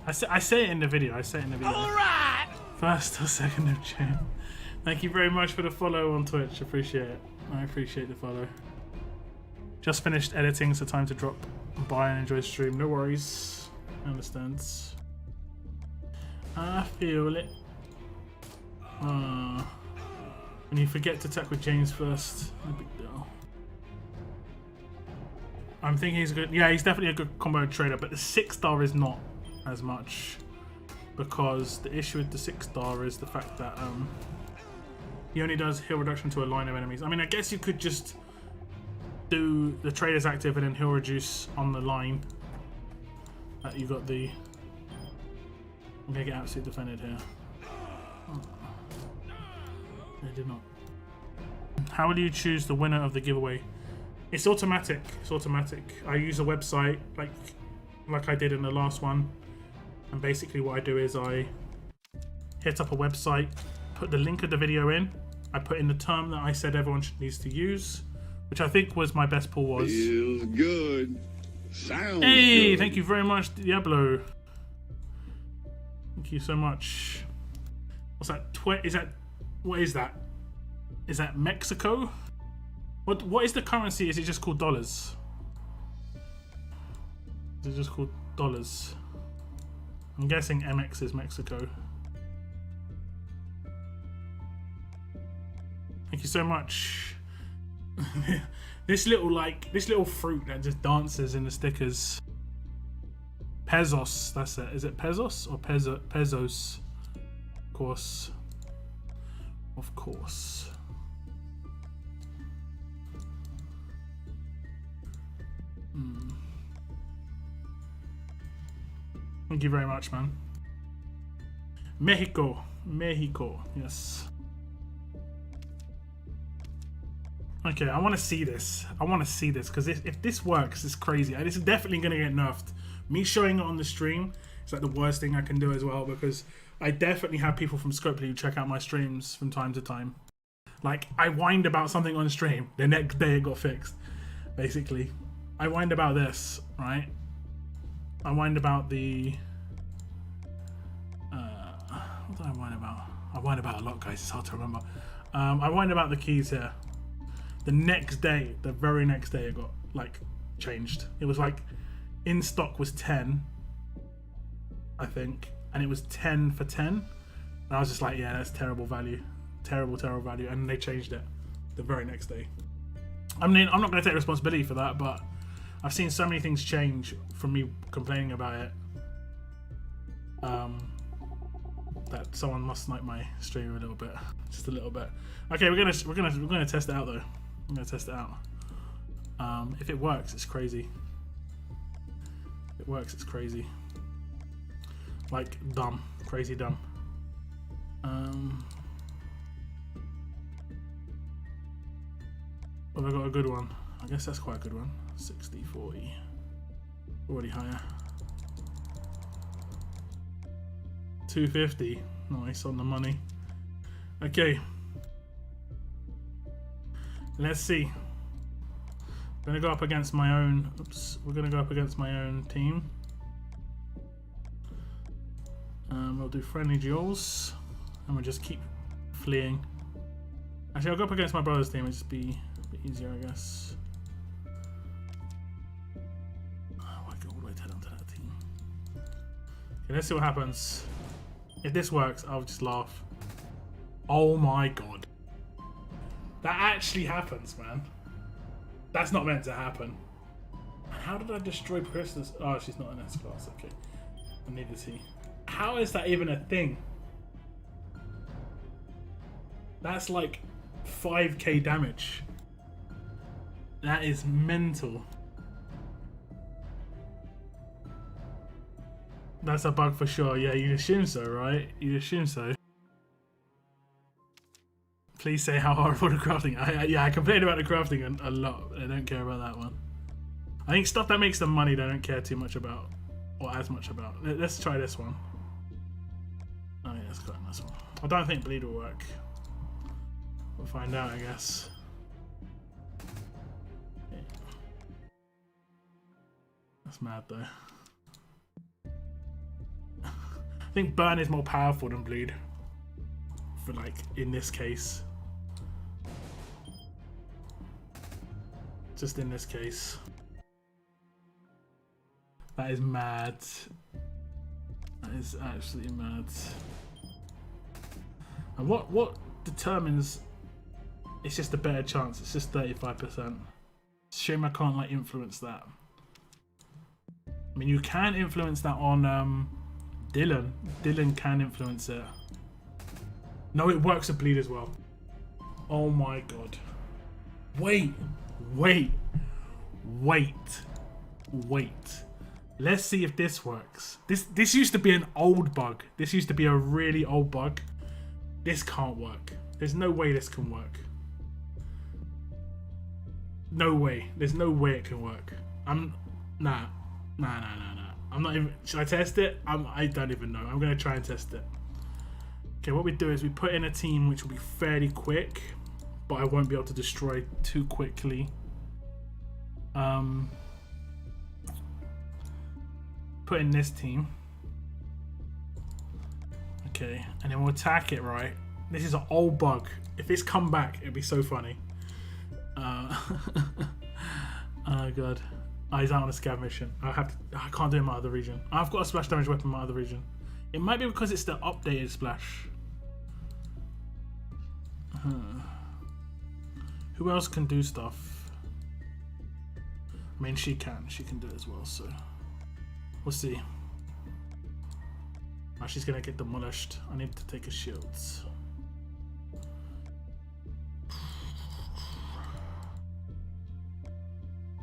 I say it in the video. All right. 1st or 2nd of June. Thank you very much for the follow on Twitch. Appreciate it. I appreciate the follow. Just finished editing, so time to drop by and enjoy the stream. No worries. I understand. I feel it. When you forget to attack with James first, no big deal. I'm thinking he's good. Yeah, he's definitely a good combo trader, but the 6-star is not as much, because the issue with the 6-star is the fact that he only does heal reduction to a line of enemies. I mean, I guess you could just do the trader's active and then heal reduce on the line. You got the. I'm gonna get absolutely defended here. Oh. I did not. How will you choose the winner of the giveaway? It's automatic. It's automatic. I use a website like I did in the last one, and basically what I do is I hit up a website, put the link of the video in, I put in the term that I said everyone needs to use, which I think was my best pull was. Feels good. Sounds hey, good. Thank you very much, Diablo. Thank you so much. What's that? What is that? Is that Mexico? What is the currency? Is it just called dollars? Is it just called dollars? I'm guessing MX is Mexico. Thank you so much. This little fruit that just dances in the stickers. Pesos, that's it. Is it pesos or pesos? Of course. Of course. Thank you very much, man. Mexico. Yes. Okay, I want to see this. Because if this works, it's crazy. This is definitely going to get nerfed. Me showing it on the stream is like the worst thing I can do as well, because I definitely have people from Scopely who check out my streams from time to time. Like, I whined about something on stream, the next day it got fixed. Basically, I whined about this, right? I whined about the... what did I whine about? I whined about a lot, guys. It's hard to remember. I whined about the keys here. The next day, the very next day, it got, like, changed. It was like, in stock was 10, I think, and it was 10 for 10. And I was just like, yeah, that's terrible value. Terrible value. And they changed it the very next day. I mean, I'm not going to take responsibility for that, but I've seen so many things change from me complaining about it. That someone must snipe my stream a little bit, just a little bit. Okay, we're gonna test it out though. I'm gonna test it out. If it works, it's crazy. If it works, it's crazy. Like dumb, crazy dumb. Well, I got a good one. I guess that's quite a good one. 60, 40. Already higher. 250. Nice on the money. Okay. Let's see. I'm gonna go up against my own. Oops. We're gonna go up against my own team. We'll do friendly duels, and we'll just keep fleeing. Actually, I'll go up against my brother's team. It'll just be a bit easier, I guess. Oh, I go all the way down to that team. Okay, let's see what happens. If this works, I'll just laugh. Oh my god. That actually happens, man. That's not meant to happen. How did I destroy Christmas? Oh, she's not in S class. Okay. And neither is he. How is that even a thing? That's like 5k damage. That is mental. That's a bug for sure. Yeah, you'd assume so, right? You'd assume so. Please say how horrible the crafting. I complain about the crafting a lot. I don't care about that one. I think stuff that makes them money, they don't care too much about, or as much about. Let's try this one. Oh yeah, that's quite a nice one. I don't think bleed will work. We'll find out, I guess. Yeah. That's mad though. I think burn is more powerful than bleed. For like, in this case. Just in this case. That is mad. That is absolutely mad. And what determines it's just a better chance? It's just 35%. Shame I can't like influence that. I mean, you can influence that on Dylan. Dylan can influence it. No, it works with bleed as well. Oh my god. Wait. Let's see if this works. This used to be an old bug. This used to be a really old bug. This can't work. There's no way this can work. No way. There's no way it can work. Nah. I'm not even. Should I test it? I don't even know. I'm gonna try and test it. Okay, what we do is we put in a team which will be fairly quick, but I won't be able to destroy too quickly. Put in this team. Okay, and then we'll attack it, right? This is an old bug. If it's come back, it'd be so funny. Oh god. Oh, he's out on a scav mission. I can't do it in my other region. I've got a splash damage weapon in my other region. It might be because it's the updated splash. Who else can do stuff? I mean, she can do it as well, so we'll see. Oh, she's gonna get demolished. I need to take her shields.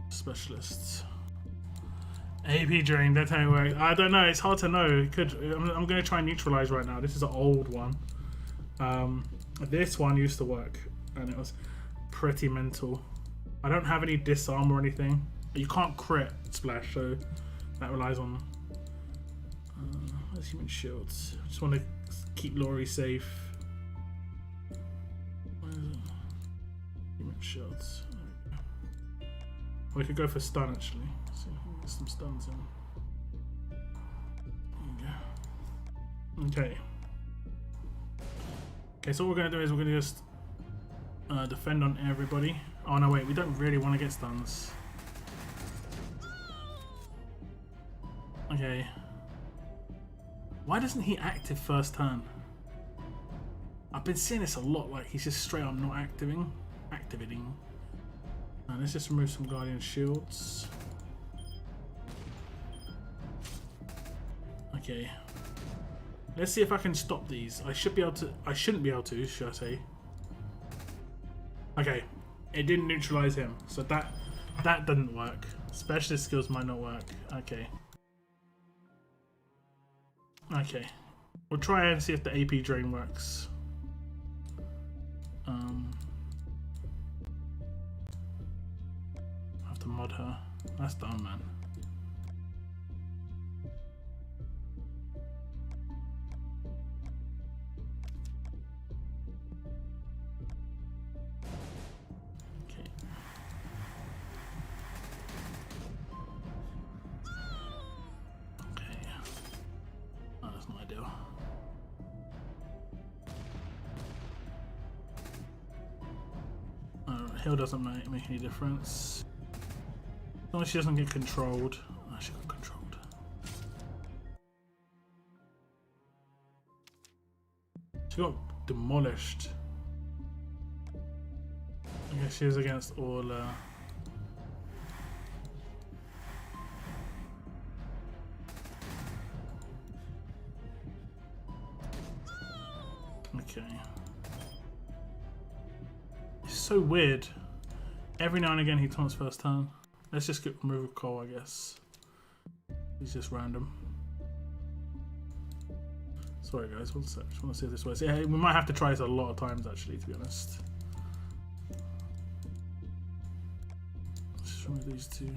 Specialists. AP drain, that's how it works. I don't know, it's hard to know. It could. I'm gonna try and neutralize right now. This is an old one. This one used to work and it was pretty mental. I don't have any disarm or anything. You can't crit splash, so that relies on where's human shields. I just want to keep Laurie safe. Where is it? Human shields. Or we could go for stun actually. See if we can get some stuns in. There you go. Okay. Okay, so what we're going to do is we're going to just defend on everybody. Oh no, wait, we don't really want to get stuns. Okay. Why doesn't he active first turn? I've been seeing this a lot, like he's just straight up not activating. And let's just remove some Guardian shields. Okay. Let's see if I can stop these. I should be able to. I shouldn't be able to, should I say? Okay, it didn't neutralize him, so that didn't work. Specialist skills might not work. Okay. Okay, we'll try and see if the AP drain works. I have to mod her. That's done, man. Heal doesn't make any difference. As long as she doesn't get controlled. Oh, she got controlled. She got demolished. I guess she was against all. Okay. It's so weird. Every now and again he taunts first turn. Let's just get remove a Cole, I guess. He's just random. Sorry guys, one sec. Just want to see if this works. Yeah, we might have to try this a lot of times actually, to be honest. Let's just remove these two.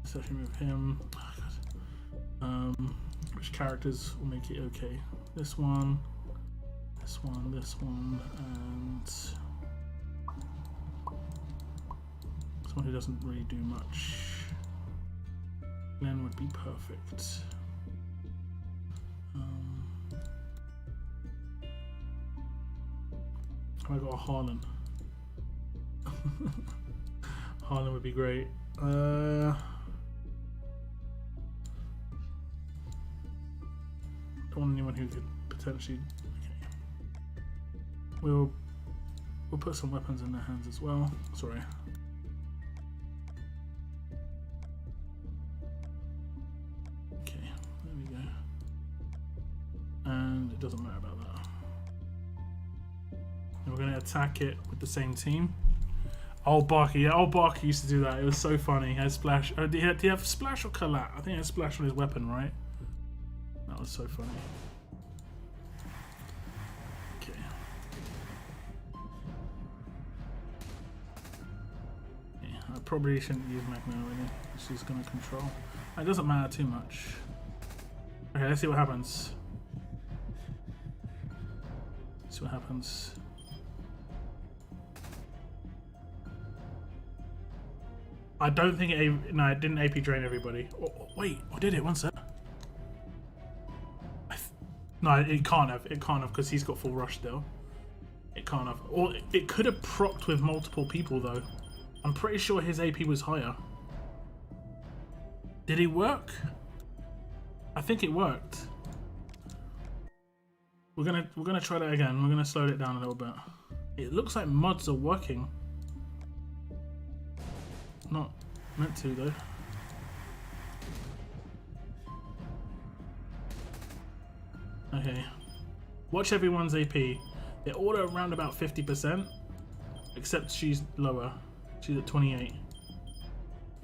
Let's actually remove him. Oh, God. Which characters will make it okay? This one, this one, this one, and someone who doesn't really do much. Glenn would be perfect. I got a Harlan. Harlan would be great. Don't want anyone who could potentially. Okay. We'll put some weapons in their hands as well. Sorry. Okay, there we go. And it doesn't matter about that. And we're going to attack it with the same team. Old Barky, yeah, old Barky used to do that. It was so funny. He had Splash. Did he have Splash or Collat? I think he had Splash on his weapon, right? That was so funny. Okay. Yeah, I probably shouldn't use Magna really. She's going to control. It doesn't matter too much. Okay, let's see what happens. See what happens. I don't think it. No, it didn't AP drain everybody. Oh, wait, or did it? One sec. No, it can't have. It can't have because he's got full rush still. It can't have. Or it could have procced with multiple people though. I'm pretty sure his AP was higher. Did it work? I think it worked. We're gonna try that again. We're gonna slow it down a little bit. It looks like mods are working. Not meant to though. Okay. Watch everyone's AP. They're all around about 50%. Except she's lower. She's at 28.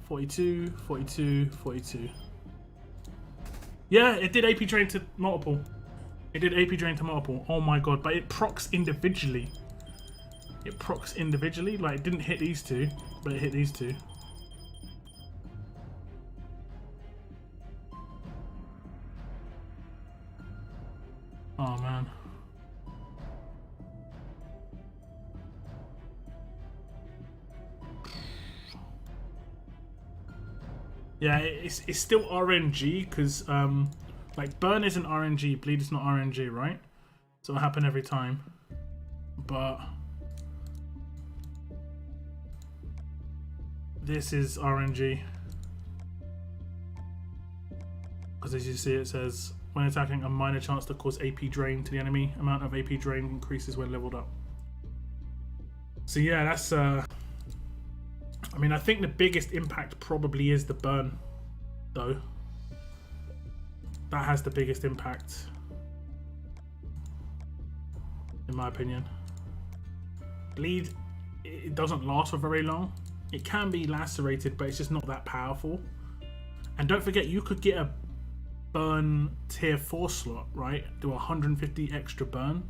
42, 42, 42. Yeah, it did AP drain to multiple. It did AP drain to multiple. Oh my god, but it procs individually. It procs individually. Like, it didn't hit these two, but it hit these two. Oh man. Yeah, it's still RNG because like burn isn't RNG, bleed is not RNG, right? So it'll happen every time. But this is RNG. Because as you see it says when attacking, a minor chance to cause AP drain to the enemy. Amount of AP drain increases when leveled up. So yeah, that's I mean, I think the biggest impact probably is the burn, though. That has the biggest impact, in my opinion. Bleed, it doesn't last for very long. It can be lacerated, but it's just not that powerful. And don't forget, you could get a burn tier 4 slot, right? Do 150 extra burn.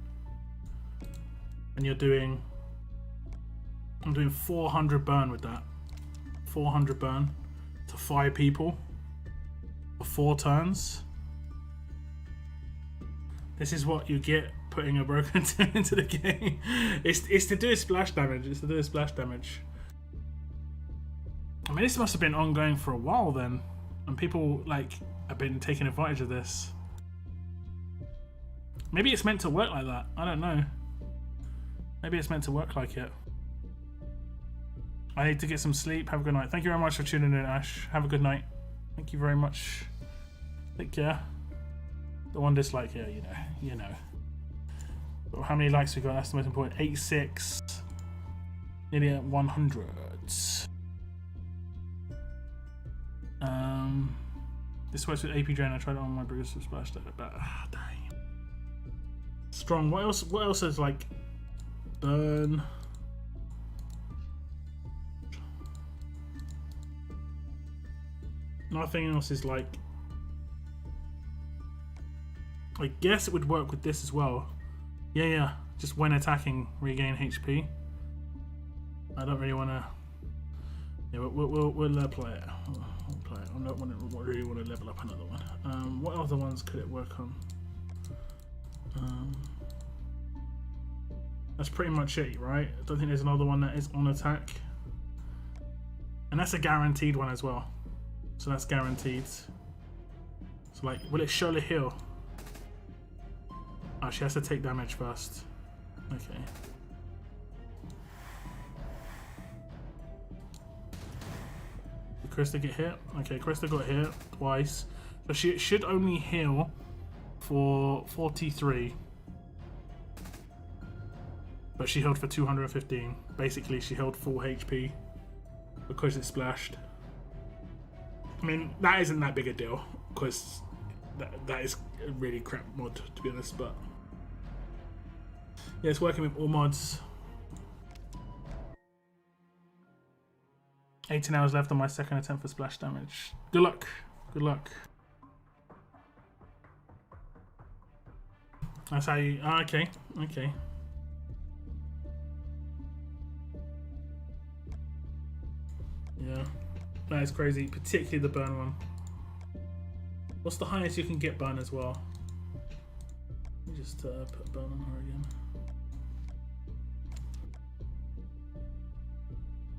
And you're doing... I'm doing 400 burn with that. 400 burn to 5 people for 4 turns. This is what you get putting a broken team into the game. It's to do splash damage. It's to do splash damage. I mean, this must have been ongoing for a while then, and people like have been taking advantage of this. Maybe it's meant to work like that. I don't know. Maybe it's meant to work like it. I need to get some sleep. Have a good night. Thank you very much for tuning in, Ash. Have a good night. Thank you very much. Take care. The one dislike here, you know. But how many likes we got? That's the most important. 86. Nearly at 100. This works with AP Drain. I tried it on my Bruce Splash, but dang. Strong. What else? What else is like burn? Nothing else is like. I guess it would work with this as well. Yeah. Just when attacking, regain HP. I don't really want to. Yeah, we'll play it. We'll play it. I don't really want to level up another one. What other ones could it work on? That's pretty much it, right? I don't think there's another one that is on attack. And that's a guaranteed one as well. So that's guaranteed. So like, will it surely heal? Oh, she has to take damage first. Okay. Did Krista get hit? Okay, Krista got hit twice. So she should only heal for 43. But she healed for 215. Basically, she held full HP because it splashed. I mean, that isn't that big a deal because that is a really crap mod, to be honest. But yeah, it's working with all mods. 18 hours left on my second attempt for splash damage. Good luck. Good luck. That's how you. Okay. Okay. Yeah, that is crazy, particularly the burn one. What's the highest you can get burn as well? Let me just put burn on her again.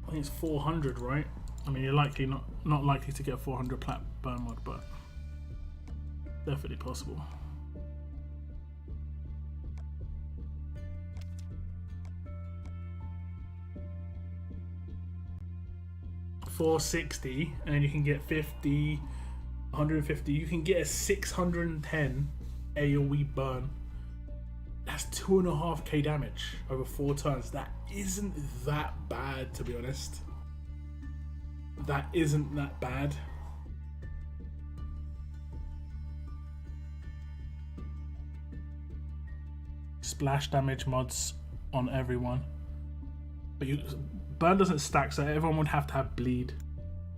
I think it's 400, right? I mean, you're likely not likely to get a 400 plat burn mod, but definitely possible. $460, and then you can get 50, 150. You can get a 610 AoE burn. That's 2.5k damage over 4 turns. That isn't that bad, to be honest. That isn't that bad. Splash damage mods on everyone, but burn doesn't stack, so everyone would have to have bleed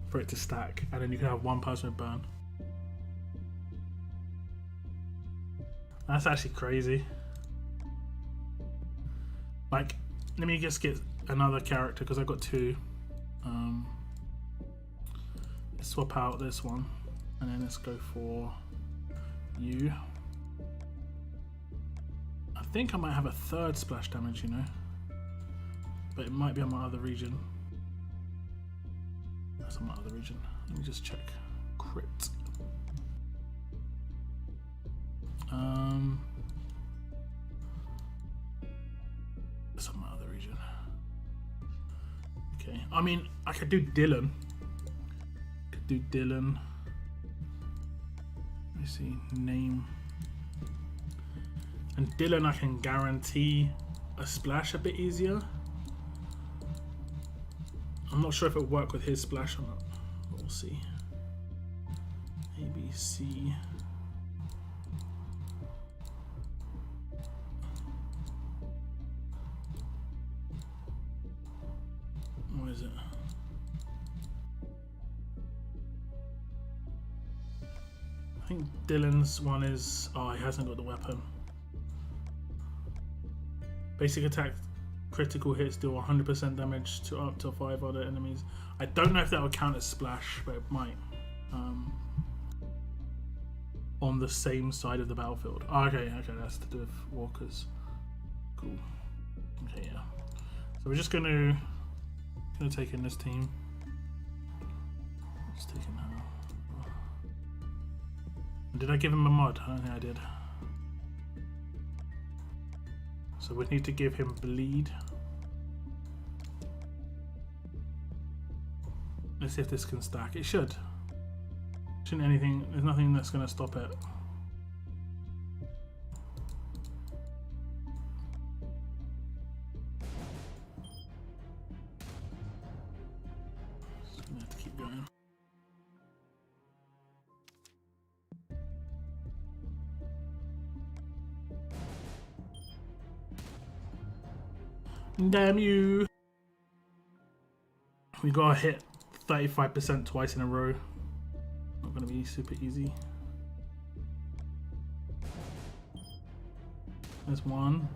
for it to stack, and then you can have one person with burn. That's actually crazy. Like, let me just get another character because I've got 2. Let's swap out this one, and then let's go for you. I think I might have a 3rd splash damage, you know, but it might be on my other region. That's on my other region. Let me just check. Crit. That's on my other region. Okay. I mean, I could do Dylan. Let me see. Name. And Dylan, I can guarantee a splash a bit easier. I'm not sure if it'll work with his splash or not, but we'll see. ABC. What is it? I think Dylan's one is. Oh, he hasn't got the weapon. Basic attack, critical hits deal 100% damage to up to 5 other enemies. I don't know if that would count as splash, but it might. On the same side of the battlefield. Oh, okay, that's to do with walkers. Cool. Okay, yeah. So we're just gonna take in this team. Just taking her. Did I give him a mod? I don't think I did. So we need to give him bleed. Let's see if this can stack. It should. Shouldn't anything. There's nothing that's going to stop it. Damn you. We gotta hit 35% twice in a row. Not gonna be super easy. There's one.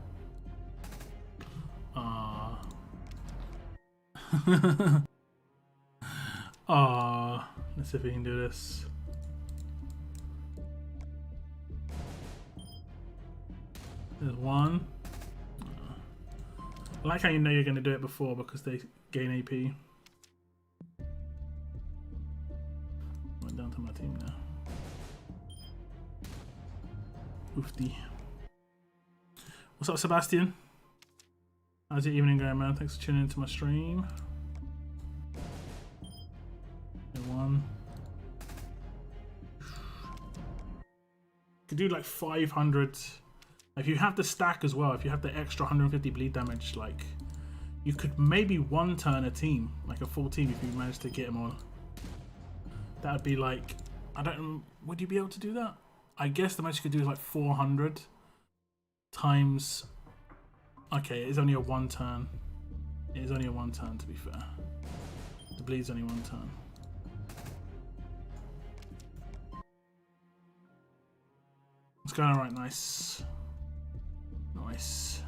Let's see if we can do this. There's one. I like how you know you're going to do it before because they gain AP. Went down to my team now. Oofty. What's up, Sebastian? How's your evening going, man? Thanks for tuning into my stream. One. Could do like 500. If you have the stack as well, if you have the extra 150 bleed damage, like you could maybe one turn a team, like a full team, if you manage to get them all. That would be like, I don't know, would you be able to do that? I guess the most you could do is like 400 times. Okay, it is only a one turn. It is only a one turn, to be fair. The bleed's only one turn. It's going alright, nice. Nice.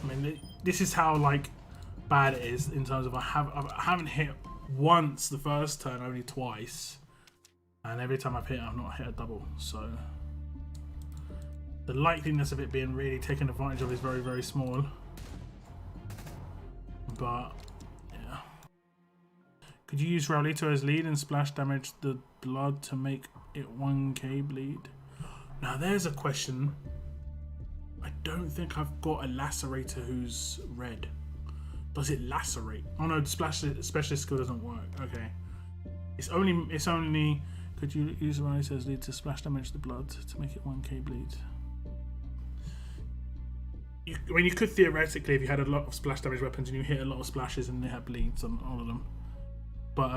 I mean, this is how like bad it is in terms of I haven't hit once the first turn, only twice, and every time I've hit, I've not hit a double. So the likeliness of it being really taken advantage of is very, very small. But yeah, could you use Raulito as lead and splash damage the blood to make it 1k bleed? Now there's a question. I don't think I've got a lacerator who's red. Does it lacerate? Oh no, the specialist skill doesn't work. Okay. It's only could you use Raulito as lead to splash damage the blood to make it 1k bleed? I mean, you could theoretically, if you had a lot of splash damage weapons and you hit a lot of splashes and they have bleeds on all of them. But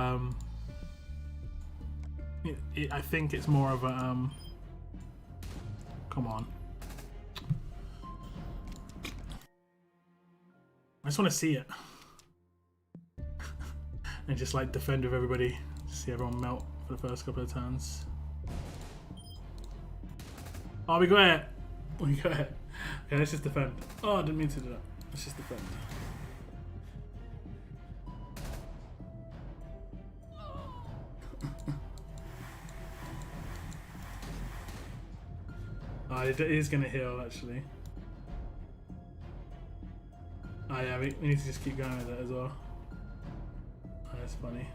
I think it's more of a come on. I just want to see it. And just like defend with everybody. See everyone melt for the first couple of turns. Oh, we got it. We got it. Okay, let's just defend. Oh, I didn't mean to do that. Let's just defend. Oh, it is going to heal, actually. Oh yeah, we need to just keep going with it as well. Oh, that's funny.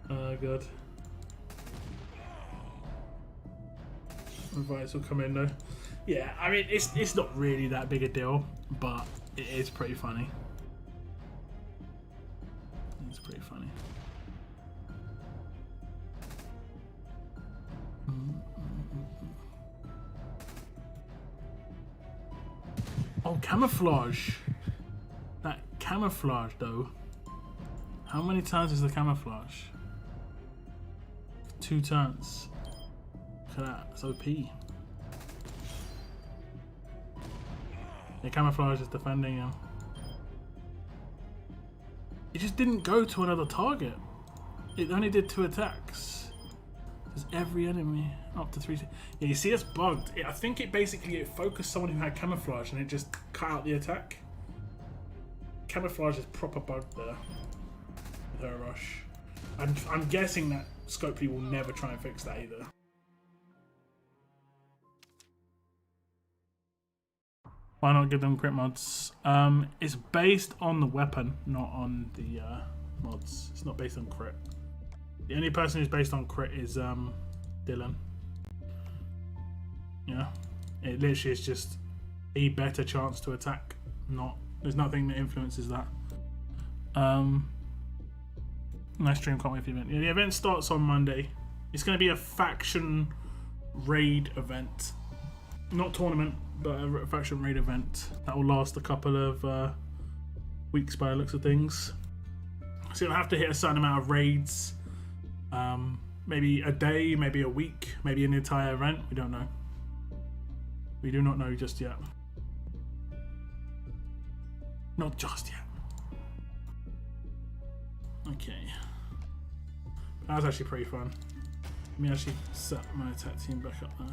Oh god. Invites will come in though. Yeah, I mean it's not really that big a deal, but it is pretty funny. It's pretty funny. Oh, camouflage. That camouflage though. How many turns is the camouflage? 2 turns. Look at that, it's OP. The camouflage is defending him. It just didn't go to another target. It only did 2 attacks. Does every enemy up to 3? Yeah, you see that's bugged. I think it basically focused someone who had camouflage and it just cut out the attack. Camouflage is proper bugged there with her rush. I'm guessing that Scopely will never try and fix that either. Why not give them crit mods? It's based on the weapon, not on the mods. It's not based on crit. The only person who's based on crit is Dylan. Yeah, it literally is just a better chance to attack. There's nothing that influences that. Nice stream, can't wait for the event. Yeah, the event starts on Monday. It's going to be a faction raid event, not tournament, but a faction raid event that will last a couple of weeks by the looks of things. So you'll have to hit a certain amount of raids. Maybe a day, maybe a week, maybe an entire event. We don't know. We do not know just yet. Not just yet. Okay. That was actually pretty fun. Let me actually set my attack team back up there.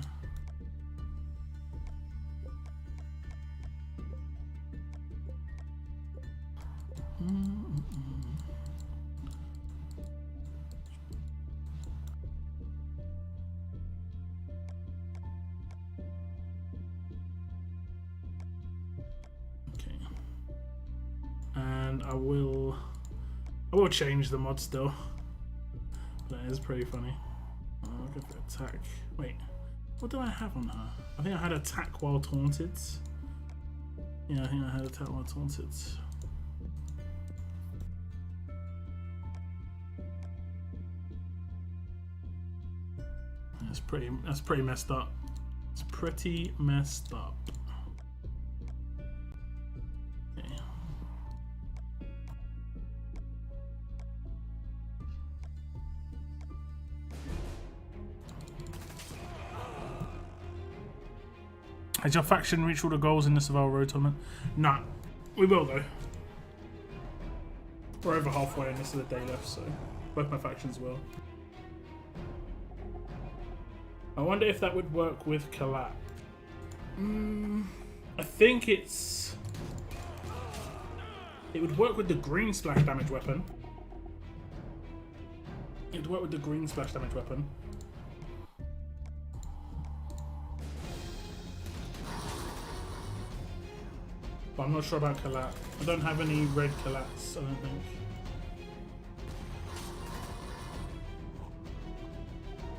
Okay. And I will change the mod still. That is pretty funny. I'll go for attack. Wait, what do I have on her? I think I had attack while taunted. Yeah, I think I had attack while taunted. That's pretty messed up. It's pretty messed up. Okay. Has your faction reached all the goals in the Survival Road tournament? Nah, we will though. We're over halfway and this is a day left, so both my factions will. I wonder if that would work with Collat. I think it would work with the green splash damage weapon. It would work with the green splash damage weapon. But I'm not sure about Collat. I don't have any red Collats, I don't think.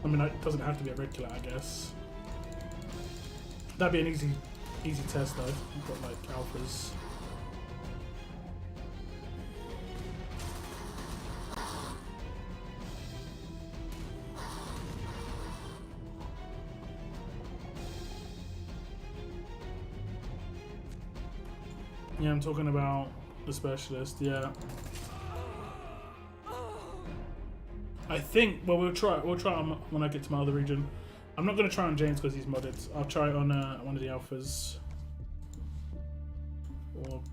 I mean, it doesn't have to be a red Collat, I guess. That'd be an easy test though. I've got like alphas. Yeah, I'm talking about the specialist, yeah. I think, well, we'll try on when I get to my other region. I'm not going to try on James because he's modded. I'll try it on one of the alphas. Or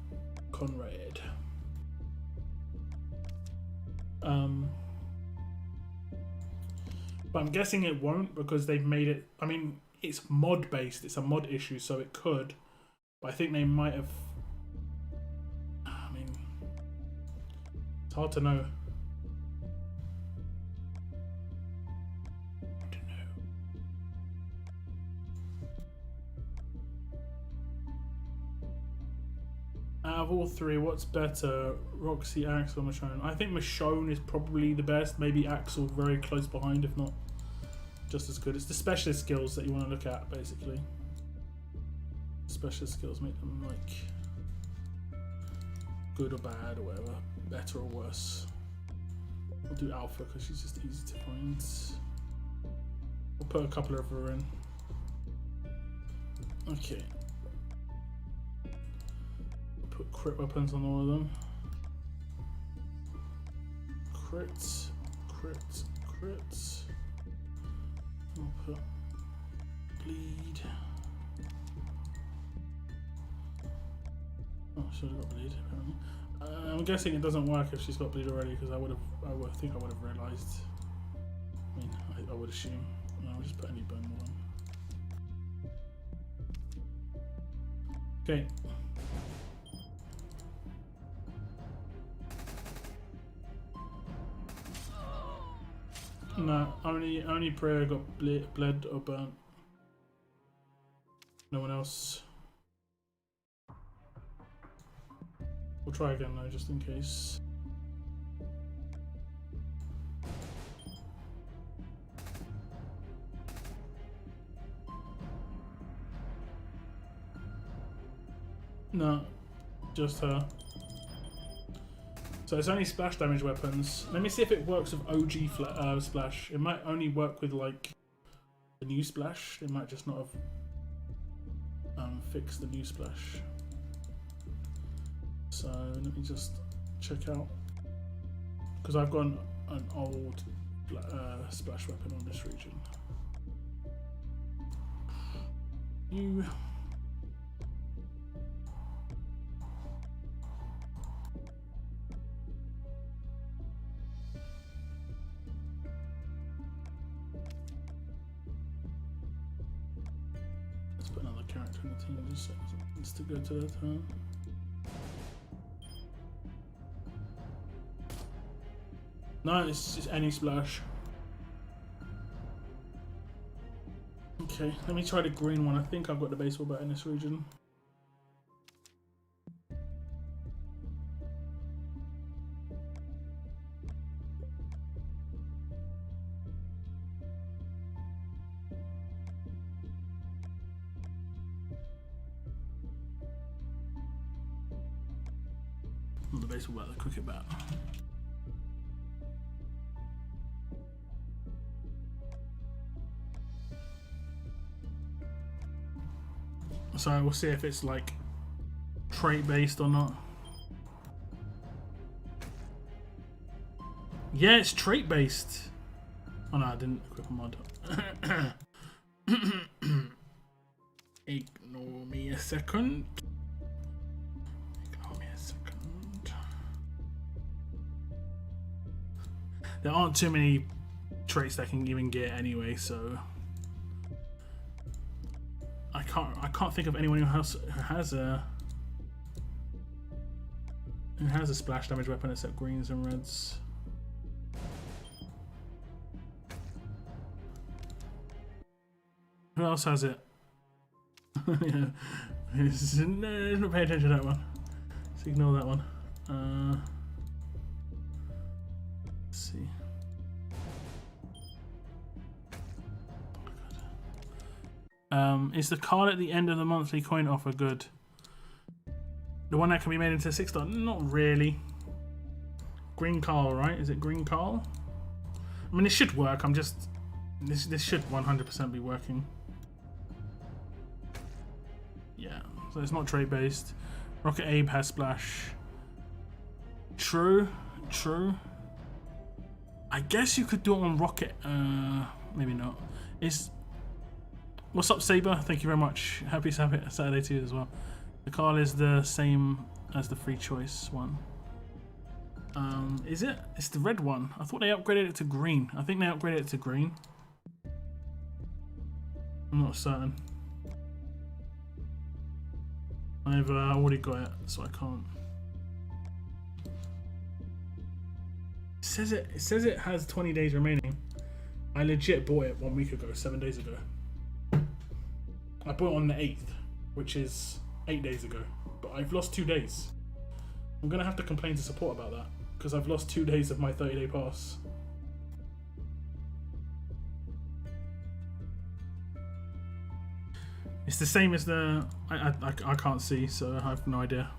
Conrad. But I'm guessing it won't because they've made it, I mean, it's mod based. It's a mod issue, so it could. But I think they might have, I mean, it's hard to know. Out of all three, what's better, Roxy, Axel, Michonne? I think Michonne is probably the best. Maybe Axel very close behind, if not just as good. It's the specialist skills that you want to look at, basically. Specialist skills make them like good or bad or whatever, better or worse. We'll do Alpha because she's just easy to find. We'll put a couple of her in. Okay. Put crit weapons on all of them. Crit, crit, crit. I'll put bleed. Oh, she's got bleed apparently. I'm guessing it doesn't work if she's got bleed already because I think I would have realised. I mean, I would assume. No, I'll just put any bone more on. Okay. No, only prayer got bled or burnt. No one else. We'll try again though, just in case. No, just her. So it's only splash damage weapons. Let me see if it works with OG splash. It might only work with like the new splash. It might just not have fixed the new splash. So let me just check out because I've got an old splash weapon on this region. You. Let's put another character in the team just so it needs to go to their turn. No, it's just any splash. Okay, let me try the green one. I think I've got the baseball bat in this region. Not the baseball bat, the cricket bat. So we'll see if it's like trait based or not. Yeah, it's trait based. Oh no, I didn't equip a mod. Ignore me a second. Ignore me a second. There aren't too many traits that I can even get anyway, so I can't think of anyone who has a splash damage weapon except greens and reds. Who else has it? Yeah, not pay attention to that one. Let's ignore that one. Let's see. Is the card at the end of the monthly coin offer good? The one that can be made into a 6-star? Not really. Green Carl, right? Is it Green Carl? I mean, it should work. I'm just... This should 100% be working. Yeah, so it's not trade based. Rocket Abe has splash. True, true. I guess you could do it on Rocket. Maybe not. What's up, Saber? Thank you very much. Happy Saturday to you as well. The card is the same as the free choice one. Is it? It's the red one. I thought they upgraded it to green. I think they upgraded it to green. I'm not certain. I've already got it, so I can't. It says it has 20 days remaining. I legit bought it 1 week ago, 7 days ago. I bought it on the 8th, which is 8 days ago. But I've lost 2 days. I'm gonna have to complain to support about that because I've lost 2 days of my 30-day pass. It's the same as the... I can't see, so I have no idea.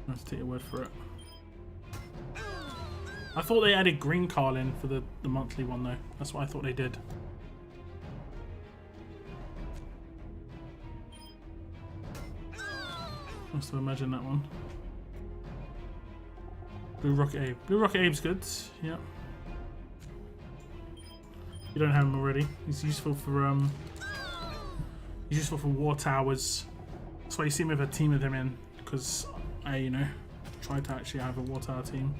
I have to take your word for it. I thought they added Green Carl in for the monthly one though. That's what I thought they did. Must have imagined that one. Blue Rocket Abe. Blue Rocket Abe's good, yeah. You don't have him already. He's useful for war towers. That's why you see me with a team of him in, because I, you know, try to actually have a war tower team.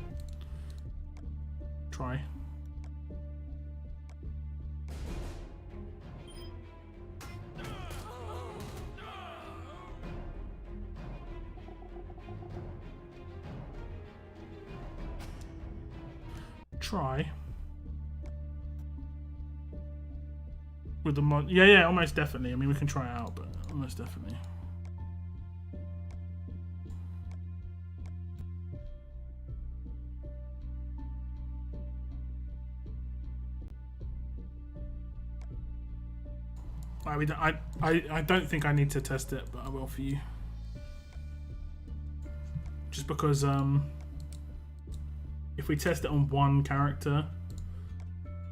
Try. Try. With the mod. Yeah, almost definitely. I mean, we can try it out, but almost definitely. I don't think I need to test it, but I will for you. Just because if we test it on one character,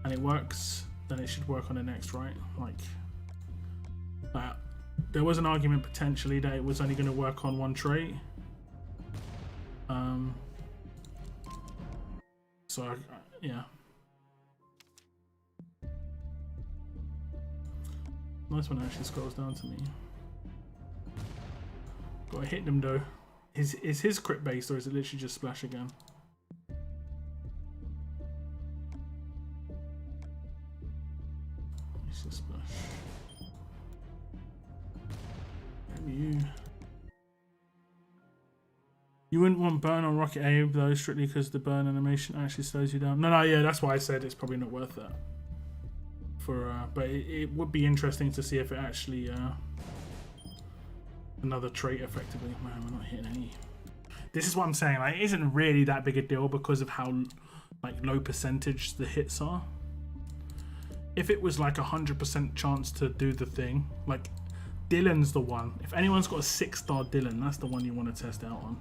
and it works, then it should work on the next, right? Like that. There was an argument potentially that it was only going to work on one trait. So yeah. Nice one actually scrolls down to me. Gotta hit them though. Is his crit based or is it literally just splash again? It's just splash. Damn you wouldn't want burn on Rocket A though, strictly because the burn animation actually slows you down. No, yeah, that's why I said it's probably not worth it. But it would be interesting to see if it actually another trait effectively. Man, we're not hitting any. This is what I'm saying. Like, it isn't really that big a deal because of how like low percentage the hits are. If it was like 100% chance to do the thing, like Dylan's the one. If anyone's got a 6-star Dylan, that's the one you want to test out on.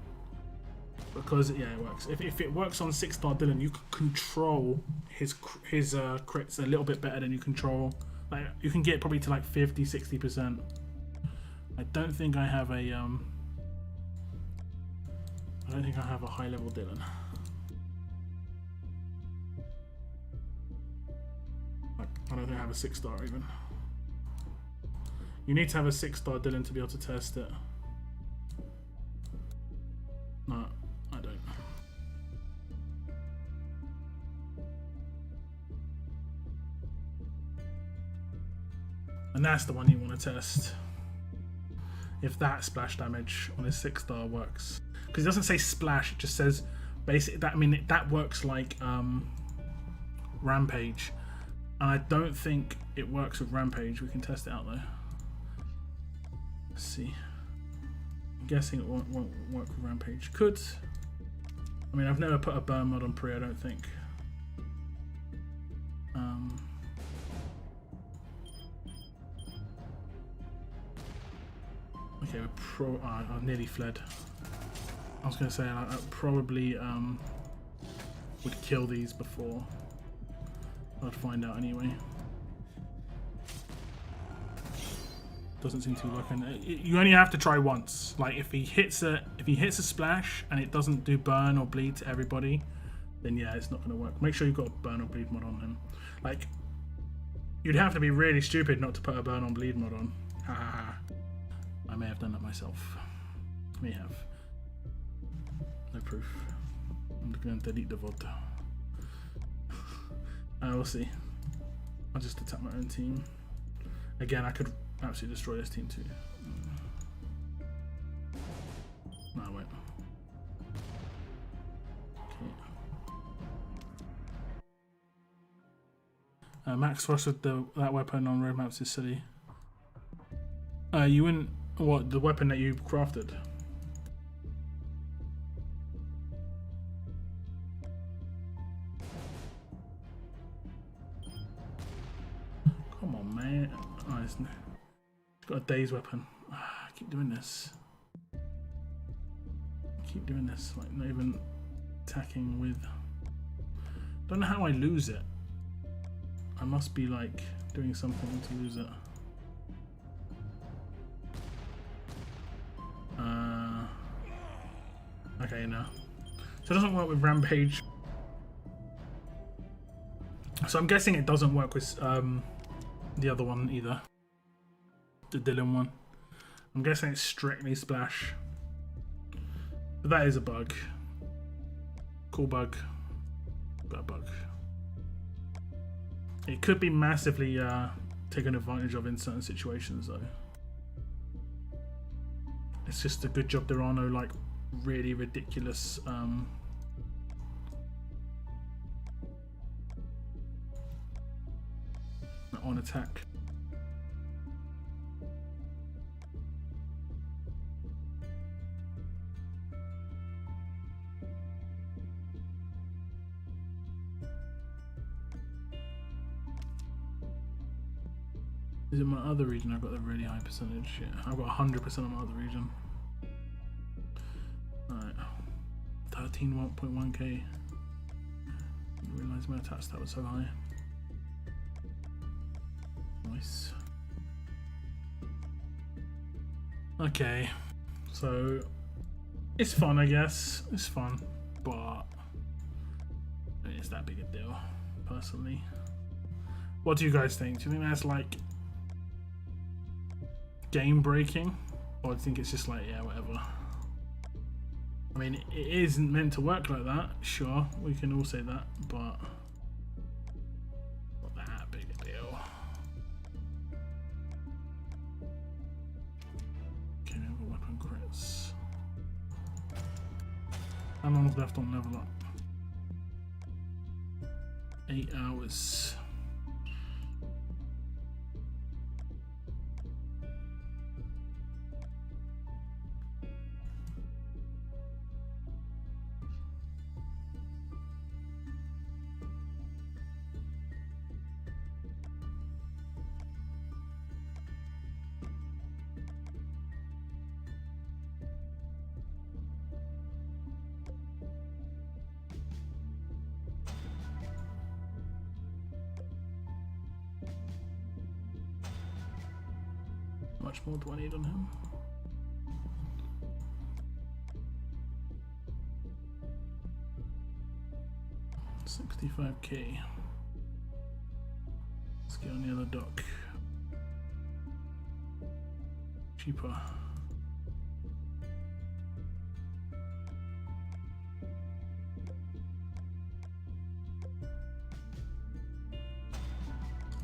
Because yeah, it works. If it works on 6-star Dylan, you can control his crits a little bit better than you control. Like you can get probably to like 50-60%. I don't think I have a high level Dylan. Like, I don't think I have a 6-star even. You need to have a 6-star Dylan to be able to test it. No. I don't. And that's the one you want to test. If that splash damage on his 6-star works. Because it doesn't say splash, it just says basic. That, I mean, that works like Rampage. And I don't think it works with Rampage. We can test it out though. Let's see. I'm guessing it won't work with Rampage. Could. I mean, I've never put a burn mod on Pri, I don't think. Okay, I nearly fled. I was going to say I probably would kill these before. I'd find out anyway. Doesn't seem to be working. You only have to try once. Like if he hits a splash and it doesn't do burn or bleed to everybody, then yeah, it's not going to work. Make sure you've got a burn or bleed mod on him. Like you'd have to be really stupid not to put a burn or bleed mod on. I may have done that myself. May have. No proof. I'm going to delete the VOD. We'll see. I'll just attack my own team. Again, I could absolutely destroy this team too. No, I won't. Okay. Max Frost with that weapon on roadmaps is silly. You wouldn't. What, the weapon that you crafted? Come on, man. Oh, it's got a day's weapon. I keep doing this. Like not even attacking with. Don't know how I lose it. I must be like doing something to lose it. Okay, no. So it doesn't work with Rampage. So I'm guessing it doesn't work with the other one either. The Dylan one. I'm guessing it's strictly splash. But that is a bug. Cool bug. Bad bug. It could be massively taken advantage of in certain situations though. It's just a good job there are no like really ridiculous on attack. Is it my other region? I've got a really high percentage. Yeah, I've got 100% on my other region. Alright. 13.1k. I didn't realise my attack stat was so high. Nice. Okay, so it's fun, I guess. It's fun, but it's that big a deal, personally. What do you guys think? Do you think that's like game breaking, or do you think it's just like, yeah, whatever? I mean, it isn't meant to work like that. Sure, we can all say that, but not that big a deal. Okay, we have got weapon crits. How long's left on level up? 8 hours. Much more do I need on him? $65k. Let's get on the other dock. Cheaper. I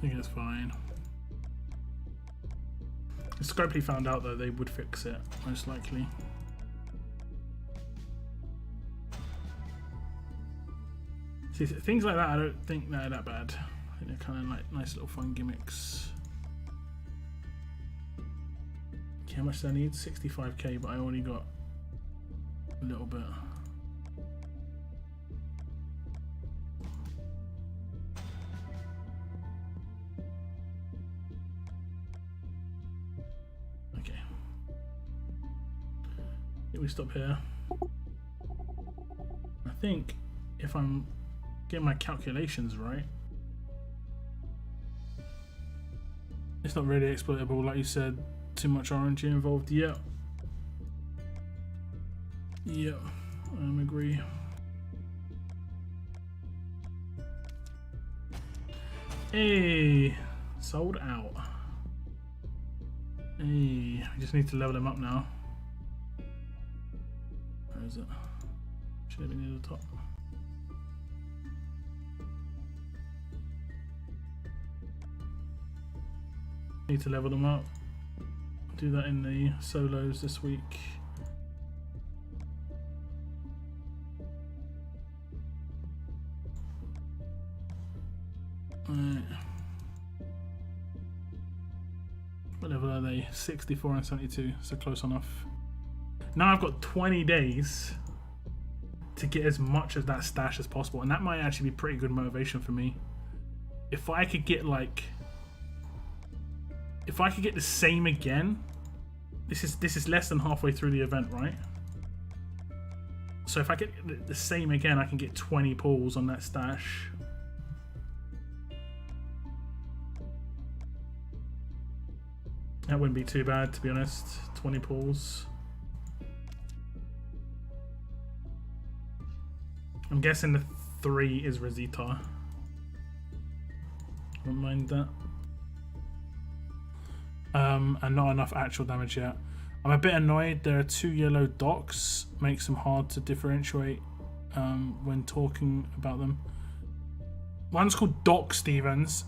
think it's fine. If Scopely found out though, they would fix it, most likely. See, things like that I don't think they're that bad. I think they're kind of like nice little fun gimmicks. Okay, how much do I need? 65k, but I only got a little bit. We stop here. I think if I'm getting my calculations right, it's not really exploitable, like you said. Too much RNG involved. Yeah. Yeah, I agree. Hey, sold out. Hey, we just need to level them up now. Where is it? Should have been near the top. Need to level them up. Do that in the solos this week. Right. What level are they? 64 and 72, so close enough. Now I've got 20 days to get as much of that stash as possible, and that might actually be pretty good motivation for me. If I could get like, if I could get the same again, this is less than halfway through the event, right? So if I get the same again, I can get 20 pulls on that stash. That wouldn't be too bad, to be honest. 20 pulls. I'm guessing the 3 is Rosita. Don't mind that. And not enough actual damage yet. I'm a bit annoyed. There are 2 yellow docks. Makes them hard to differentiate when talking about them. One's called Doc Stevens,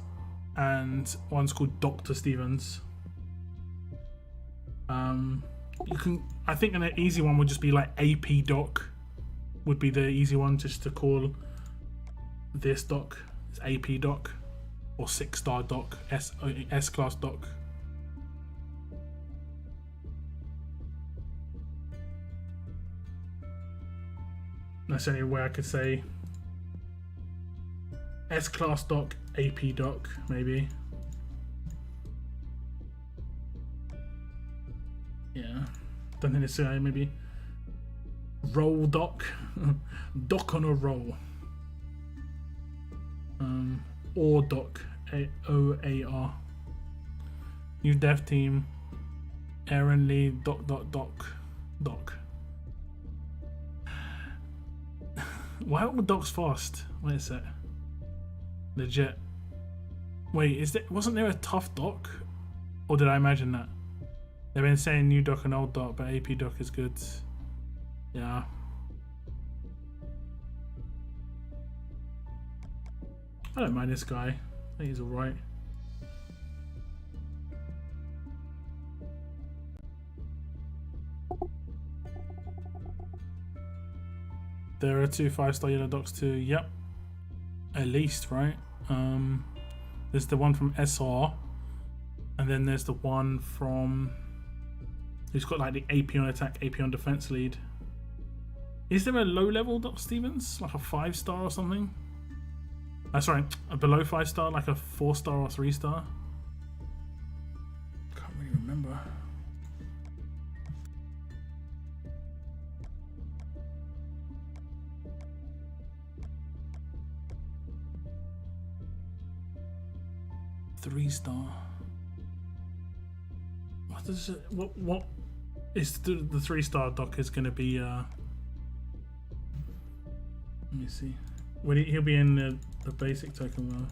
and one's called Dr. Stevens. You can. I think an easy one would just be like AP Doc. Would be the easy one just to call this doc. It's AP Doc, or 6-star Doc, S class Doc. That's the only way I could say. S class Doc, AP Doc, maybe. Yeah, don't think it's maybe roll doc, doc on a roll, or doc, OAR. New dev team. Aaron Lee. Doc. Why are all docs fast? Wait a sec. Legit. Wait, wasn't there a tough doc? Or did I imagine that? They've been saying new doc and old doc, but AP doc is good. Yeah. I don't mind this guy. I think he's alright. There are 2 5-star yellow docs too. Yep. At least, right? There's the one from SR. And then there's the one from... who's got like the AP on attack, AP on defense lead. Is there a low level Doc Stevens? Like a 5-star or something? Sorry, a below 5-star, like a 4-star or 3-star? Can't really remember. Three-star. What does it? What is the 3-star doc is going to be? Let me see. Will he'll be in the basic token though.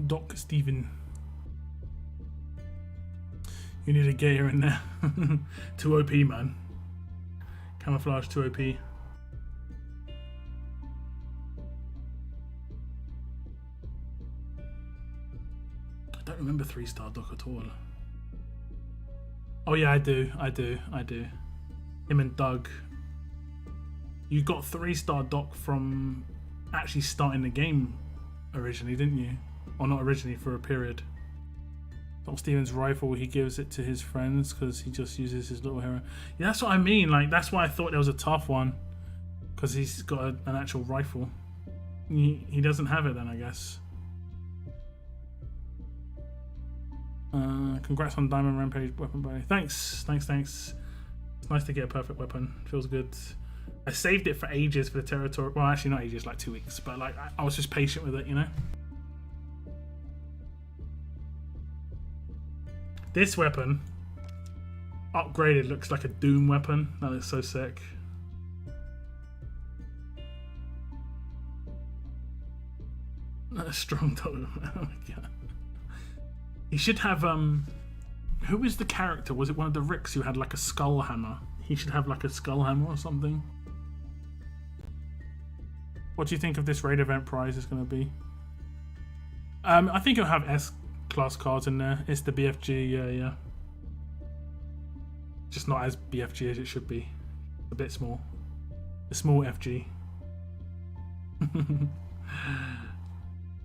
Doc Steven. You need a gator in there. 2 OP, man. Camouflage 2 OP. I don't remember 3-star doc at all. Oh yeah, I do. Him and Doug. You got 3-star doc from actually starting the game originally, didn't you? Or not originally, for a period. Doc Stevens' rifle, he gives it to his friends because he just uses his little hero. Yeah, that's what I mean. Like, that's why I thought there was a tough one, because he's got an actual rifle. He doesn't have it then, I guess. Congrats on Diamond Rampage weapon buy. Thanks. It's nice to get a perfect weapon. Feels good. I saved it for ages for the territory. Well, actually not ages, like 2 weeks. But like I was just patient with it, you know. This weapon, upgraded, looks like a Doom weapon. That looks so sick. A strong dog. Oh my god. He should have who was the character? Was it one of the Ricks who had like a skull hammer? He should have like a skull hammer or something. What do you think of this raid event prize is going to be? I think it'll have S-class cards in there. It's the BFG, yeah. Just not as BFG as it should be. A bit small. A small FG.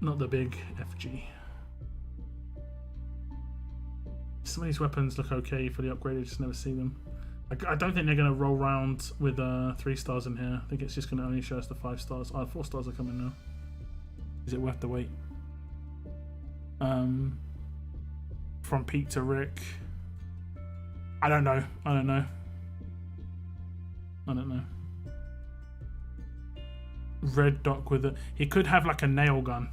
Not the big FG. Some of these weapons look okay for the upgraded, just never see them. I don't think they're going to roll around with 3 stars in here. I think it's just going to only show us the 5 stars. Oh, 4 stars are coming now. Is it worth the wait? From Pete to Rick. I don't know. Red Doc with it. He could have like a nail gun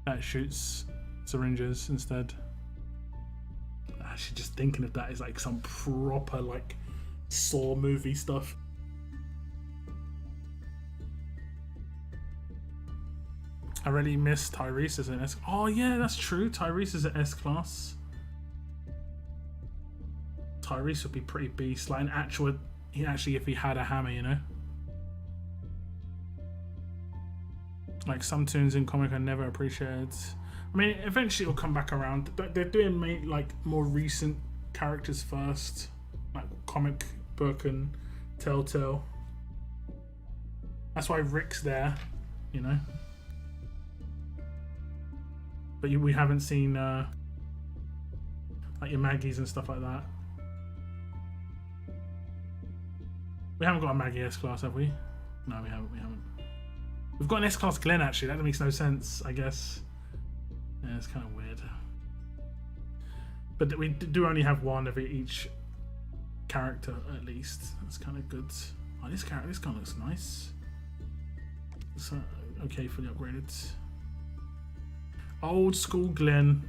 that shoots syringes instead. Actually, just thinking of that is like some proper like Saw movie stuff. I really miss Tyrese as an S. Oh yeah, that's true. Tyrese is an S class. Tyrese would be pretty beast. Like an actual, actually, if he had a hammer, you know. Like some tunes in comic I never appreciated. I mean, eventually it'll come back around. They're doing like more recent characters first, like comic book and Telltale. That's why Rick's there, you know. But we haven't seen like your Maggies and stuff like that. We haven't got a Maggie S class, have we? No, we haven't. We've got an S class Glenn actually. That makes no sense, I guess. Yeah, it's kind of weird. But we do only have one of each character at least. That's kind of good. Oh, this guy looks nice. It's okay for the upgraded. Old school Glenn.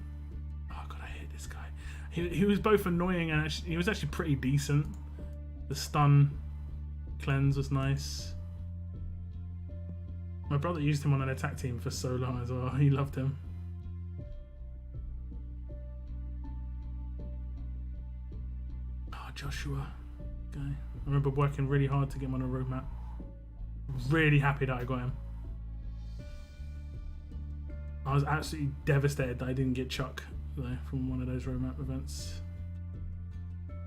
Oh god, I hate this guy. He was both annoying and he was actually pretty decent. The stun cleanse was nice. My brother used him on an attack team for so long as well. He loved him. Oh, Joshua. Okay. I remember working really hard to get him on a roadmap. Really happy that I got him. I was absolutely devastated that I didn't get Chuck though from one of those roadmap events.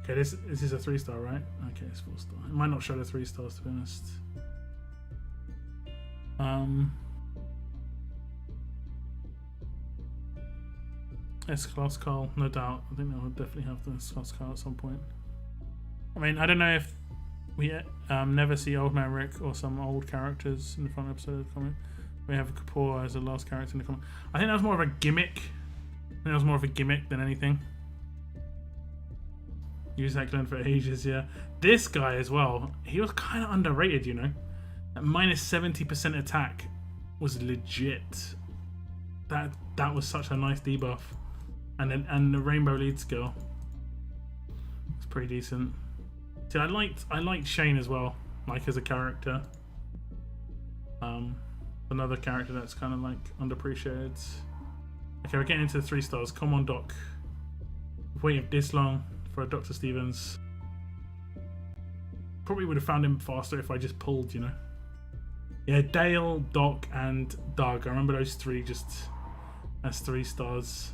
Okay, this is a 3-star, right? Okay, it's 4-star. It might not show the 3 stars to be honest. S-Class Carl, no doubt. I think they'll definitely have the S-Class Carl at some point. I mean, I don't know if we never see Old Man Rick or some old characters in the front episode of the comic. We have Kapoor as the last character in the comic. I think that was more of a gimmick. I think that was more of a gimmick than anything. Use that Glenn for ages, yeah. This guy as well, he was kind of underrated, you know. That minus 70% attack was legit. That was such a nice debuff. And the Rainbow lead skill. It's pretty decent. See, I liked Shane as well, like as a character. Another character that's kind of like underappreciated. Okay, we're getting into the 3 stars. Come on, Doc. We've waited this long for a Dr. Stevens. Probably would have found him faster if I just pulled, you know. Yeah, Dale, Doc, and Doug. I remember those 3 just as 3 stars.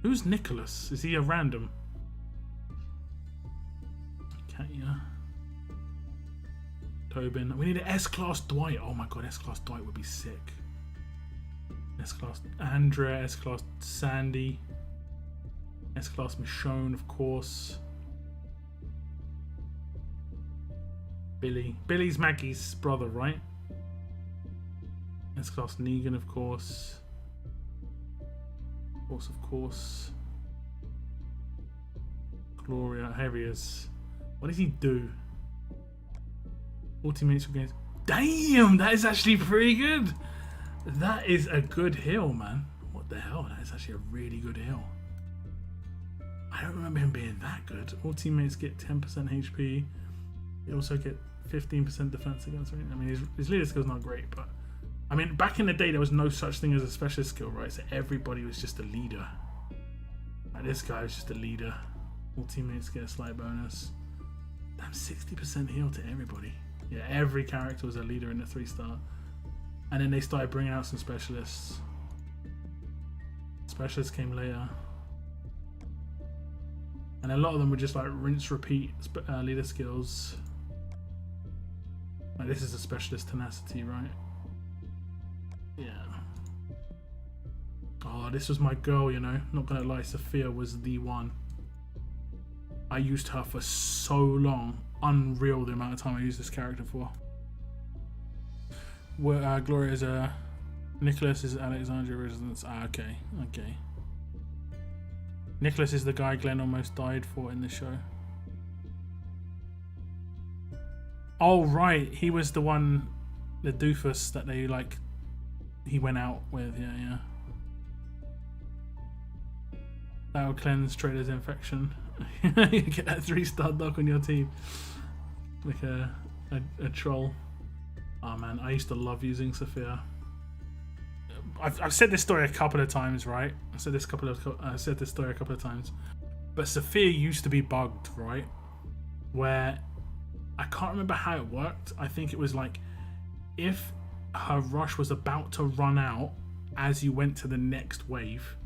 Who's Nicholas? Is he a random? Okay, yeah. Tobin. We need an S-Class Dwight. Oh my god, S-Class Dwight would be sick. S-Class Andrea, S-Class Sandy, S-Class Michonne, of course. Billy. Billy's Maggie's brother, right? S-Class Negan, of course. Of course. Gloria. Here he is. What does he do? Ultimates games. Damn, that is actually pretty good. That is a good heal, man. What the hell? That is actually a really good heal. I don't remember him being that good. All teammates get 10% HP. They also get 15% defense against me. I mean, his leader skill's not great, but I mean, back in the day, there was no such thing as a specialist skill, right? So everybody was just a leader. Like this guy was just a leader. All teammates get a slight bonus. Damn, 60% heal to everybody. Yeah, every character was a leader in the 3-star. And then they started bringing out some specialists. Specialists came later. And a lot of them were just like rinse, repeat leader skills. Like this is a specialist tenacity, right? Yeah. Oh, this was my girl, you know. Not gonna lie, Sophia was the one. I used her for so long. Unreal the amount of time I used this character for. Gloria is Nicholas is Alexandria residence. Okay. Nicholas is the guy Glenn almost died for in the show. Oh right, he was the one, the doofus that they like. He went out with. Yeah. That'll cleanse Trader's infection. You get that 3-star doc on your team, like a troll. Oh man, I used to love using Sophia. I've said this story a couple of times, right? I said this story a couple of times. But Sophia used to be bugged, right? Where I can't remember how it worked. I think it was like if her rush was about to run out as you went to the next wave,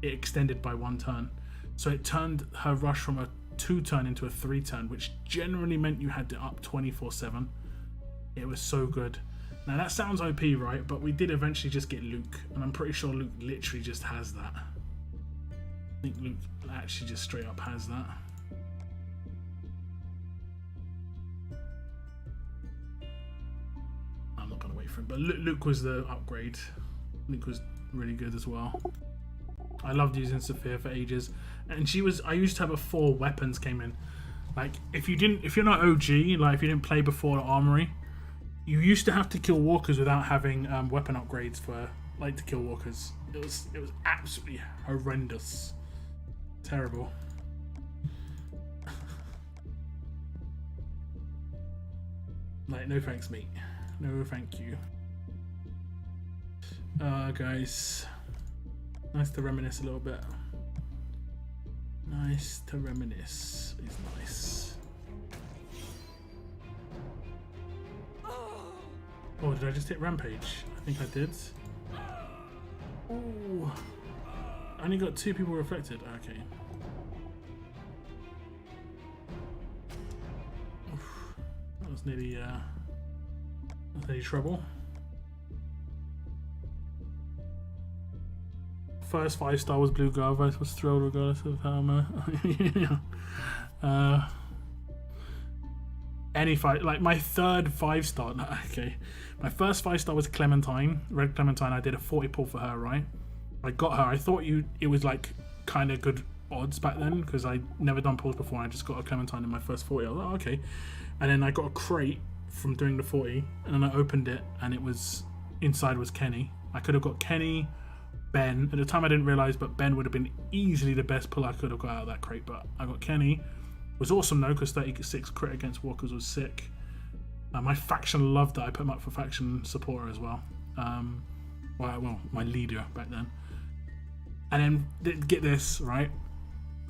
it extended by 1 turn. So it turned her rush from a 2-turn into a 3-turn, which generally meant you had to up 24/7. It was so good. Now that sounds OP, right? But we did eventually just get Luke, and I'm pretty sure Luke literally just has that. I think Luke actually just straight up has that. I'm not gonna wait for him, but Luke was the upgrade. Luke was really good as well. I loved using Sophia for ages, and I used to have before weapons came in. Like if you're not OG, like if you didn't play before the Armory, You used to have to kill walkers without having weapon upgrades for like to kill walkers. It was absolutely horrendous, terrible. Like, no thanks, mate. No thank you. Guys, nice to reminisce a little bit. Nice to reminisce is nice. Oh, did I just hit rampage? I think I did. Oh, I only got 2 people reflected. Okay. Oof. That was nearly trouble. First 5-star was Blue Glove. I was thrilled regardless of how any fight, like my third 5-star. Okay, my first 5-star was Clementine, Red Clementine. I did a 40 pull for her, right? I got her. I thought it was like kind of good odds back then because I never done pulls before. I just got a Clementine in my first 40. I was like, oh, okay, and then I got a crate from doing the 40, and then I opened it, and it was inside was Kenny. I could have got Kenny, Ben. At the time I didn't realise, but Ben would have been easily the best pull I could have got out of that crate, but I got Kenny. It was awesome though, because 36 crit against walkers was sick. My faction loved that. I put him up for faction supporter as well. Well, my leader back then. And then, get this, right?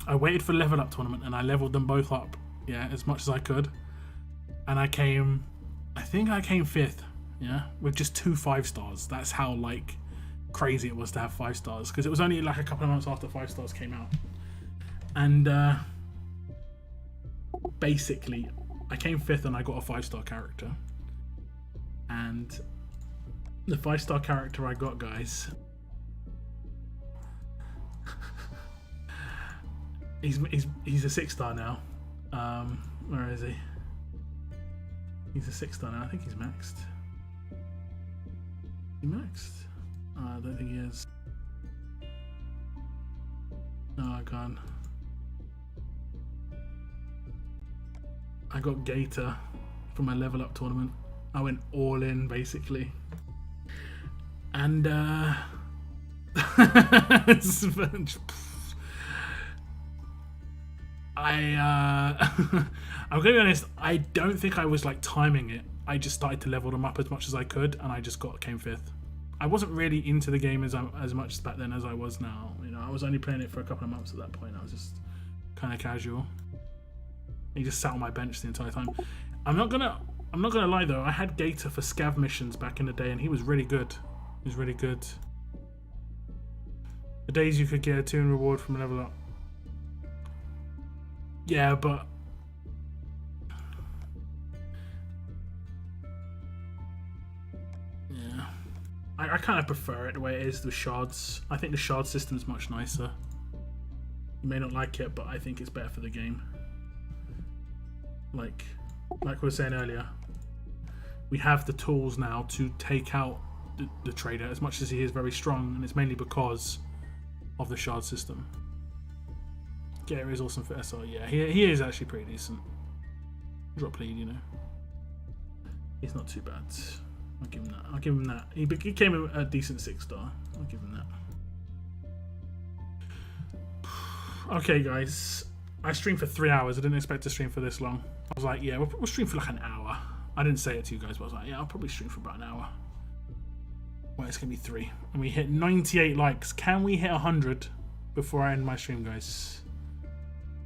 I waited for level up tournament, and I leveled them both up, yeah, as much as I could. And I think I came 5th, yeah, with just 2 5-stars. That's how, like, crazy it was to have 5 stars, because it was only like a couple of months after 5 stars came out. And basically I came 5th and I got a 5-star character, and the 5-star character I got, guys, he's a 6-star now. Where is he? He's a 6-star now. I think he's maxed. He maxed? I don't think he is. Oh, God. I got Gator for my level up tournament. I went all in, basically. And, I'm gonna be honest, I don't think I was like timing it. I just started to level them up as much as I could, and I just came 5th. I wasn't really into the game as much back then as I was now. You know, I was only playing it for a couple of months at that point. I was just kind of casual. He just sat on my bench the entire time. I'm not gonna lie though. I had Gator for scav missions back in the day, and he was really good. He was really good. The days you could get a tune reward from a level up. Yeah, but yeah, I kind of prefer it the way it is with shards. I think the shard system is much nicer. You may not like it, but I think it's better for the game. Like we were saying earlier, we have the tools now to take out the trader, as much as he is very strong, and it's mainly because of the shard system. Gator is awesome for SR. Yeah, he is actually pretty decent. Drop lead, you know. He's not too bad. I'll give him that. He became a decent 6-star. I'll give him that. Okay, guys. I streamed for 3 hours. I didn't expect to stream for this long. I was like, yeah, we'll stream for like an hour. I didn't say it to you guys, but I was like, yeah, I'll probably stream for about an hour. Well, it's going to be 3. And we hit 98 likes. Can we hit 100 before I end my stream, guys?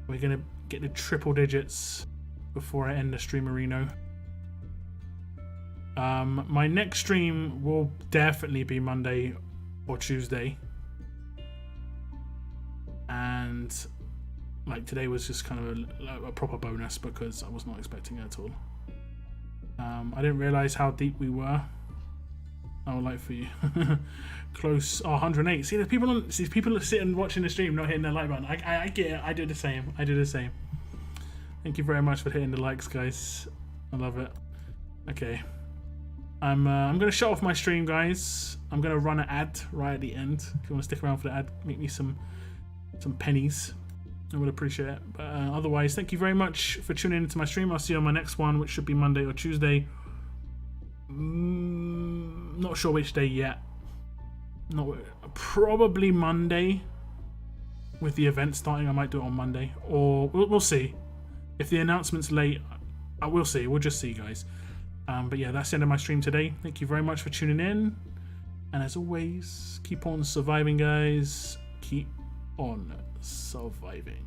We're going to get the triple digits before I end the streamerino. My next stream will definitely be Monday or Tuesday. And like today was just kind of a proper bonus because I was not expecting it at all. I didn't realize how deep we were. I would like for you. Close. Oh, 108. See, there's people sitting watching the stream, not hitting the like button. I get it. I do the same. Thank you very much for hitting the likes, guys. I love it. Okay. I'm gonna shut off my stream, guys. I'm gonna run an ad right at the end. If you want to stick around for the ad, make me some pennies. I would appreciate it. But otherwise, thank you very much for tuning into my stream. I'll see you on my next one, which should be Monday or Tuesday. Not sure which day yet. Probably Monday. With the event starting, I might do it on Monday, or we'll see. If the announcement's late, we'll see. We'll just see, guys. But yeah, that's the end of my stream today. Thank you very much for tuning in, and as always, keep on surviving, guys. Keep on surviving.